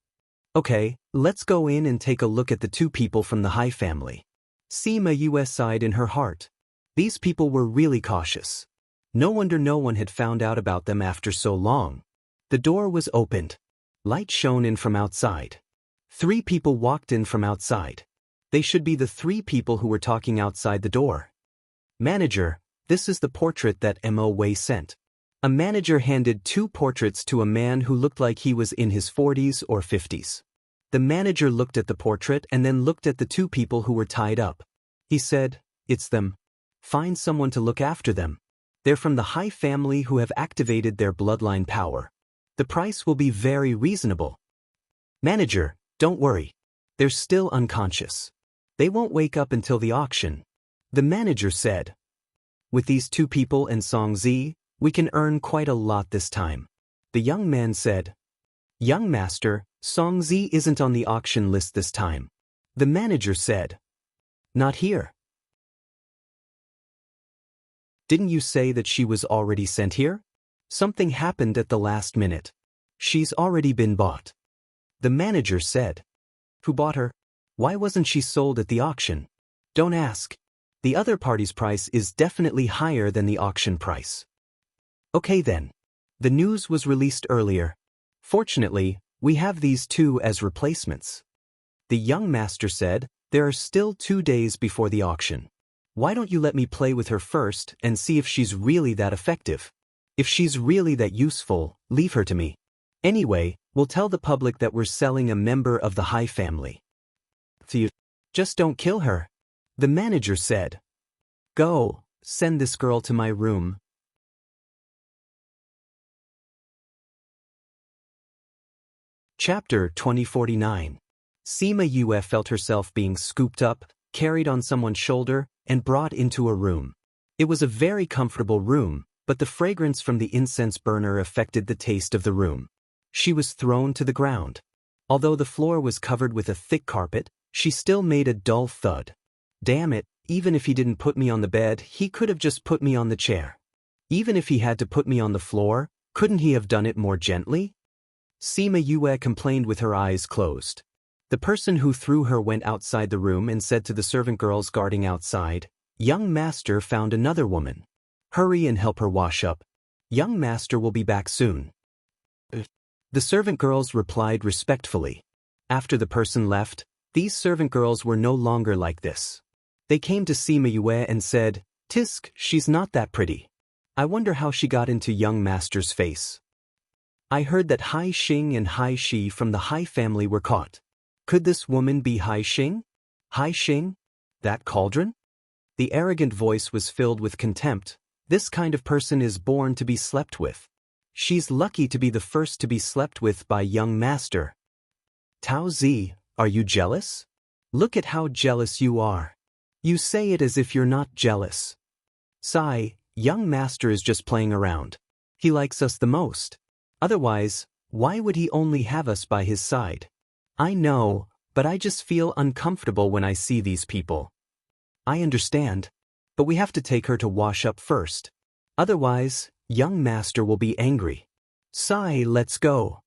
Okay, let's go in and take a look at the two people from the Hai family. Sima Yue sighed in her heart. These people were really cautious. No wonder no one had found out about them after so long. The door was opened. Light shone in from outside. 3 people walked in from outside. They should be the 3 people who were talking outside the door. Manager, this is the portrait that Mo Wei sent. A manager handed 2 portraits to a man who looked like he was in his 40s or 50s. The manager looked at the portrait and then looked at the 2 people who were tied up. He said, It's them. Find someone to look after them. They're from the Hai family who have activated their bloodline power. The price will be very reasonable. Manager, don't worry. They're still unconscious. They won't wake up until the auction. The manager said. With these 2 people and Song Zi, we can earn quite a lot this time. The young man said. Young master, Song Zi isn't on the auction list this time. The manager said. Not here. Didn't you say that she was already sent here? Something happened at the last minute. She's already been bought. The manager said. Who bought her? Why wasn't she sold at the auction? Don't ask. The other party's price is definitely higher than the auction price. Okay then. The news was released earlier. Fortunately, we have these two as replacements. The young master said, there are still 2 days before the auction. Why don't you let me play with her first and see if she's really that effective? If she's really that useful, leave her to me. Anyway, we'll tell the public that we're selling a member of the High family. Just don't kill her. The manager said. Go, send this girl to my room. Chapter 2049. Sima Yue felt herself being scooped up, carried on someone's shoulder, and brought into a room. It was a very comfortable room, but the fragrance from the incense burner affected the taste of the room. She was thrown to the ground. Although the floor was covered with a thick carpet, she still made a dull thud. Damn it, even if he didn't put me on the bed, he could have just put me on the chair. Even if he had to put me on the floor, couldn't he have done it more gently? Sima Yue complained with her eyes closed. The person who threw her went outside the room and said to the servant girls guarding outside, Young master found another woman. Hurry and help her wash up. Young master will be back soon. The servant girls replied respectfully. After the person left, these servant girls were no longer like this. They came to Sima Yue and said, Tisk, she's not that pretty. I wonder how she got into young master's face. I heard that Hai Xing and Hai Shi from the Hai family were caught. Could this woman be Hai Xing? Hai Xing? That cauldron? The arrogant voice was filled with contempt. This kind of person is born to be slept with. She's lucky to be the first to be slept with by young master. Tao Zi, are you jealous? Look at how jealous you are. You say it as if you're not jealous. Sai, young master is just playing around. He likes us the most. Otherwise, why would he only have us by his side? I know, but I just feel uncomfortable when I see these people. I understand, but we have to take her to wash up first. Otherwise, young master will be angry. Sai, let's go.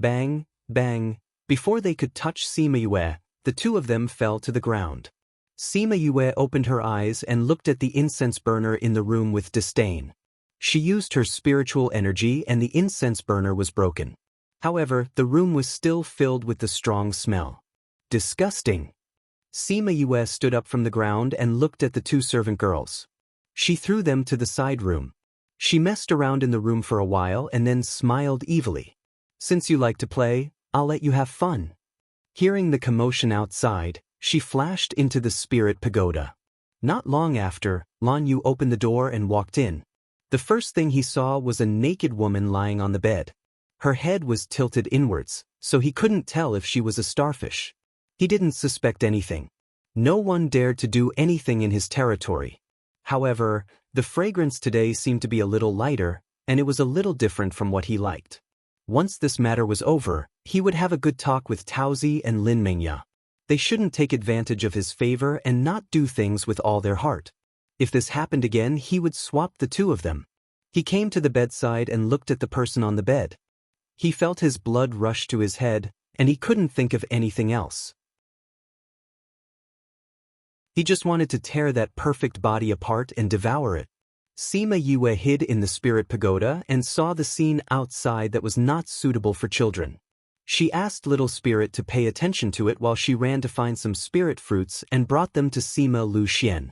Bang, bang. Before they could touch Sima Yue, the two of them fell to the ground. Sima Yue opened her eyes and looked at the incense burner in the room with disdain. She used her spiritual energy and the incense burner was broken. However, the room was still filled with the strong smell. Disgusting. Sima Yue stood up from the ground and looked at the two servant girls. She threw them to the side room. She messed around in the room for a while and then smiled evilly. Since you like to play, I'll let you have fun. Hearing the commotion outside, she flashed into the spirit pagoda. Not long after, Lan Yu opened the door and walked in. The first thing he saw was a naked woman lying on the bed. Her head was tilted inwards, so he couldn't tell if she was a starfish. He didn't suspect anything. No one dared to do anything in his territory. However, the fragrance today seemed to be a little lighter, and it was a little different from what he liked. Once this matter was over, he would have a good talk with Taozi and Lin Mengya. They shouldn't take advantage of his favor and not do things with all their heart. If this happened again, he would swap the two of them. He came to the bedside and looked at the person on the bed. He felt his blood rush to his head, and he couldn't think of anything else. He just wanted to tear that perfect body apart and devour it. Sima Yue hid in the spirit pagoda and saw the scene outside that was not suitable for children. She asked Little Spirit to pay attention to it while she ran to find some spirit fruits and brought them to Sima Lu Xian.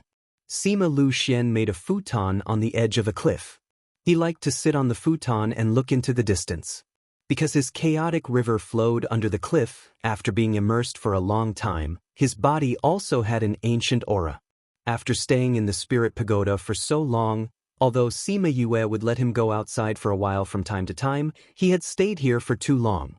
Sima Lu Xian made a futon on the edge of a cliff. He liked to sit on the futon and look into the distance. Because his chaotic river flowed under the cliff, after being immersed for a long time, his body also had an ancient aura. After staying in the spirit pagoda for so long, although Sima Yue would let him go outside for a while from time to time, he had stayed here for too long.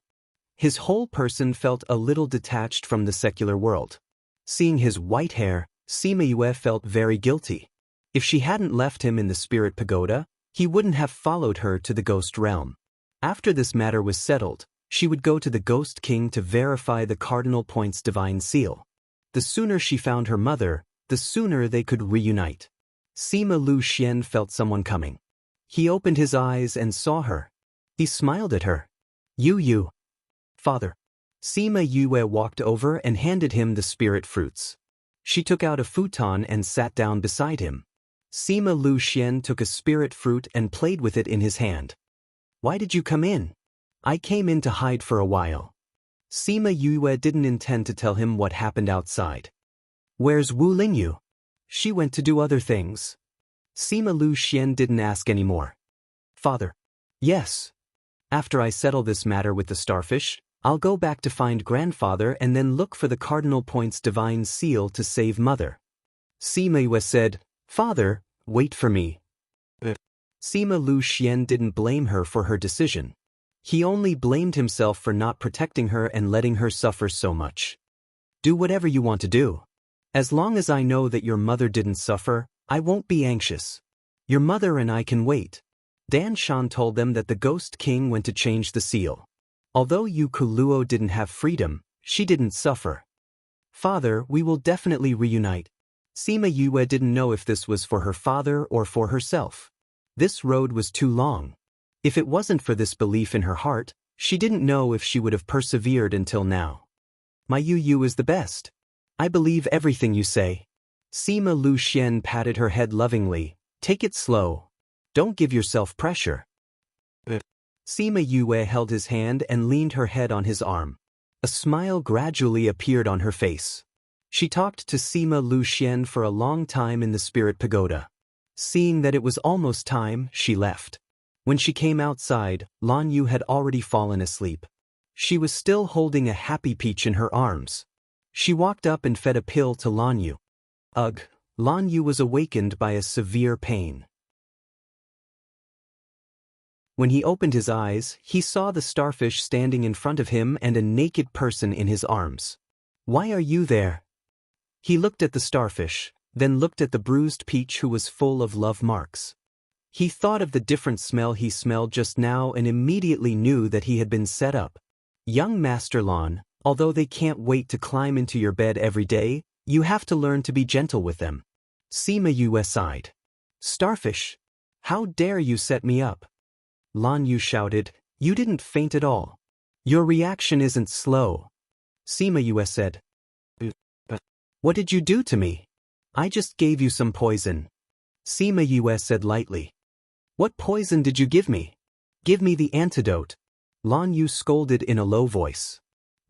His whole person felt a little detached from the secular world. Seeing his white hair, Sima Yue felt very guilty. If she hadn't left him in the spirit pagoda, he wouldn't have followed her to the ghost realm. After this matter was settled, she would go to the Ghost King to verify the Cardinal Point's divine seal. The sooner she found her mother, the sooner they could reunite. Sima Lu Xian felt someone coming. He opened his eyes and saw her. He smiled at her. You. Father. Sima Yue walked over and handed him the spirit fruits. She took out a futon and sat down beside him. Sima Lu Xian took a spirit fruit and played with it in his hand. Why did you come in? I came in to hide for a while. Sima Yue didn't intend to tell him what happened outside. Where's Wu Lingyu? She went to do other things. Sima Lu Xian didn't ask anymore. Father. Yes. After I settle this matter with the starfish, I'll go back to find grandfather and then look for the cardinal point's divine seal to save mother. Sima Yue said, Father, wait for me. Sima Lu Xian didn't blame her for her decision. He only blamed himself for not protecting her and letting her suffer so much. Do whatever you want to do. As long as I know that your mother didn't suffer, I won't be anxious. Your mother and I can wait. Dan Shan told them that the Ghost King went to change the seal. Although Yu Kuluo didn't have freedom, she didn't suffer. Father, we will definitely reunite. Sima Yue didn't know if this was for her father or for herself. This road was too long. If it wasn't for this belief in her heart, she didn't know if she would have persevered until now. My Yu is the best. I believe everything you say. Sima Lu Xian patted her head lovingly. Take it slow. Don't give yourself pressure. Sima Yue held his hand and leaned her head on his arm. A smile gradually appeared on her face. She talked to Sima Lu Xian for a long time in the spirit pagoda. Seeing that it was almost time, she left. When she came outside, Lan Yu had already fallen asleep. She was still holding a happy peach in her arms. She walked up and fed a pill to Lan Yu. Ugh, Lan Yu was awakened by a severe pain. When he opened his eyes, he saw the starfish standing in front of him and a naked person in his arms. Why are you there? He looked at the starfish, then looked at the bruised peach who was full of love marks. He thought of the different smell he smelled just now and immediately knew that he had been set up. Young Master Lan, although they can't wait to climb into your bed every day, you have to learn to be gentle with them. Sima Yue sighed. Starfish! How dare you set me up? Lan Yu shouted, You didn't faint at all. Your reaction isn't slow. Sima Yue said. But what did you do to me? I just gave you some poison. Sima Yue said lightly. What poison did you give me? Give me the antidote. Lan Yu scolded in a low voice.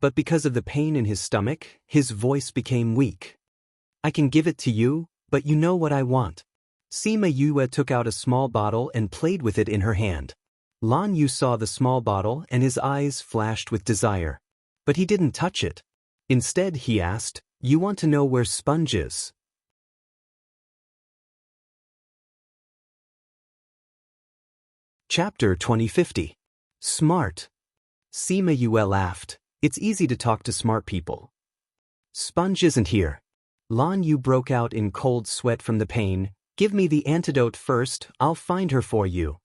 But because of the pain in his stomach, his voice became weak. I can give it to you, but you know what I want. Sima Yue took out a small bottle and played with it in her hand. Lan Yu saw the small bottle and his eyes flashed with desire. But he didn't touch it. Instead, he asked, You want to know where Sponge is? Chapter 2050. Smart. Sima Yue laughed. It's easy to talk to smart people. Sponge isn't here. Lan Yu broke out in cold sweat from the pain. Give me the antidote first, I'll find her for you.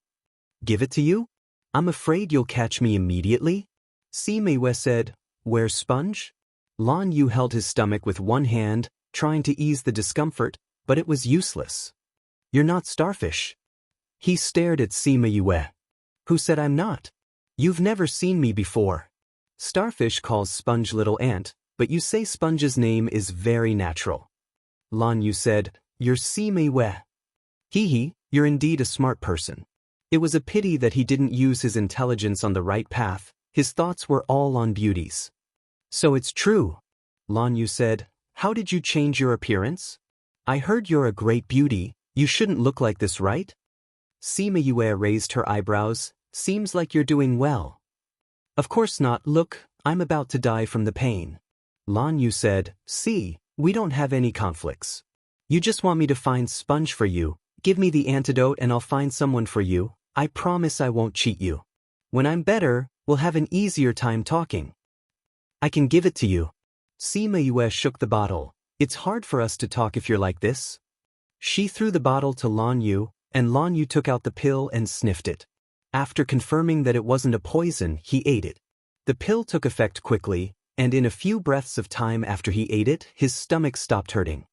Give it to you? I'm afraid you'll catch me immediately? Sima Yue said, Where's Sponge? Lan Yu held his stomach with one hand, trying to ease the discomfort, but it was useless. You're not Starfish. He stared at Sima Yue. Who said I'm not? You've never seen me before. Starfish calls Sponge Little Ant, but you say Sponge's name is very natural. Lan Yu said, You're Sima Yue. Hee, you're indeed a smart person. It was a pity that he didn't use his intelligence on the right path. His thoughts were all on beauties. So it's true. Lan Yu said, How did you change your appearance? I heard you're a great beauty. You shouldn't look like this, right? Sima Yue raised her eyebrows. Seems like you're doing well. Of course not. Look, I'm about to die from the pain. Lan Yu said, See, we don't have any conflicts. You just want me to find Sponge for you. Give me the antidote and I'll find someone for you. I promise I won't cheat you. When I'm better, we'll have an easier time talking. I can give it to you. Sima Yue shook the bottle. It's hard for us to talk if you're like this. She threw the bottle to Lan Yu, and Lan Yu took out the pill and sniffed it. After confirming that it wasn't a poison, he ate it. The pill took effect quickly, and in a few breaths of time after he ate it, his stomach stopped hurting.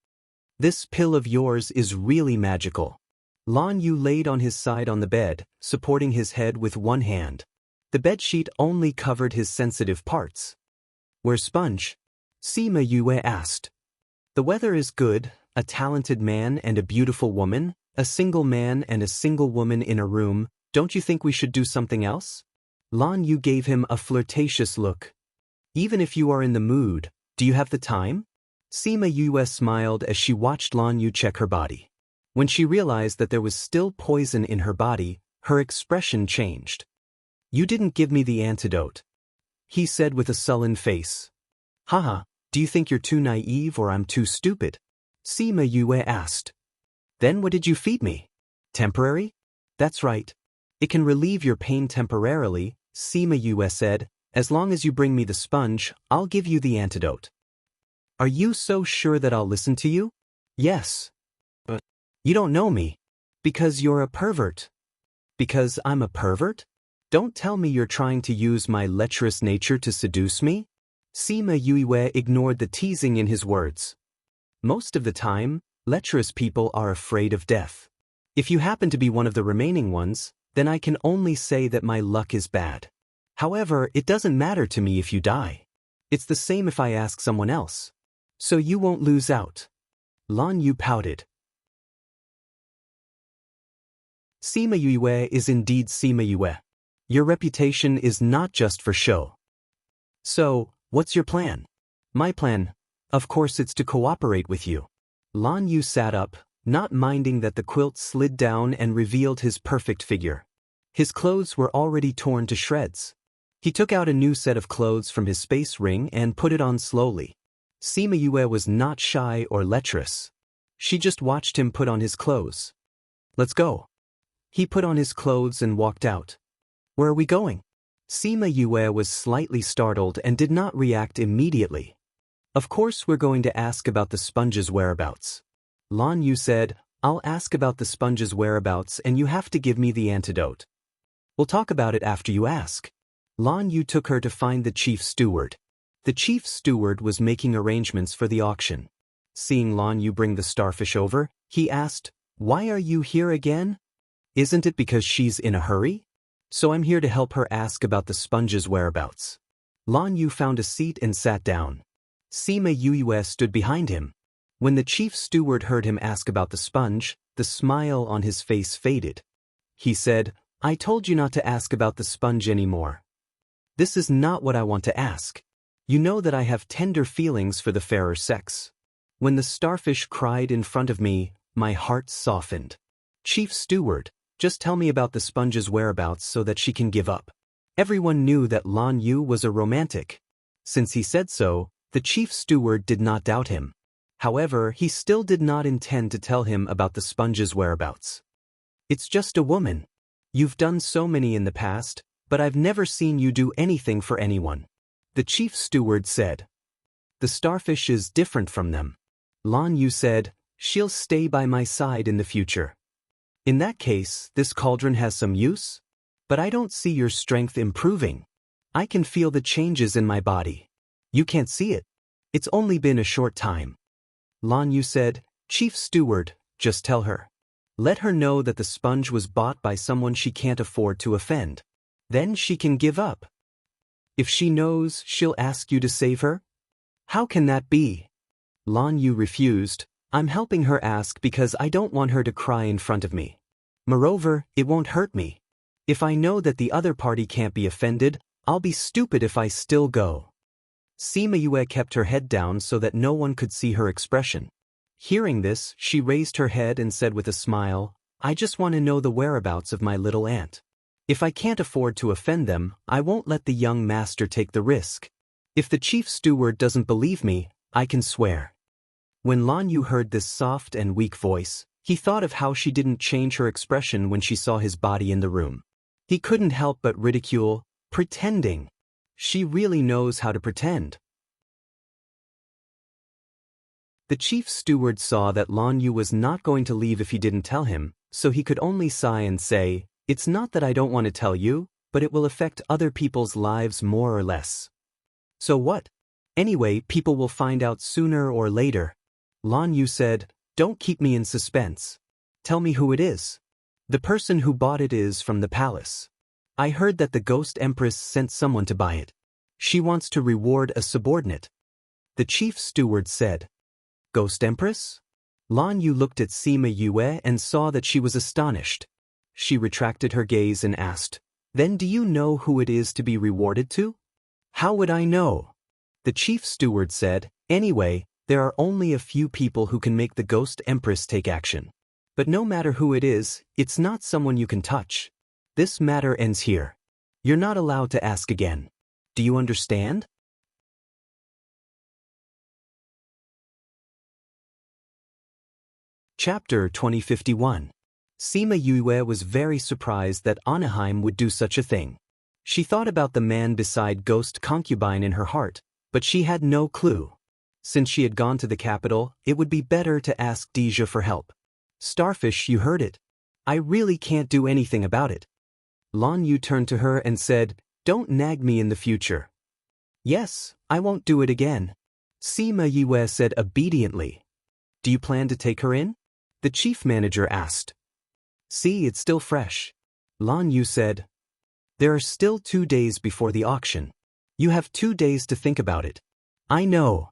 This pill of yours is really magical. Lan Yu laid on his side on the bed, supporting his head with one hand. The bedsheet only covered his sensitive parts. Where's Sponge? Sima Yue asked. The weather is good, a talented man and a beautiful woman, a single man and a single woman in a room. Don't you think we should do something else? Lan Yu gave him a flirtatious look. Even if you are in the mood, do you have the time? Sima Yue smiled as she watched Lan Yu check her body. When she realized that there was still poison in her body, her expression changed. You didn't give me the antidote, he said with a sullen face. Haha, do you think you're too naive or I'm too stupid? Sima Yue asked. Then what did you feed me? Temporary? That's right. It can relieve your pain temporarily, Sima Yue said. As long as you bring me the sponge, I'll give you the antidote. Are you so sure that I'll listen to you? Yes. But you don't know me. Because you're a pervert. Because I'm a pervert? Don't tell me you're trying to use my lecherous nature to seduce me? Sima Yue ignored the teasing in his words. Most of the time, lecherous people are afraid of death. If you happen to be one of the remaining ones, then I can only say that my luck is bad. However, it doesn't matter to me if you die. It's the same if I ask someone else. So you won't lose out. Lan Yu pouted. Sima Yue is indeed Sima Yue. Your reputation is not just for show. So, what's your plan? My plan, of course, it's to cooperate with you. Lan Yu sat up, not minding that the quilt slid down and revealed his perfect figure. His clothes were already torn to shreds. He took out a new set of clothes from his space ring and put it on slowly. Sima Yue was not shy or lecherous. She just watched him put on his clothes. Let's go. He put on his clothes and walked out. Where are we going? Sima Yue was slightly startled and did not react immediately. Of course we're going to ask about the sponge's whereabouts. Lan Yu said, I'll ask about the sponge's whereabouts and you have to give me the antidote. We'll talk about it after you ask. Lan Yu took her to find the chief steward. The chief steward was making arrangements for the auction. Seeing Lan Yu bring the starfish over, he asked, Why are you here again? Isn't it because she's in a hurry? So I'm here to help her ask about the sponge's whereabouts. Lan Yu found a seat and sat down. Sima Yue stood behind him. When the chief steward heard him ask about the sponge, the smile on his face faded. He said, I told you not to ask about the sponge anymore. This is not what I want to ask. You know that I have tender feelings for the fairer sex. When the starfish cried in front of me, my heart softened. Chief steward, just tell me about the sponge's whereabouts so that she can give up. Everyone knew that Lan Yu was a romantic. Since he said so, the chief steward did not doubt him. However, he still did not intend to tell him about the sponge's whereabouts. It's just a woman. You've done so many in the past, but I've never seen you do anything for anyone. The chief steward said. The starfish is different from them. Lan Yu said, she'll stay by my side in the future. In that case, this cauldron has some use? But I don't see your strength improving. I can feel the changes in my body. You can't see it. It's only been a short time. Lan Yu said, Chief steward, just tell her. Let her know that the sponge was bought by someone she can't afford to offend. Then she can give up. If she knows, she'll ask you to save her? How can that be? Lan Yu refused. I'm helping her ask because I don't want her to cry in front of me. Moreover, it won't hurt me. If I know that the other party can't be offended, I'll be stupid if I still go. Sima Yue kept her head down so that no one could see her expression. Hearing this, she raised her head and said with a smile, I just want to know the whereabouts of my little aunt. If I can't afford to offend them, I won't let the young master take the risk. If the chief steward doesn't believe me, I can swear. When Lan Yu heard this soft and weak voice, he thought of how she didn't change her expression when she saw his body in the room. He couldn't help but ridicule, pretending. She really knows how to pretend. The chief steward saw that Lan Yu was not going to leave if he didn't tell him, so he could only sigh and say, It's not that I don't want to tell you, but it will affect other people's lives more or less. So what? Anyway, people will find out sooner or later. Lan Yu said, Don't keep me in suspense. Tell me who it is. The person who bought it is from the palace. I heard that the ghost Empress sent someone to buy it. She wants to reward a subordinate. The chief steward said. Ghost Empress? Lan Yu looked at Sima Yue and saw that she was astonished. She retracted her gaze and asked, Then do you know who it is to be rewarded to? How would I know? The chief steward said, Anyway, there are only a few people who can make the ghost Empress take action. But no matter who it is, it's not someone you can touch. This matter ends here. You're not allowed to ask again. Do you understand? Chapter 2051. Sima Yue was very surprised that Anaheim would do such a thing. She thought about the man beside ghost concubine in her heart, but she had no clue. Since she had gone to the capital, it would be better to ask Deja for help. Starfish, you heard it. I really can't do anything about it. Lan Yu turned to her and said, Don't nag me in the future. Yes, I won't do it again. Sima Yue said obediently. Do you plan to take her in? The chief manager asked. See, it's still fresh. Lan Yu said. There are still 2 days before the auction. You have 2 days to think about it. I know.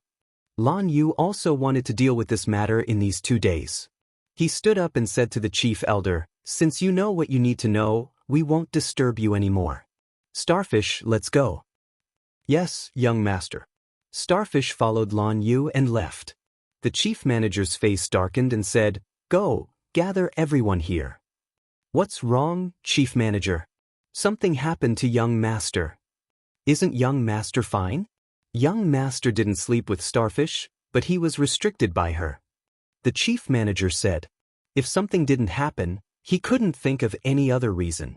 Lan Yu also wanted to deal with this matter in these 2 days. He stood up and said to the chief elder, Since you know what you need to know, we won't disturb you anymore. Starfish, let's go. Yes, young master. Starfish followed Lan Yu and left. The chief manager's face darkened and said, Go, gather everyone here. What's wrong, chief manager? Something happened to young master. Isn't young master fine? Young master didn't sleep with Starfish, but he was restricted by her. The chief manager said. If something didn't happen, he couldn't think of any other reason.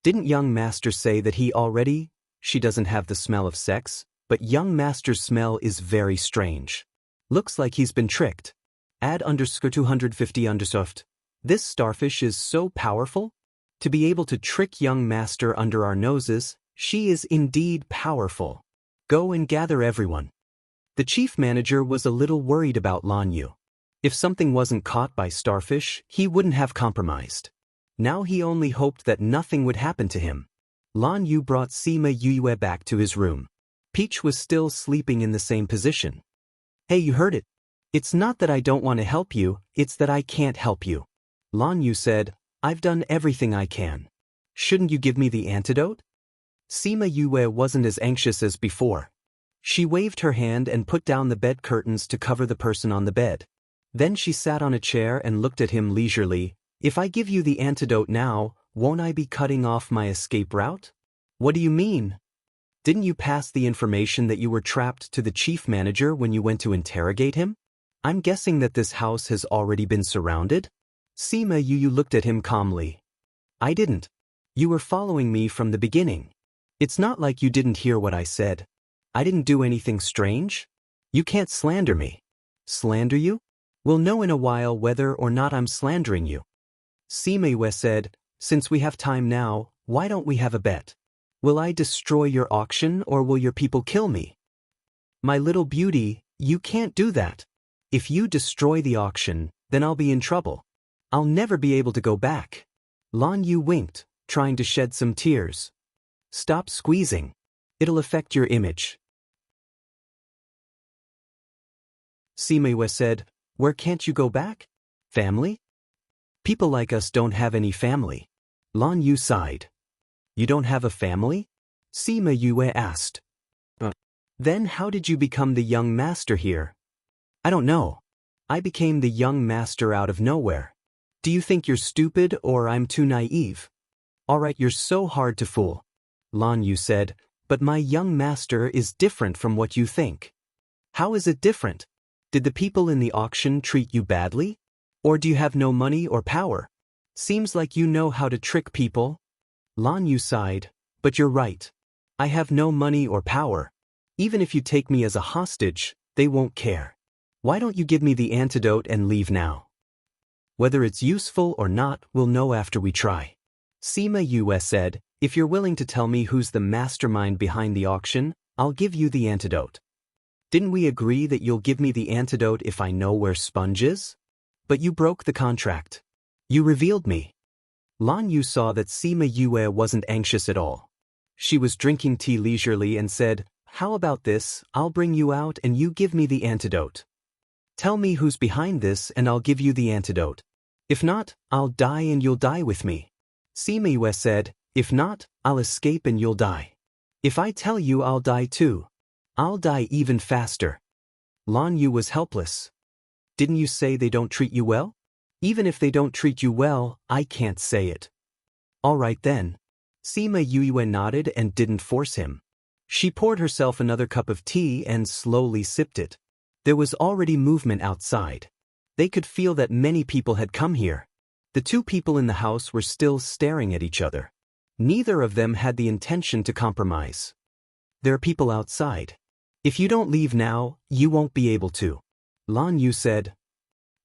Didn't young master say that he already? She doesn't have the smell of sex, but young master's smell is very strange. Looks like he's been tricked. Add _250 . This starfish is so powerful. To be able to trick young master under our noses, she is indeed powerful. Go and gather everyone. The chief manager was a little worried about Lan Yu. If something wasn't caught by Starfish, he wouldn't have compromised. Now he only hoped that nothing would happen to him. Lan Yu brought Sima Yue back to his room. Peach was still sleeping in the same position. Hey, you heard it. It's not that I don't want to help you, it's that I can't help you. Lan Yu said, I've done everything I can. Shouldn't you give me the antidote? Sima Yue wasn't as anxious as before. She waved her hand and put down the bed curtains to cover the person on the bed. Then she sat on a chair and looked at him leisurely. If I give you the antidote now, won't I be cutting off my escape route? What do you mean? Didn't you pass the information that you were trapped to the chief manager when you went to interrogate him? I'm guessing that this house has already been surrounded? Sima Yue looked at him calmly. I didn't. You were following me from the beginning. It's not like you didn't hear what I said. I didn't do anything strange. You can't slander me. Slander you? We'll know in a while whether or not I'm slandering you. Sima Yue said, Since we have time now, why don't we have a bet? Will I destroy your auction or will your people kill me? My little beauty, you can't do that. If you destroy the auction, then I'll be in trouble. I'll never be able to go back. Lan Yu winked, trying to shed some tears. Stop squeezing. It'll affect your image. Sima Yue said, Where can't you go back? Family? People like us don't have any family. Lan Yu sighed. You don't have a family? Sima Yue asked. Then how did you become the young master here? I don't know. I became the young master out of nowhere. Do you think you're stupid or I'm too naive? Alright, you're so hard to fool. Lan Yu said, But my young master is different from what you think. How is it different? Did the people in the auction treat you badly? Or do you have no money or power? Seems like you know how to trick people. Lan Yu sighed, But you're right. I have no money or power. Even if you take me as a hostage, they won't care. Why don't you give me the antidote and leave now? Whether it's useful or not, we'll know after we try. Sima Yue said, If you're willing to tell me who's the mastermind behind the auction, I'll give you the antidote. Didn't we agree that you'll give me the antidote if I know where Sponge is? But you broke the contract. You revealed me. Lan Yu saw that Sima Yue wasn't anxious at all. She was drinking tea leisurely and said, "How about this, I'll bring you out and you give me the antidote. Tell me who's behind this and I'll give you the antidote. If not, I'll die and you'll die with me." Sima Yue said, "If not, I'll escape and you'll die. If I tell you, I'll die too. I'll die even faster." Lan Yu was helpless. "Didn't you say they don't treat you well?" "Even if they don't treat you well, I can't say it." "All right then." Sima Yue nodded and didn't force him. She poured herself another cup of tea and slowly sipped it. There was already movement outside. They could feel that many people had come here. The two people in the house were still staring at each other. Neither of them had the intention to compromise. "There are people outside. If you don't leave now, you won't be able to." Lan Yu said,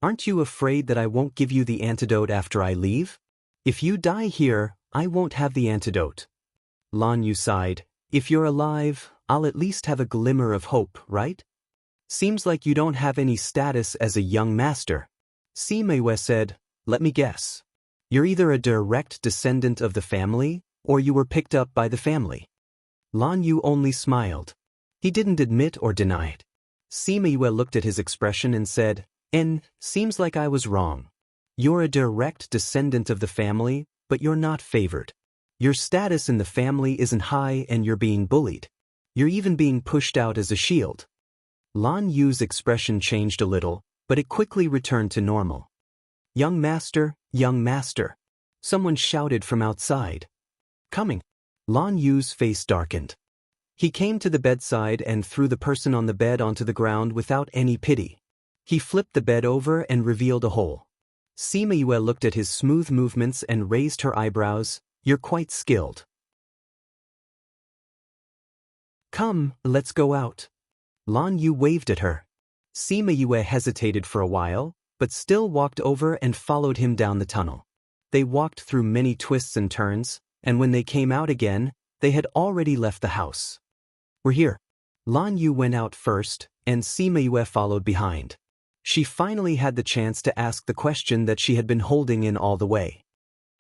"Aren't you afraid that I won't give you the antidote after I leave? If you die here, I won't have the antidote." Lan Yu sighed, "If you're alive, I'll at least have a glimmer of hope, right? Seems like you don't have any status as a young master." Sima Yue said, "Let me guess. You're either a direct descendant of the family, or you were picked up by the family." Lan Yu only smiled. He didn't admit or deny it. Sima Yue looked at his expression and said, "Seems like I was wrong. You're a direct descendant of the family, but you're not favored. Your status in the family isn't high and you're being bullied. You're even being pushed out as a shield." Lan Yu's expression changed a little, but it quickly returned to normal. "Young master, young master." Someone shouted from outside. "Coming." Lan Yu's face darkened. He came to the bedside and threw the person on the bed onto the ground without any pity. He flipped the bed over and revealed a hole. Sima Yue looked at his smooth movements and raised her eyebrows. "You're quite skilled. Come, let's go out." Lan Yu waved at her. Sima Yue hesitated for a while, but still walked over and followed him down the tunnel. They walked through many twists and turns, and when they came out again, they had already left the house. "We're here." Lan Yu went out first, and Sima Yue followed behind. She finally had the chance to ask the question that she had been holding in all the way.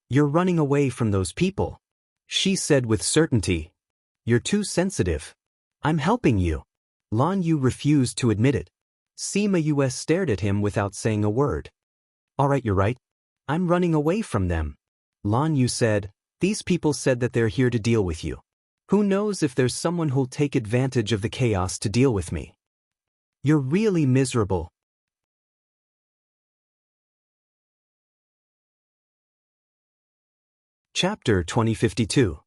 "You're running away from those people," she said with certainty. "You're too sensitive. I'm helping you." Lan Yu refused to admit it. Sima Yue stared at him without saying a word. "All right, you're right. I'm running away from them." Lan Yu said, "These people said that they're here to deal with you. Who knows if there's someone who'll take advantage of the chaos to deal with me. You're really miserable." Chapter 2052.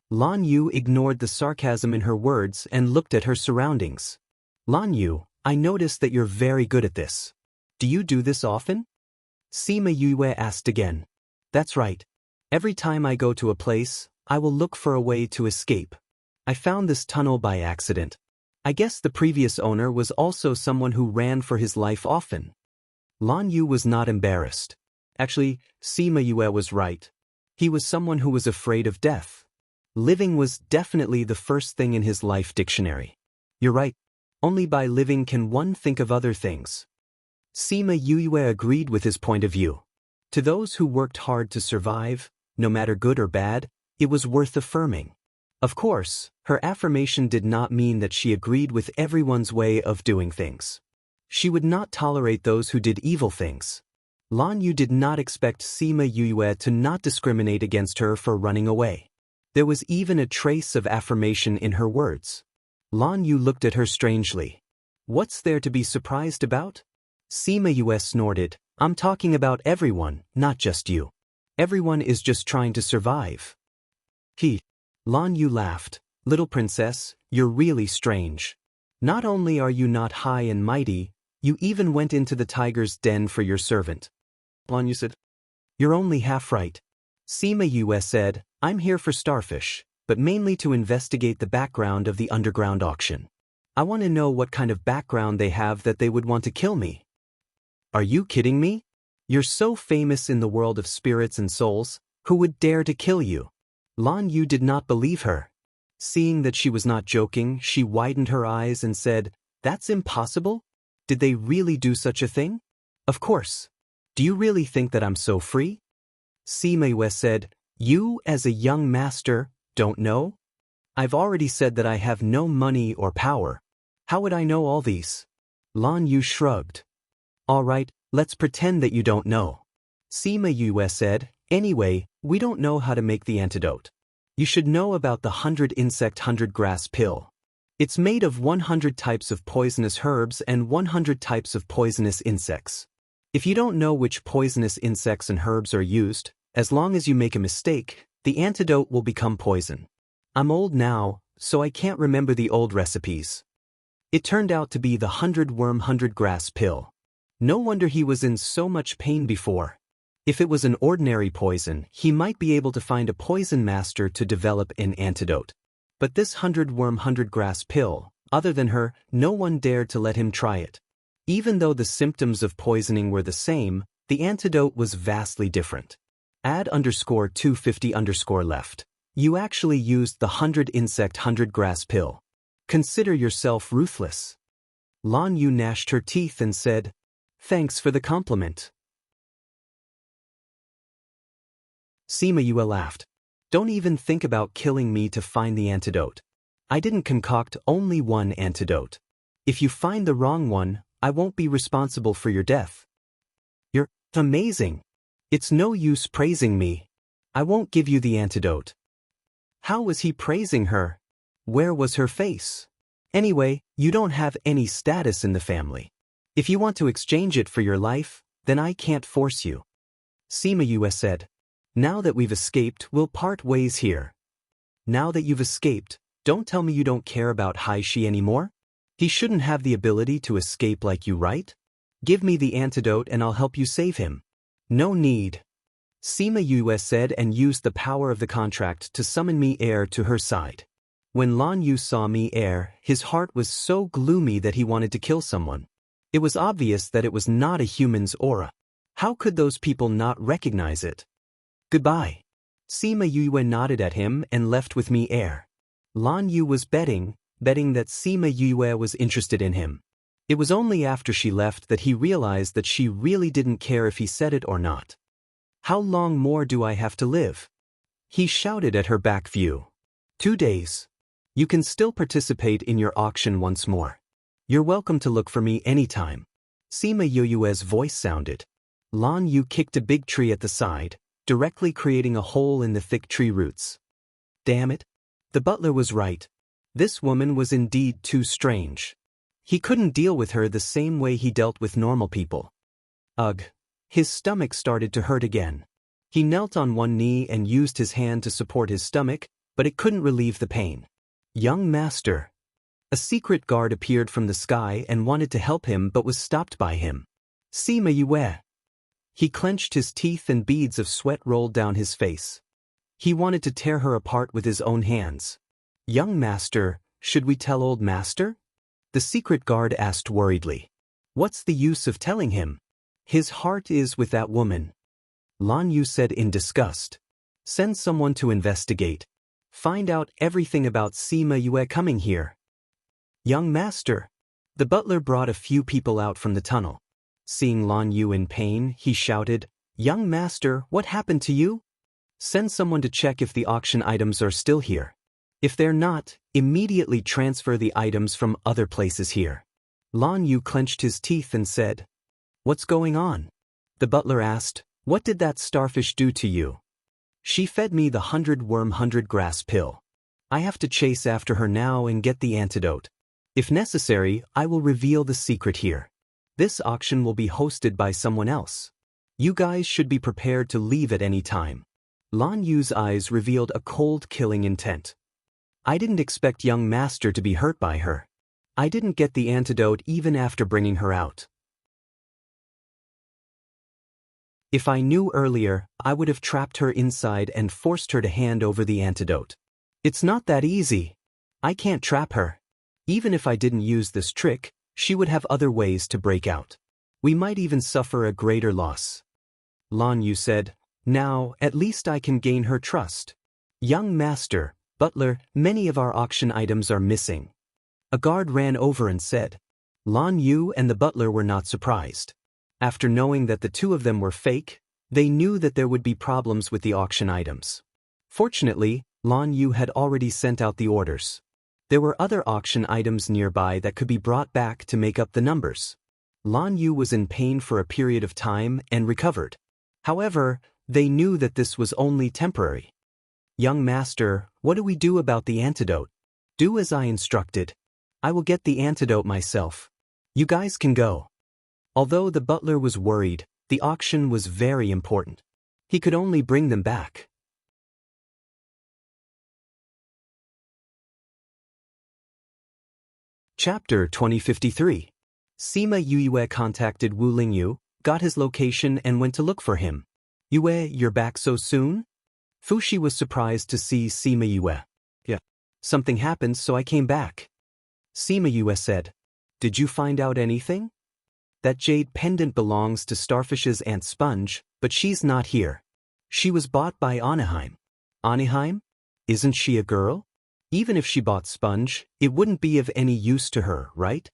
Lan Yu ignored the sarcasm in her words and looked at her surroundings. "Lan Yu, I noticed that you're very good at this. Do you do this often?" Sima Yue asked again. "That's right. Every time I go to a place, I will look for a way to escape. I found this tunnel by accident. I guess the previous owner was also someone who ran for his life often." Lan Yu was not embarrassed. Actually, Sima Yue was right. He was someone who was afraid of death. Living was definitely the first thing in his life dictionary. "You're right. Only by living can one think of other things." Sima Yue agreed with his point of view. To those who worked hard to survive, no matter good or bad, it was worth affirming. Of course, her affirmation did not mean that she agreed with everyone's way of doing things. She would not tolerate those who did evil things. Lan Yu did not expect Sima Yue to not discriminate against her for running away. There was even a trace of affirmation in her words. Lan Yu looked at her strangely. "What's there to be surprised about?" Sima Yue snorted. "I'm talking about everyone, not just you. Everyone is just trying to survive." Lan Yu laughed. "Little princess, you're really strange. Not only are you not high and mighty, you even went into the tiger's den for your servant." Lan Yu said, "You're only half right." Sima Yue said, "I'm here for starfish, but mainly to investigate the background of the underground auction. I want to know what kind of background they have that they would want to kill me." "Are you kidding me? You're so famous in the world of spirits and souls, who would dare to kill you?" Lan Yu did not believe her. Seeing that she was not joking, she widened her eyes and said, "That's impossible? Did they really do such a thing?" "Of course. Do you really think that I'm so free? Sima Yue said, you, as a young master, don't know? I've already said that I have no money or power. How would I know all these? Lan Yu shrugged. All right, let's pretend that you don't know. Sima Yue said, anyway, we don't know how to make the antidote. You should know about the 100 insect 100 grass pill. It's made of 100 types of poisonous herbs and 100 types of poisonous insects. If you don't know which poisonous insects and herbs are used, as long as you make a mistake, the antidote will become poison. I'm old now, so I can't remember the old recipes. It turned out to be the 100 worm 100 grass pill. No wonder he was in so much pain before. If it was an ordinary poison, he might be able to find a poison master to develop an antidote. But this 100 worm 100 grass pill, other than her, no one dared to let him try it. Even though the symptoms of poisoning were the same, the antidote was vastly different. Add _250 left. You actually used the 100 insect 100 grass pill. Consider yourself ruthless. Lan Yu gnashed her teeth and said, thanks for the compliment. Sima Yue laughed. Don't even think about killing me to find the antidote. I didn't concoct only one antidote. If you find the wrong one, I won't be responsible for your death. You're amazing. It's no use praising me. I won't give you the antidote. How was he praising her? Where was her face? Anyway, you don't have any status in the family. If you want to exchange it for your life, then I can't force you. Sima Yue said, now that we've escaped, we'll part ways here. Now that you've escaped, don't tell me you don't care about Hai Shi anymore. He shouldn't have the ability to escape like you, right? Give me the antidote and I'll help you save him. No need. Sima Yue said and used the power of the contract to summon Mi Air to her side. When Lan Yu saw Mi Air, his heart was so gloomy that he wanted to kill someone. It was obvious that it was not a human's aura. How could those people not recognize it? Goodbye. Sima Yue nodded at him and left with Mi Air. Lan Yu was betting that Sima Yue was interested in him. It was only after she left that he realized that she really didn't care if he said it or not. How long more do I have to live? He shouted at her back view. 2 days. You can still participate in your auction once more. You're welcome to look for me anytime. Sima Yue's voice sounded. Lan Yu kicked a big tree at the side, directly creating a hole in the thick tree roots. Damn it. The butler was right. This woman was indeed too strange. He couldn't deal with her the same way he dealt with normal people. Ugh. His stomach started to hurt again. He knelt on one knee and used his hand to support his stomach, but it couldn't relieve the pain. Young master. A secret guard appeared from the sky and wanted to help him but was stopped by him. Sima Yue. He clenched his teeth and beads of sweat rolled down his face. He wanted to tear her apart with his own hands. Young master, should we tell old master? The secret guard asked worriedly. What's the use of telling him? His heart is with that woman. Lan Yu said in disgust. Send someone to investigate. Find out everything about Sima Yue coming here. Young master. The butler brought a few people out from the tunnel. Seeing Lan Yu in pain, he shouted, Young master, what happened to you? Send someone to check if the auction items are still here. If they're not, immediately transfer the items from other places here. Lan Yu clenched his teeth and said, What's going on? The butler asked, What did that starfish do to you? She fed me the 100 worm 100 grass pill. I have to chase after her now and get the antidote. If necessary, I will reveal the secret here. This auction will be hosted by someone else. You guys should be prepared to leave at any time. Lan Yu's eyes revealed a cold killing intent. I didn't expect young master to be hurt by her. I didn't get the antidote even after bringing her out. If I knew earlier, I would have trapped her inside and forced her to hand over the antidote. It's not that easy. I can't trap her. Even if I didn't use this trick, she would have other ways to break out. We might even suffer a greater loss. Lan Yu said, Now, at least I can gain her trust. Young master, butler, many of our auction items are missing. A guard ran over and said. Lan Yu and the butler were not surprised. After knowing that the two of them were fake, they knew that there would be problems with the auction items. Fortunately, Lan Yu had already sent out the orders. There were other auction items nearby that could be brought back to make up the numbers. Lan Yu was in pain for a period of time and recovered. However, they knew that this was only temporary. "Young master, what do we do about the antidote?" "Do as I instructed. I will get the antidote myself. You guys can go." Although the butler was worried, the auction was very important. He could only bring them back. Chapter 2053. Sima Yue contacted Wu Lingyu, got his location and went to look for him. "Yue, you're back so soon?" Fushi was surprised to see Sima Yue. "Yeah. Something happened, so I came back." Sima Yue said, "Did you find out anything?" "That jade pendant belongs to Starfish's Aunt Sponge, but she's not here. She was bought by Anaheim." "Anaheim? Isn't she a girl?" "Even if she bought Sponge, it wouldn't be of any use to her, right?"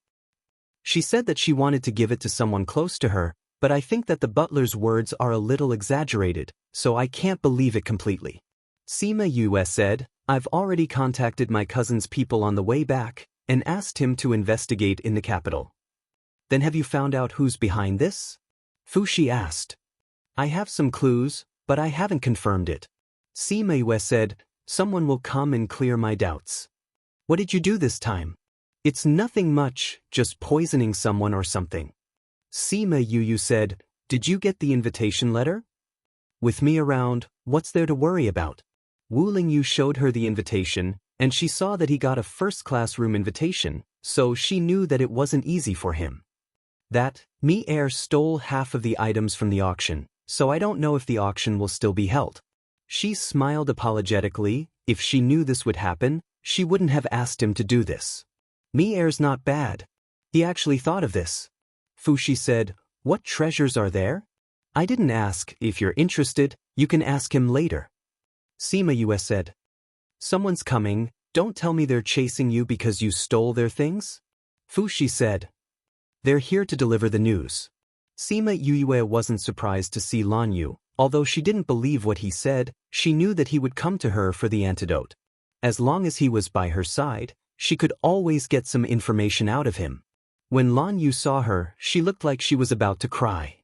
"She said that she wanted to give it to someone close to her, but I think that the butler's words are a little exaggerated, so I can't believe it completely." Sima Yue said, "I've already contacted my cousin's people on the way back and asked him to investigate in the capital." "Then have you found out who's behind this?" Fushi asked. "I have some clues, but I haven't confirmed it." Sima Yue said, "Someone will come and clear my doubts." "What did you do this time?" "It's nothing much, just poisoning someone or something." Sima Yue said, "Did you get the invitation letter?" "With me around, what's there to worry about?" Wu Lingyu showed her the invitation, and she saw that he got a first-class room invitation, so she knew that it wasn't easy for him. "That, me heir stole half of the items from the auction, so I don't know if the auction will still be held." She smiled apologetically. If she knew this would happen, she wouldn't have asked him to do this. "Me heir's not bad. He actually thought of this." Fushi said, "What treasures are there?" "I didn't ask. If you're interested, you can ask him later." Sima Yue said, "Someone's coming. Don't tell me they're chasing you because you stole their things." Fushi said, "They're here to deliver the news." Sima Yue wasn't surprised to see Lan Yu. Although she didn't believe what he said, she knew that he would come to her for the antidote. As long as he was by her side, she could always get some information out of him. When Lan Yu saw her, she looked like she was about to cry.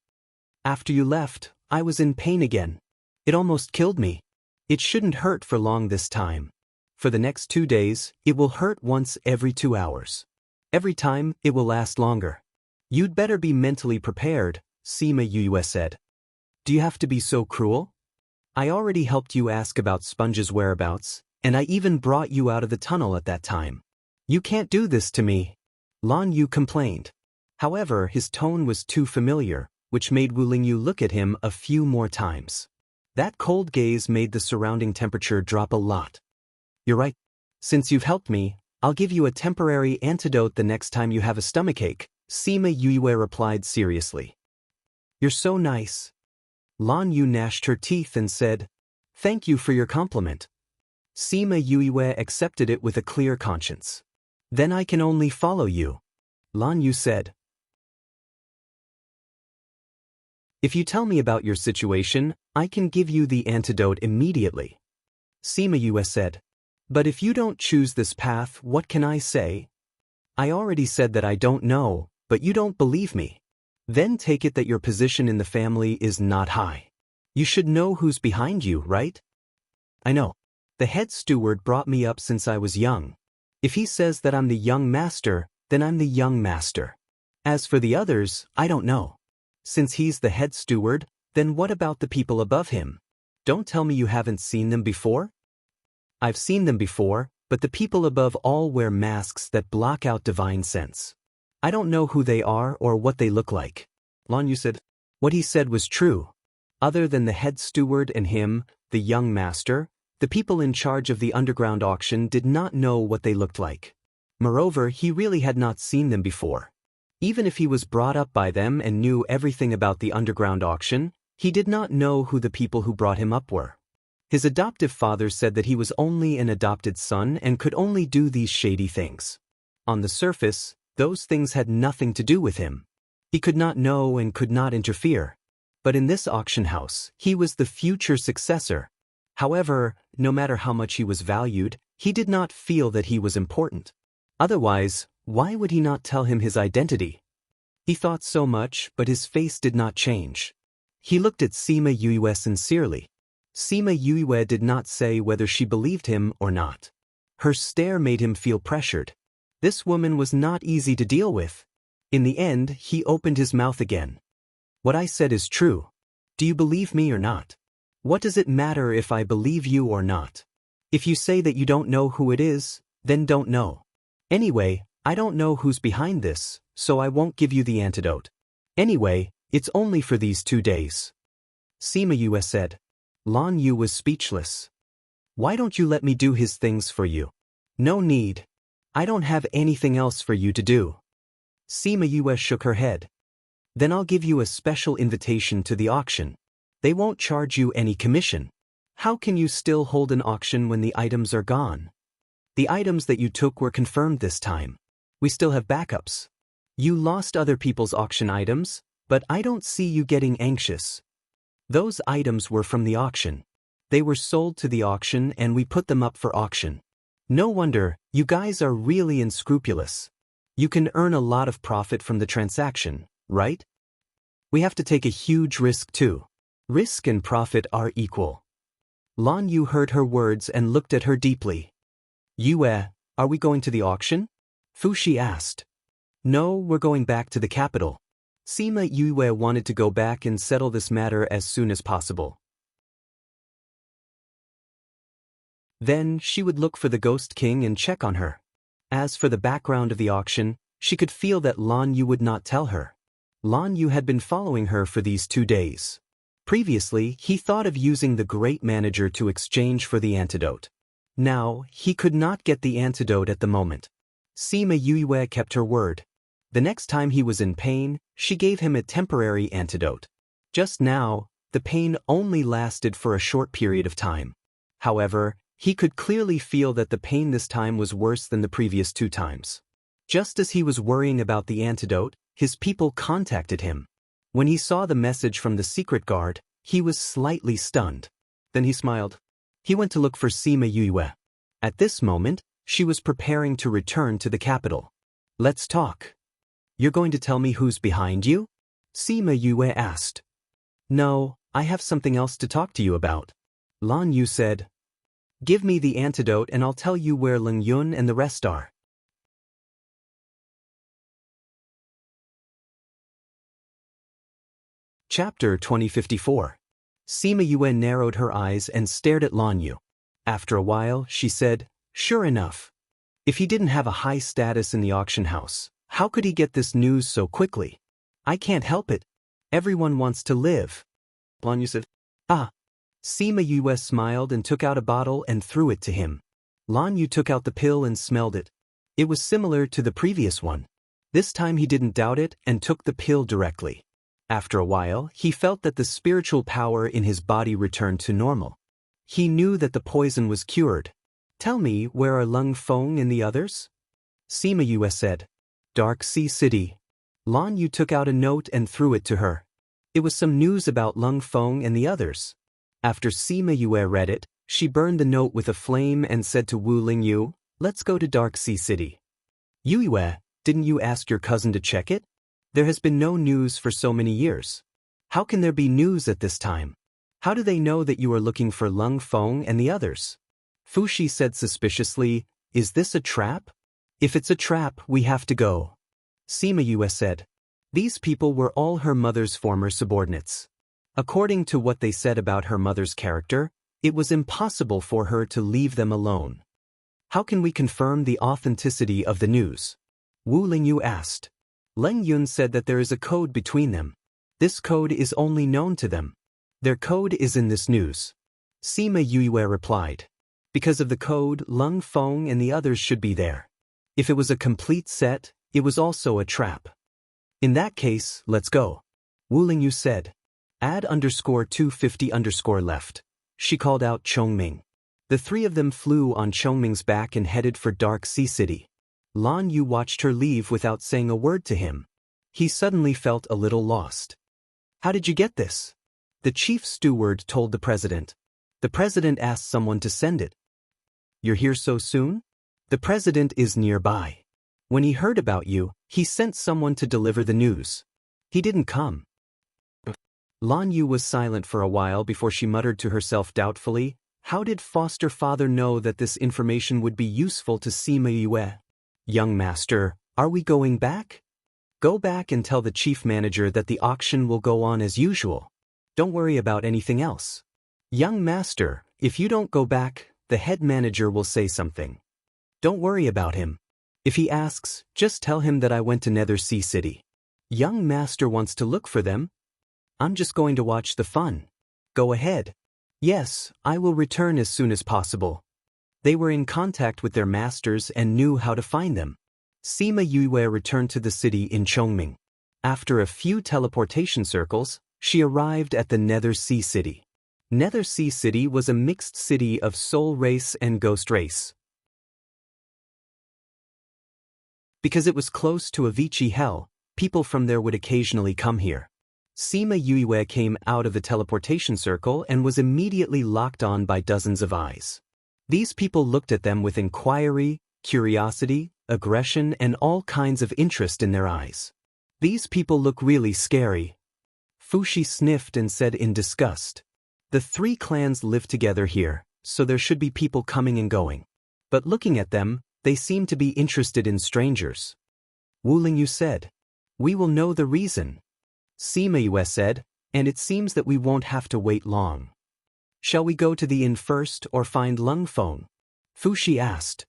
"After you left, I was in pain again. It almost killed me. It shouldn't hurt for long this time. For the next 2 days, it will hurt once every 2 hours. Every time, it will last longer. You'd better be mentally prepared," Sima Yue said. "Do you have to be so cruel? I already helped you ask about Sponge's whereabouts, and I even brought you out of the tunnel at that time. You can't do this to me," Lan Yu complained. However, his tone was too familiar, which made Wu Lingyu look at him a few more times. That cold gaze made the surrounding temperature drop a lot. "You're right. Since you've helped me, I'll give you a temporary antidote the next time you have a stomachache," Sima Yue replied seriously. "You're so nice." Lan Yu gnashed her teeth and said, "Thank you for your compliment." Sima Yue accepted it with a clear conscience. "Then I can only follow you," Lan Yu said. "If you tell me about your situation, I can give you the antidote immediately," Sima Yue said. "But if you don't choose this path, what can I say?" "I already said that I don't know, but you don't believe me. Then take it that your position in the family is not high. You should know who's behind you, right?" "I know. The head steward brought me up since I was young. If he says that I'm the young master, then I'm the young master. As for the others, I don't know. Since he's the head steward, then what about the people above him? Don't tell me you haven't seen them before?" "I've seen them before, but the people above all wear masks that block out divine sense. I don't know who they are or what they look like," Lan Yu said. What he said was true. Other than the head steward and him, the young master, the people in charge of the underground auction did not know what they looked like. Moreover, he really had not seen them before. Even if he was brought up by them and knew everything about the underground auction, he did not know who the people who brought him up were. His adoptive father said that he was only an adopted son and could only do these shady things. On the surface, those things had nothing to do with him. He could not know and could not interfere. But in this auction house, he was the future successor. However, no matter how much he was valued, he did not feel that he was important. Otherwise, why would he not tell him his identity? He thought so much, but his face did not change. He looked at Sima Yue sincerely. Sima Yue did not say whether she believed him or not. Her stare made him feel pressured. This woman was not easy to deal with. In the end, he opened his mouth again. What I said is true. Do you believe me or not? What does it matter if I believe you or not? If you say that you don't know who it is, then don't know. Anyway, I don't know who's behind this, so I won't give you the antidote. Anyway, it's only for these 2 days. Sima Yue said. Lan Yu was speechless. Why don't you let me do his things for you? No need. I don't have anything else for you to do. Sima Yue shook her head. Then I'll give you a special invitation to the auction. They won't charge you any commission. How can you still hold an auction when the items are gone? The items that you took were confirmed this time. We still have backups. You lost other people's auction items, but I don't see you getting anxious. Those items were from the auction. They were sold to the auction and we put them up for auction. No wonder, you guys are really unscrupulous. You can earn a lot of profit from the transaction, right? We have to take a huge risk too. Risk and profit are equal. Lan Yu heard her words and looked at her deeply. Yue, are we going to the auction? Fushi asked. No, we're going back to the capital. Sima Yue wanted to go back and settle this matter as soon as possible. Then she would look for the Ghost King and check on her. As for the background of the auction, she could feel that Lan Yu would not tell her. Lan Yu had been following her for these 2 days. Previously, he thought of using the great manager to exchange for the antidote. Now, he could not get the antidote at the moment. Sima Yue kept her word. The next time he was in pain, she gave him a temporary antidote. Just now, the pain only lasted for a short period of time. However, he could clearly feel that the pain this time was worse than the previous 2 times. Just as he was worrying about the antidote, his people contacted him. When he saw the message from the secret guard, he was slightly stunned. Then he smiled. He went to look for Sima Yue. At this moment, she was preparing to return to the capital. Let's talk. You're going to tell me who's behind you? Sima Yue asked. No, I have something else to talk to you about. Lan Yu said. Give me the antidote and I'll tell you where Ling Yun and the rest are. Chapter 2054. Sima Yue narrowed her eyes and stared at Lan Yu. After a while, she said, Sure enough. If he didn't have a high status in the auction house, how could he get this news so quickly? I can't help it. Everyone wants to live. Lan Yu said, Ah. Sima Yue smiled and took out a bottle and threw it to him. Lan Yu took out the pill and smelled it. It was similar to the previous one. This time he didn't doubt it and took the pill directly. After a while, he felt that the spiritual power in his body returned to normal. He knew that the poison was cured. Tell me, where are Lung Feng and the others? Sima Yue said. Dark Sea City. Lan Yu took out a note and threw it to her. It was some news about Lung Feng and the others. After Sima Yue read it, she burned the note with a flame and said to Wu Lingyu, Let's go to Dark Sea City. Yue, didn't you ask your cousin to check it? There has been no news for so many years. How can there be news at this time? How do they know that you are looking for Lung Feng and the others? Fushi said suspiciously, Is this a trap? If it's a trap, we have to go. Sima Yue said. These people were all her mother's former subordinates. According to what they said about her mother's character, it was impossible for her to leave them alone. How can we confirm the authenticity of the news? Wu Lingyu asked. Leng Yun said that there is a code between them. This code is only known to them. Their code is in this news. Sima Yue replied. Because of the code, Lung Feng and the others should be there. If it was a complete set, it was also a trap. In that case, let's go. Wu Lingyu said. Add _250_left. She called out Chongming. The 3 of them flew on Chongming's back and headed for Dark Sea City. Lan Yu watched her leave without saying a word to him. he suddenly felt a little lost. How did you get this? The chief steward told the president. The president asked someone to send it. You're here so soon? The president is nearby. When he heard about you, he sent someone to deliver the news. He didn't come. Lan Yu was silent for a while before she muttered to herself doubtfully, how did foster father know that this information would be useful to Sima Yue? Young master, are we going back? Go back and tell the chief manager that the auction will go on as usual. Don't worry about anything else. Young master, if you don't go back, the head manager will say something. Don't worry about him. If he asks, just tell him that I went to Nether Sea City. Young master wants to look for them. I'm just going to watch the fun. Go ahead. Yes, I will return as soon as possible. They were in contact with their masters and knew how to find them. Sima Yue returned to the city in Chongming. After a few teleportation circles, she arrived at the Nether Sea City. Nether Sea City was a mixed city of soul race and ghost race. Because it was close to Avicii Hell, people from there would occasionally come here. Sima Yue came out of the teleportation circle and was immediately locked on by dozens of eyes. These people looked at them with inquiry, curiosity, aggression, and all kinds of interest in their eyes. These people look really scary. Fushi sniffed and said in disgust. The three clans live together here, so there should be people coming and going. But looking at them, they seem to be interested in strangers. Wu Lingyu said. We will know the reason. Sima Yue said, and it seems that we won't have to wait long. Shall we go to the inn first or find Lung Feng? Fushi asked.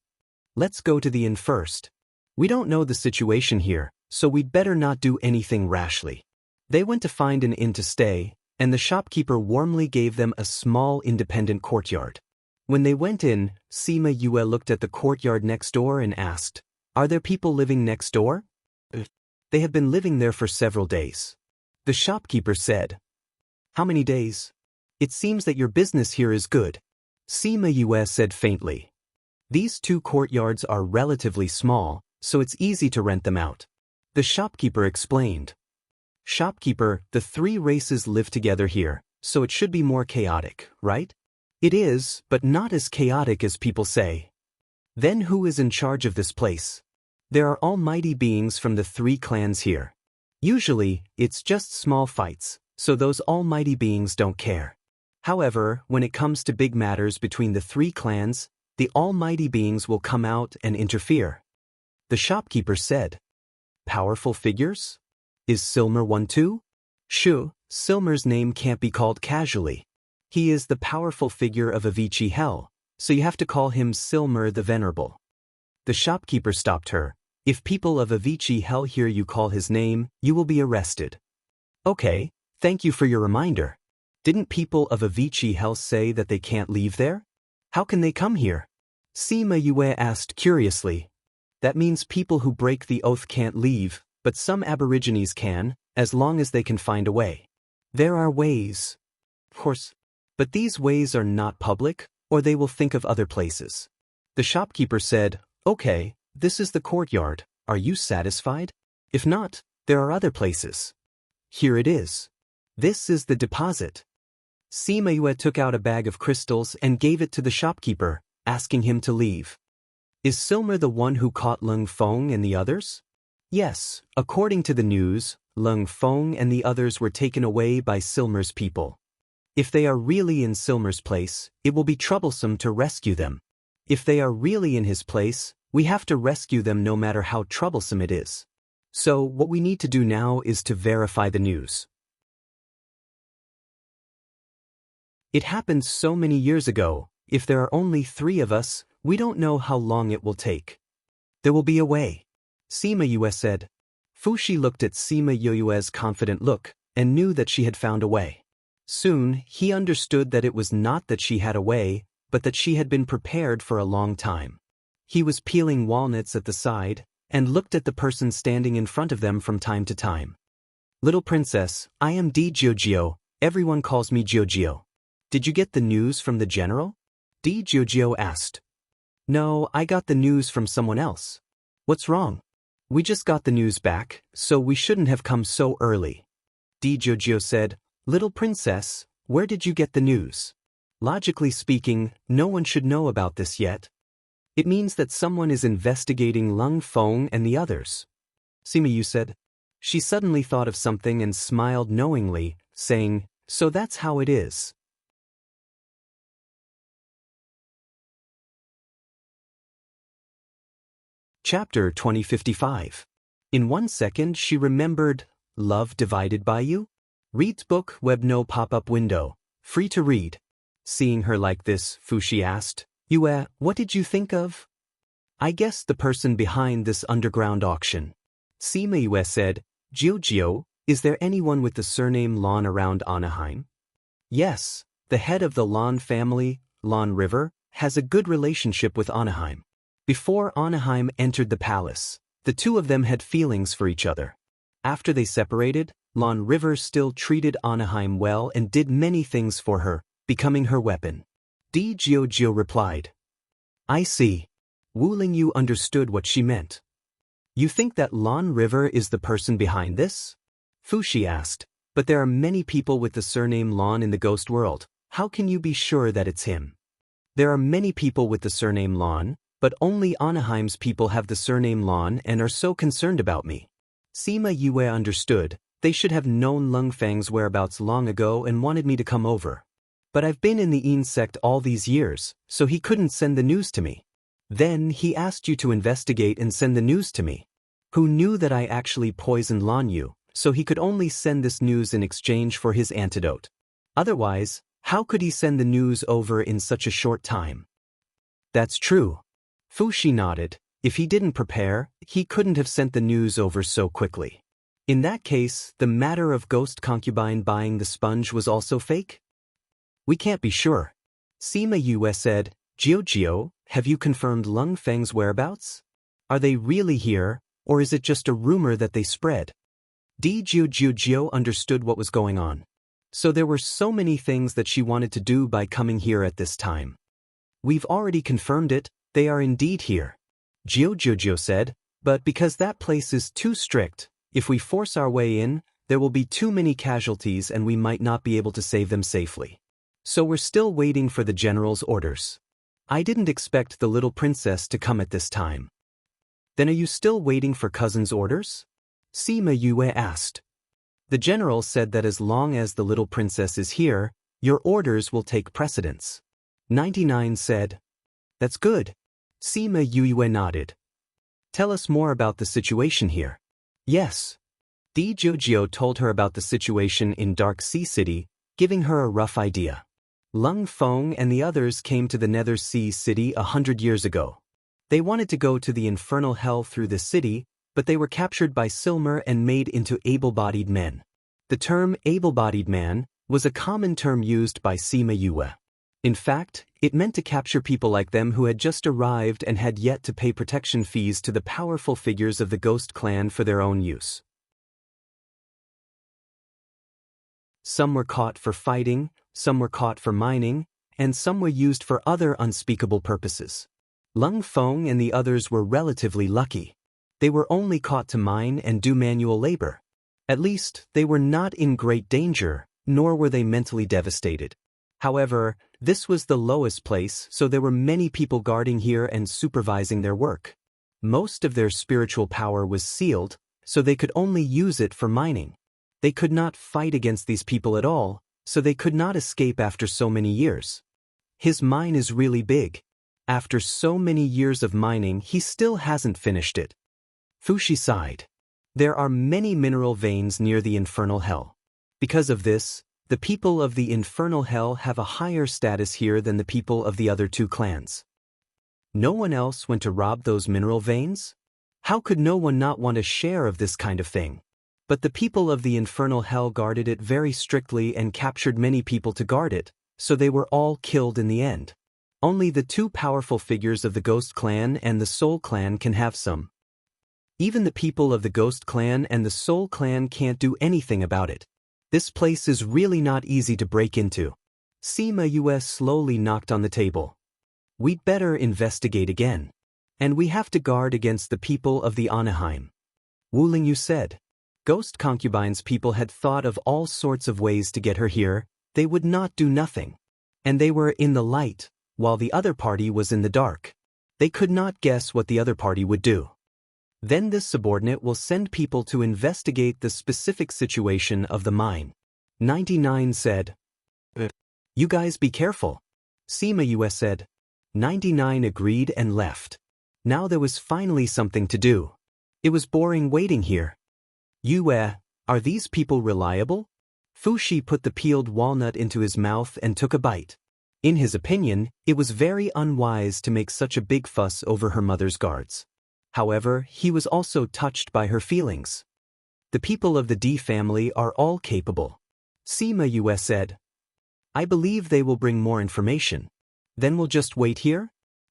Let's go to the inn first. We don't know the situation here, so we'd better not do anything rashly. They went to find an inn to stay, and the shopkeeper warmly gave them a small independent courtyard. When they went in, Sima Yue looked at the courtyard next door and asked, Are there people living next door? They have been living there for several days. The shopkeeper said. How many days? It seems that your business here is good. Sima Yue said faintly. These two courtyards are relatively small, so it's easy to rent them out. The shopkeeper explained. Shopkeeper, the three races live together here, so it should be more chaotic, right? It is, but not as chaotic as people say. Then who is in charge of this place? There are almighty beings from the three clans here. Usually, it's just small fights, so those almighty beings don't care. However, when it comes to big matters between the three clans, the almighty beings will come out and interfere. The shopkeeper said. Powerful figures? Is Silmer one too? Shoo, Silmer's name can't be called casually. He is the powerful figure of Avicii Hell, so you have to call him Silmer the Venerable. The shopkeeper stopped her. If people of Avicii Hell hear you call his name, you will be arrested. Okay, thank you for your reminder. Didn't people of Avicii Hell say that they can't leave there? How can they come here? Sima Yue asked curiously. That means people who break the oath can't leave, but some aborigines can, as long as they can find a way. There are ways. Of course. But these ways are not public, or they will think of other places. The shopkeeper said, Okay, this is the courtyard. Are you satisfied? If not, there are other places. Here it is. This is the deposit. Sima Yue took out a bag of crystals and gave it to the shopkeeper, asking him to leave. Is Silmer the one who caught Lung Feng and the others? Yes, according to the news, Lung Feng and the others were taken away by Silmer's people. If they are really in Silmer's place, it will be troublesome to rescue them. If they are really in his place, we have to rescue them no matter how troublesome it is. So what we need to do now is to verify the news. It happened so many years ago. If there are only 3 of us, we don't know how long it will take. There will be a way. Sima Yue said. Fushi looked at Sima Yue's confident look, and knew that she had found a way. Soon, he understood that it was not that she had a way, but that she had been prepared for a long time. He was peeling walnuts at the side, and looked at the person standing in front of them from time to time. Little princess, I am Di Giorgio, everyone calls me Giorgio. Did you get the news from the general? Di Giorgio asked. No, I got the news from someone else. What's wrong? We just got the news back, so we shouldn't have come so early. Jojo said, Little princess, where did you get the news? Logically speaking, no one should know about this yet. It means that someone is investigating Lung Feng and the others. Sima Yu said. She suddenly thought of something and smiled knowingly, saying, So that's how it is. Chapter 2055. In 1 second she remembered, Love Divided by You? Reads book web no pop-up window. Free to read. Seeing her like this, Fushi asked, Yue, what did you think of? I guess the person behind this underground auction. Sima Yue said, Jiu, is there anyone with the surname Lan around Anaheim? Yes, the head of the Lan family, Lan River, has a good relationship with Anaheim. Before Anaheim entered the palace, the two of them had feelings for each other. After they separated, Lan River still treated Anaheim well and did many things for her, becoming her weapon. Jiu replied. I see. Wu Lingyu understood what she meant. You think that Lan River is the person behind this? Fushi asked, but there are many people with the surname Lan in the ghost world. How can you be sure that it's him? There are many people with the surname Lan, but only Anaheim's people have the surname Lan and are so concerned about me. Sima Yue understood. They should have known Lung Feng's whereabouts long ago and wanted me to come over. But I've been in the Yin sect all these years, so he couldn't send the news to me. Then he asked you to investigate and send the news to me. Who knew that I actually poisoned Lan Yu, so he could only send this news in exchange for his antidote. Otherwise, how could he send the news over in such a short time? That's true. Fushi nodded. If he didn't prepare, he couldn't have sent the news over so quickly. In that case, the matter of ghost concubine buying the sponge was also fake? We can't be sure. Sima Yue said, Jiu, have you confirmed Lung Feng's whereabouts? Are they really here, or is it just a rumor that they spread? Jiu understood what was going on. So there were so many things that she wanted to do by coming here at this time. We've already confirmed it, they are indeed here. Jiu said, but because that place is too strict, if we force our way in, there will be too many casualties and we might not be able to save them safely. So we're still waiting for the general's orders. I didn't expect the little princess to come at this time. Then are you still waiting for cousin's orders? Sima Yue asked. The general said that as long as the little princess is here, your orders will take precedence. 99 said. That's good. Sima Yue nodded. Tell us more about the situation here. Yes. Jiu told her about the situation in Dark Sea City, giving her a rough idea. Lung Feng and the others came to the Nether Sea City 100 years ago. They wanted to go to the infernal hell through the city, but they were captured by Silmer and made into able-bodied men. The term able-bodied man was a common term used by Sima Yue. In fact, it meant to capture people like them who had just arrived and had yet to pay protection fees to the powerful figures of the Ghost Clan for their own use. Some were caught for fighting, some were caught for mining, and some were used for other unspeakable purposes. Lung Feng and the others were relatively lucky. They were only caught to mine and do manual labor. At least, they were not in great danger, nor were they mentally devastated. However, this was the lowest place, so there were many people guarding here and supervising their work. Most of their spiritual power was sealed, so they could only use it for mining. They could not fight against these people at all, so they could not escape after so many years. His mine is really big. After so many years of mining, he still hasn't finished it. Fushi sighed. There are many mineral veins near the infernal hell. Because of this, the people of the infernal hell have a higher status here than the people of the other two clans. No one else went to rob those mineral veins? How could no one not want a share of this kind of thing? But the people of the infernal hell guarded it very strictly and captured many people to guard it, so they were all killed in the end. Only the two powerful figures of the Ghost Clan and the Soul Clan can have some. Even the people of the Ghost Clan and the Soul Clan can't do anything about it. This place is really not easy to break into. Sima Yue slowly knocked on the table. We'd better investigate again. And we have to guard against the people of the Anaheim. Wu Lingyu said. Ghost concubines people had thought of all sorts of ways to get her here, they would not do nothing. And they were in the light, while the other party was in the dark. They could not guess what the other party would do. Then this subordinate will send people to investigate the specific situation of the mine. 99 said. You guys be careful. Sima Yue said. 99 agreed and left. Now there was finally something to do. It was boring waiting here. Yue, are these people reliable? Fu Shi put the peeled walnut into his mouth and took a bite. In his opinion, it was very unwise to make such a big fuss over her mother's guards. However, he was also touched by her feelings. The people of the D family are all capable. Sima Yue said. I believe they will bring more information. Then we'll just wait here?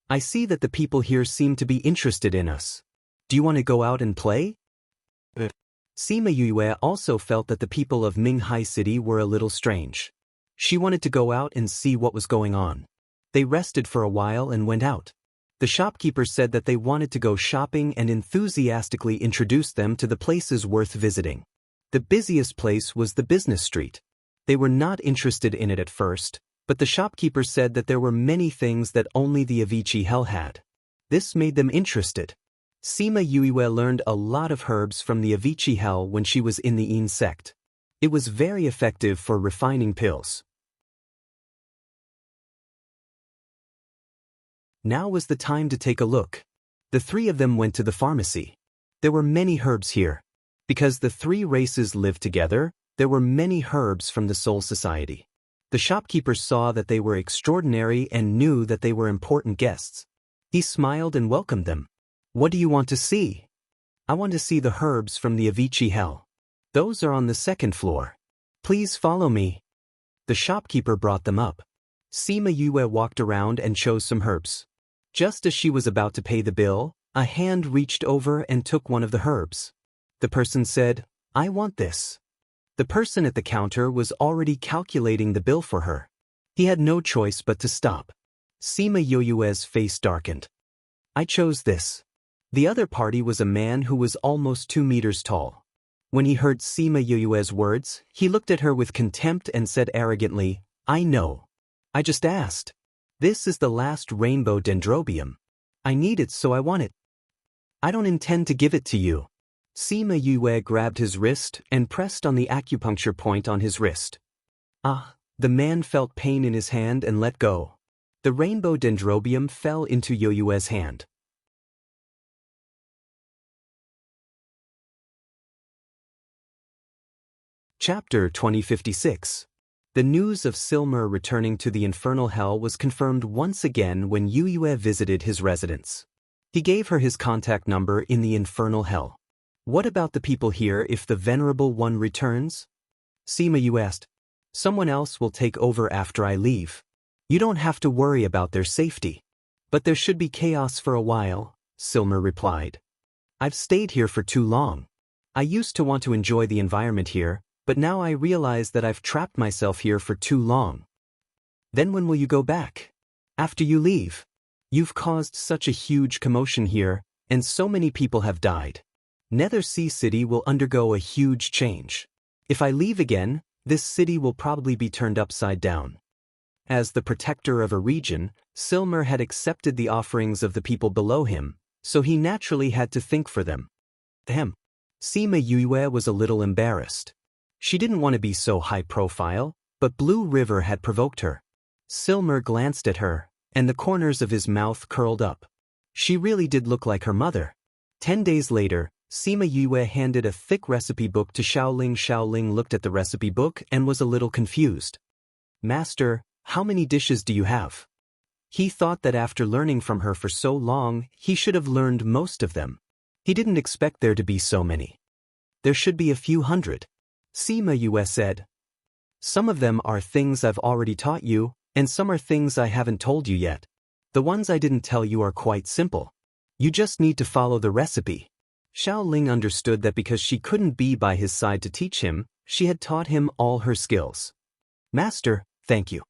I see that the people here seem to be interested in us. Do you want to go out and play? Sima Yue also felt that the people of Minghai City were a little strange. She wanted to go out and see what was going on. They rested for a while and went out. The shopkeepers said that they wanted to go shopping and enthusiastically introduced them to the places worth visiting. The busiest place was the business street. They were not interested in it at first, but the shopkeepers said that there were many things that only the Avicii Hell had. This made them interested. Sima Yue learned a lot of herbs from the Avicii Hell when she was in the Yin sect. It was very effective for refining pills. Now was the time to take a look. The three of them went to the pharmacy. There were many herbs here. Because the three races lived together, there were many herbs from the Soul Society. The shopkeeper saw that they were extraordinary and knew that they were important guests. He smiled and welcomed them. What do you want to see? I want to see the herbs from the Avicii Hell. Those are on the second floor. Please follow me. The shopkeeper brought them up. Sima Yue walked around and chose some herbs. Just as she was about to pay the bill, a hand reached over and took one of the herbs. The person said, I want this. The person at the counter was already calculating the bill for her. He had no choice but to stop. Sima Yue's face darkened. I chose this. The other party was a man who was almost 2 meters tall. When he heard Sima Yue's words, he looked at her with contempt and said arrogantly, I know. I just asked. This is the last rainbow dendrobium. I need it so I want it. I don't intend to give it to you. Sima Yue grabbed his wrist and pressed on the acupuncture point on his wrist. The man felt pain in his hand and let go. The rainbow dendrobium fell into Yue's hand. Chapter 2056. The news of Silmer returning to the infernal hell was confirmed once again when Yue visited his residence. He gave her his contact number in the infernal hell. What about the people here if the Venerable One returns? Sima Yue asked. Someone else will take over after I leave. You don't have to worry about their safety. But there should be chaos for a while, Silmer replied. I've stayed here for too long. I used to want to enjoy the environment here, but now I realize that I've trapped myself here for too long. Then when will you go back? After you leave. You've caused such a huge commotion here, and so many people have died. Nether Sea City will undergo a huge change. If I leave again, this city will probably be turned upside down. As the protector of a region, Silmer had accepted the offerings of the people below him, so he naturally had to think for them. Sima Yue was a little embarrassed. She didn't want to be so high profile, but Blue River had provoked her. Silmer glanced at her, and the corners of his mouth curled up. She really did look like her mother. 10 days later, Sima Yue handed a thick recipe book to Xiaoling. Xiaoling looked at the recipe book and was a little confused. Master, how many dishes do you have? He thought that after learning from her for so long, he should have learned most of them. He didn't expect there to be so many. There should be a few hundred. Sima Yue said. Some of them are things I've already taught you, and some are things I haven't told you yet. The ones I didn't tell you are quite simple. You just need to follow the recipe. Xiaoling understood that because she couldn't be by his side to teach him, she had taught him all her skills. Master, thank you.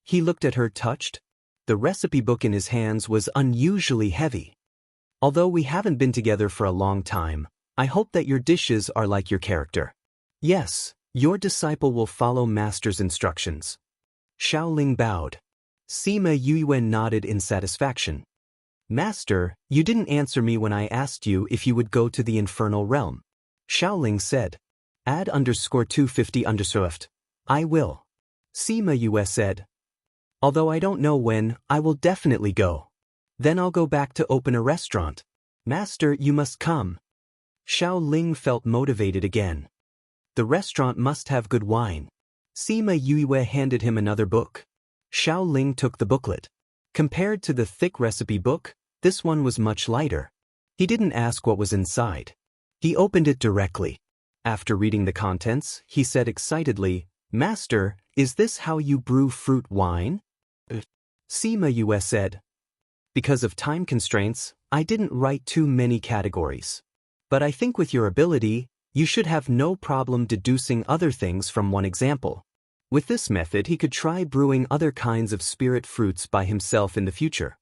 He looked at her touched. The recipe book in his hands was unusually heavy. Although we haven't been together for a long time, I hope that your dishes are like your character. Yes, your disciple will follow master's instructions. Xiaoling bowed. Sima Yue nodded in satisfaction. Master, you didn't answer me when I asked you if you would go to the infernal realm. Xiaoling said. Add _250 _. I will. Sima Yue said. Although I don't know when, I will definitely go. Then I'll go back to open a restaurant. Master, you must come. Xiaoling felt motivated again. The restaurant must have good wine. Sima Yue handed him another book. Xiaoling took the booklet. Compared to the thick recipe book, this one was much lighter. He didn't ask what was inside. He opened it directly. After reading the contents, he said excitedly, Master, is this how you brew fruit wine? Sima Yue said. Because of time constraints, I didn't write too many categories. But I think with your ability, you should have no problem deducing other things from one example. With this method, he could try brewing other kinds of spirit fruits by himself in the future.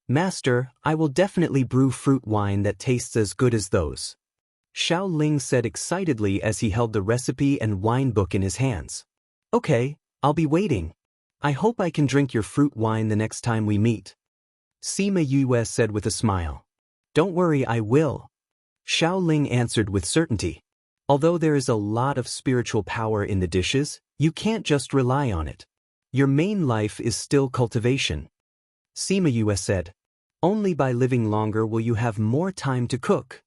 Master, I will definitely brew fruit wine that tastes as good as those. Xiaoling said excitedly as he held the recipe and wine book in his hands. Okay, I'll be waiting. I hope I can drink your fruit wine the next time we meet. Sima Yue said with a smile. Don't worry, I will. Xiaoling answered with certainty. Although there is a lot of spiritual power in the dishes, you can't just rely on it. Your main life is still cultivation. Sima Yue said. Only by living longer will you have more time to cook.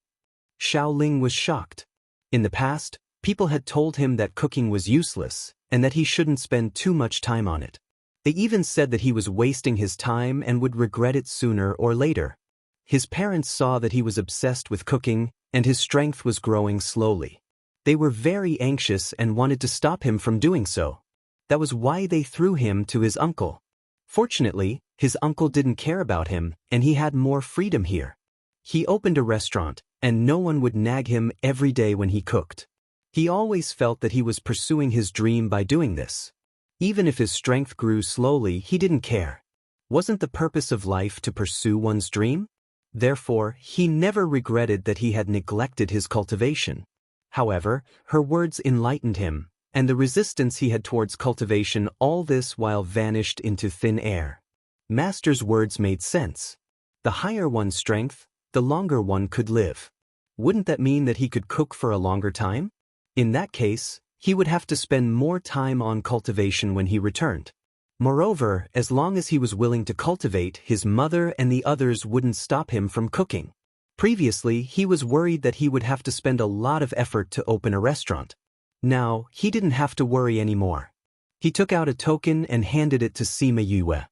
Xiaoling was shocked. In the past, people had told him that cooking was useless and that he shouldn't spend too much time on it. They even said that he was wasting his time and would regret it sooner or later. His parents saw that he was obsessed with cooking and his strength was growing slowly. They were very anxious and wanted to stop him from doing so. That was why they threw him to his uncle. Fortunately, his uncle didn't care about him and he had more freedom here. He opened a restaurant and no one would nag him every day when he cooked. He always felt that he was pursuing his dream by doing this. Even if his strength grew slowly, he didn't care. Wasn't the purpose of life to pursue one's dream? Therefore, he never regretted that he had neglected his cultivation. However, her words enlightened him, and the resistance he had towards cultivation all this while vanished into thin air. Master's words made sense. The higher one's strength, the longer one could live. Wouldn't that mean that he could cook for a longer time? In that case, he would have to spend more time on cultivation when he returned. Moreover, as long as he was willing to cultivate, his mother and the others wouldn't stop him from cooking. Previously, he was worried that he would have to spend a lot of effort to open a restaurant. Now, he didn't have to worry anymore. He took out a token and handed it to Sima Yue.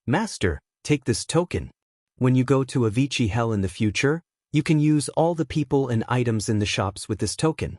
Master, take this token. When you go to Avicii Hell in the future, you can use all the people and items in the shops with this token.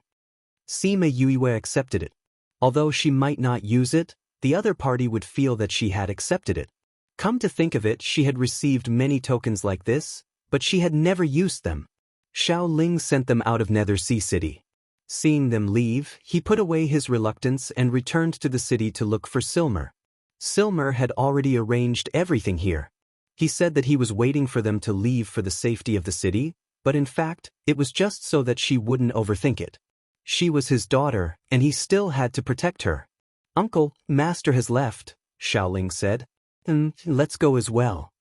Sima Yue accepted it. Although she might not use it, the other party would feel that she had accepted it. Come to think of it, she had received many tokens like this, but she had never used them. Xiaoling sent them out of Nether Sea City. Seeing them leave, he put away his reluctance and returned to the city to look for Silmer. Silmer had already arranged everything here. He said that he was waiting for them to leave for the safety of the city, but in fact, it was just so that she wouldn't overthink it. She was his daughter, and he still had to protect her. Uncle, Master has left, Xiaoling said. Let's go as well.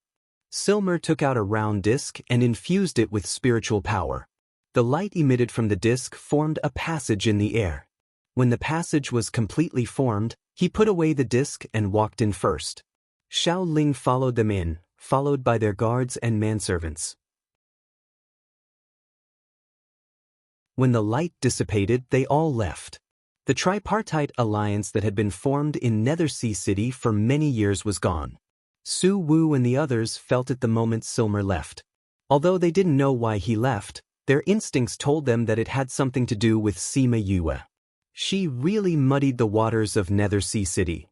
Silmer took out a round disc and infused it with spiritual power. The light emitted from the disc formed a passage in the air. When the passage was completely formed, he put away the disc and walked in first. Xiaoling followed them in, followed by their guards and manservants. When the light dissipated, they all left. The tripartite alliance that had been formed in Nether Sea City for many years was gone. Su Wu and the others felt it the moment Silmer left. Although they didn't know why he left, their instincts told them that it had something to do with Sima Yue. She really muddied the waters of Nether Sea City.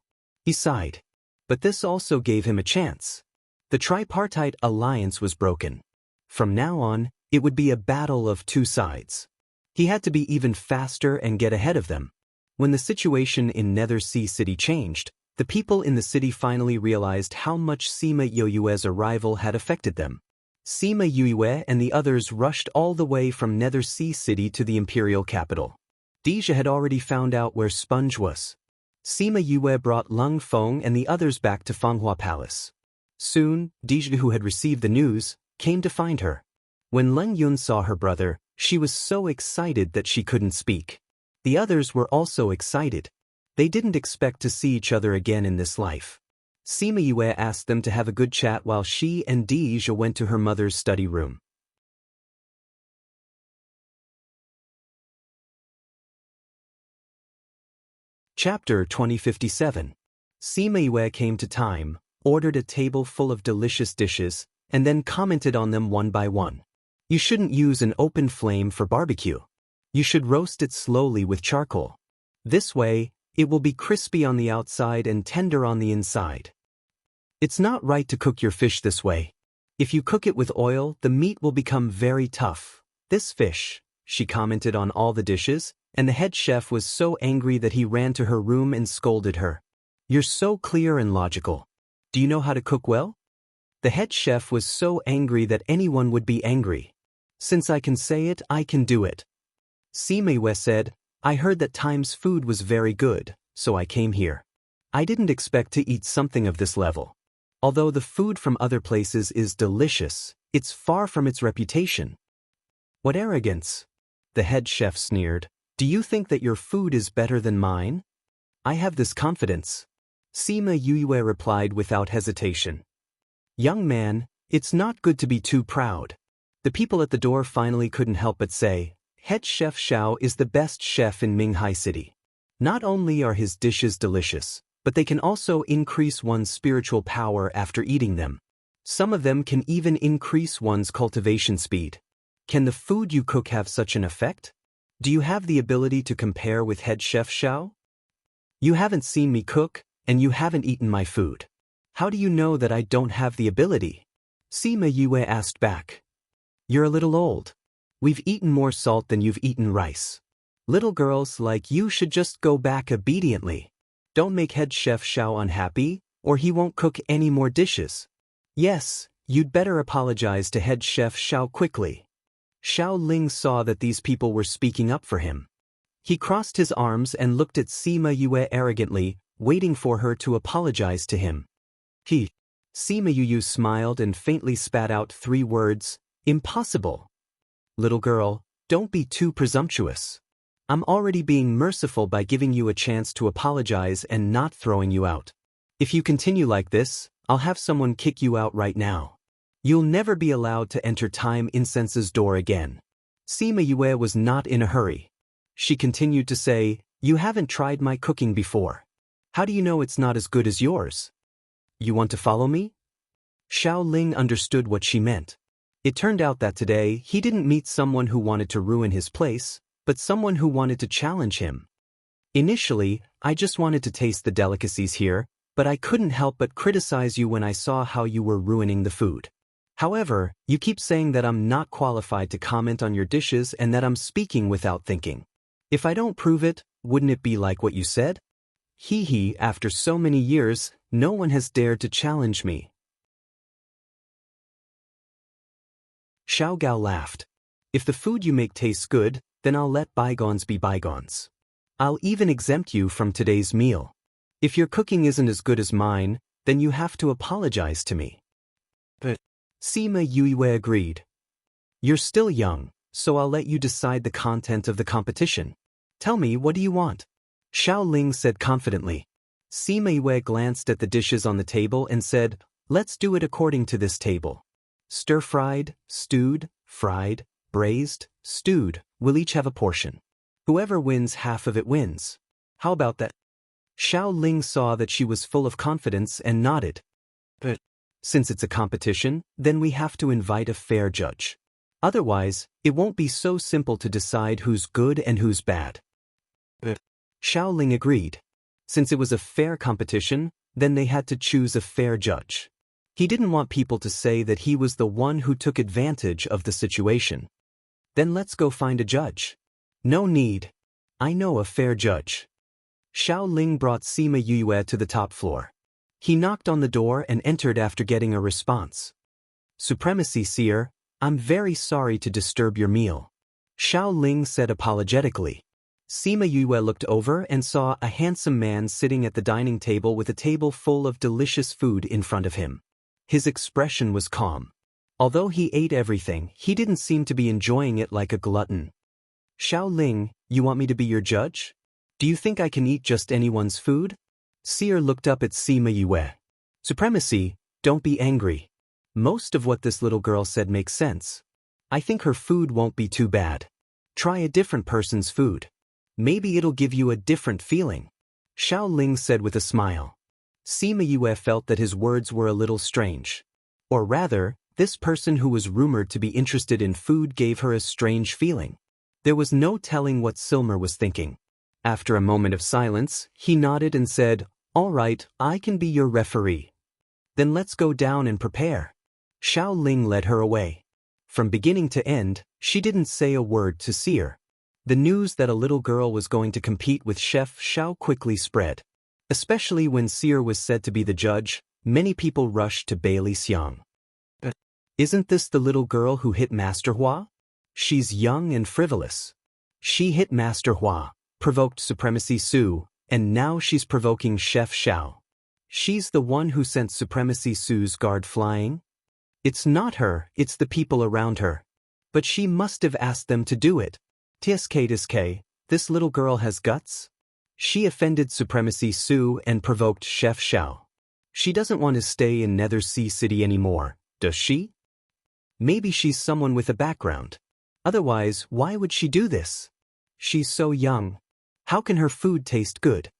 He sighed. But this also gave him a chance. The tripartite alliance was broken. From now on, it would be a battle of two sides. He had to be even faster and get ahead of them. When the situation in Nether Sea City changed, the people in the city finally realized how much Sima Yue's arrival had affected them. Sima Yue and the others rushed all the way from Nether Sea City to the imperial capital. Deja had already found out where Sponge was. Sima Yue brought Lung Feng and the others back to Fanghua Palace. Soon, Deja, who had received the news, came to find her. When Leng Yun saw her brother, she was so excited that she couldn't speak. The others were also excited. They didn't expect to see each other again in this life. Sima Yue asked them to have a good chat while she and Deja went to her mother's study room. Chapter 2057. Sima Yue came to time, ordered a table full of delicious dishes, and then commented on them one by one. You shouldn't use an open flame for barbecue. You should roast it slowly with charcoal. This way, it will be crispy on the outside and tender on the inside. It's not right to cook your fish this way. If you cook it with oil, the meat will become very tough. This fish, she commented on all the dishes, and the head chef was so angry that he ran to her room and scolded her. You're so clear and logical. Do you know how to cook well? The head chef was so angry that anyone would be angry. Since I can say it, I can do it. Sima Yue said, I heard that Time's food was very good, so I came here. I didn't expect to eat something of this level. Although the food from other places is delicious, it's far from its reputation. What arrogance! The head chef sneered. Do you think that your food is better than mine? I have this confidence. Sima Yue replied without hesitation. Young man, it's not good to be too proud. The people at the door finally couldn't help but say, Head Chef Xiao is the best chef in Minghai City. Not only are his dishes delicious, but they can also increase one's spiritual power after eating them. Some of them can even increase one's cultivation speed. Can the food you cook have such an effect? Do you have the ability to compare with Head Chef Xiao? You haven't seen me cook, and you haven't eaten my food. How do you know that I don't have the ability? Sima Yue asked back. You're a little old. We've eaten more salt than you've eaten rice. Little girls like you should just go back obediently. Don't make Head Chef Xiao unhappy, or he won't cook any more dishes. Yes, you'd better apologize to Head Chef Xiao quickly. Xiao Ling saw that these people were speaking up for him. He crossed his arms and looked at Sima Yue arrogantly, waiting for her to apologize to him. Sima Yue smiled and faintly spat out 3 words, impossible. Little girl, don't be too presumptuous. I'm already being merciful by giving you a chance to apologize and not throwing you out. If you continue like this, I'll have someone kick you out right now. You'll never be allowed to enter Time Incense's door again. Sima Yue was not in a hurry. She continued to say, You haven't tried my cooking before. How do you know it's not as good as yours? You want to follow me? Xiao Ling understood what she meant. It turned out that today he didn't meet someone who wanted to ruin his place, but someone who wanted to challenge him. Initially, I just wanted to taste the delicacies here, but I couldn't help but criticize you when I saw how you were ruining the food. However, you keep saying that I'm not qualified to comment on your dishes and that I'm speaking without thinking. If I don't prove it, wouldn't it be like what you said? After so many years, no one has dared to challenge me. Xiao Gao laughed. If the food you make tastes good, then I'll let bygones be bygones. I'll even exempt you from today's meal. If your cooking isn't as good as mine, then you have to apologize to me. But Sima Yue agreed. You're still young, so I'll let you decide the content of the competition. Tell me, what do you want? Xiao Ling said confidently. Sima Yue glanced at the dishes on the table and said, Let's do it according to this table. Stir-fried, stewed, fried, braised, stewed, we'll each have a portion. Whoever wins half of it wins. How about that? Xiao Ling saw that she was full of confidence and nodded. But since it's a competition, then we have to invite a fair judge. Otherwise, it won't be so simple to decide who's good and who's bad. But Xiao Ling agreed. Since it was a fair competition, then they had to choose a fair judge. He didn't want people to say that he was the one who took advantage of the situation. Then let's go find a judge. No need. I know a fair judge. Xiao Ling brought Sima Yue to the top floor. He knocked on the door and entered after getting a response. Supremacy Seer, I'm very sorry to disturb your meal. Xiao Ling said apologetically. Sima Yue looked over and saw a handsome man sitting at the dining table with a table full of delicious food in front of him. His expression was calm. Although he ate everything, he didn't seem to be enjoying it like a glutton. Xiao Ling, you want me to be your judge? Do you think I can eat just anyone's food? Seer looked up at Sima Yue. Supremacy, don't be angry. Most of what this little girl said makes sense. I think her food won't be too bad. Try a different person's food. Maybe it'll give you a different feeling. Xiao Ling said with a smile. Sima Yue felt that his words were a little strange. Or rather, this person who was rumored to be interested in food gave her a strange feeling. There was no telling what Silmer was thinking. After a moment of silence, he nodded and said, "All right, I can be your referee. Then let's go down and prepare." Xiao Ling led her away. From beginning to end, she didn't say a word to Seer. The news that a little girl was going to compete with Chef Xiao quickly spread. Especially when Seer was said to be the judge, many people rushed to Bailey Xiang. Isn't this the little girl who hit Master Hua? She's young and frivolous. She hit Master Hua, provoked Supremacy Su, and now she's provoking Chef Xiao. She's the one who sent Supremacy Su's guard flying? It's not her, it's the people around her. But she must have asked them to do it. TSK, this little girl has guts? She offended Supremacy Su and provoked Chef Xiao. She doesn't want to stay in Nether Sea City anymore, does she? Maybe she's someone with a background. Otherwise, why would she do this? She's so young. How can her food taste good?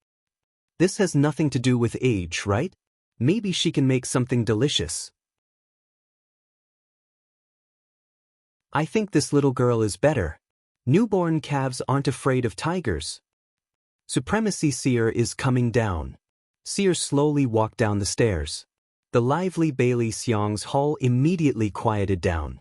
This has nothing to do with age, right? Maybe she can make something delicious. I think this little girl is better. Newborn calves aren't afraid of tigers. Supremacy Seer is coming down. Seer slowly walked down the stairs. The lively Bailey Xiang's hall immediately quieted down.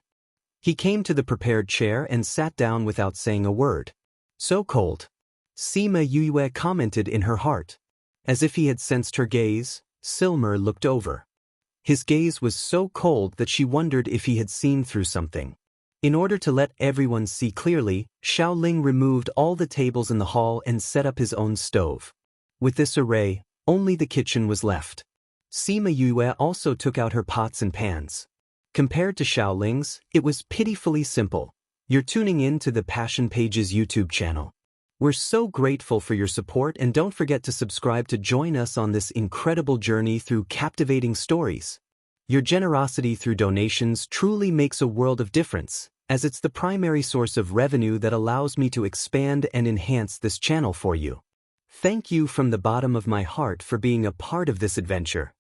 He came to the prepared chair and sat down without saying a word. So cold. Sima Yue commented in her heart. As if he had sensed her gaze, Silmer looked over. His gaze was so cold that she wondered if he had seen through something. In order to let everyone see clearly, Xiao Ling removed all the tables in the hall and set up his own stove. With this array, only the kitchen was left. Sima Yue also took out her pots and pans. Compared to Xiao Ling's, it was pitifully simple. You're tuning in to the Passion Pages YouTube channel. We're so grateful for your support, and don't forget to subscribe to join us on this incredible journey through captivating stories. Your generosity through donations truly makes a world of difference, as it's the primary source of revenue that allows me to expand and enhance this channel for you. Thank you from the bottom of my heart for being a part of this adventure.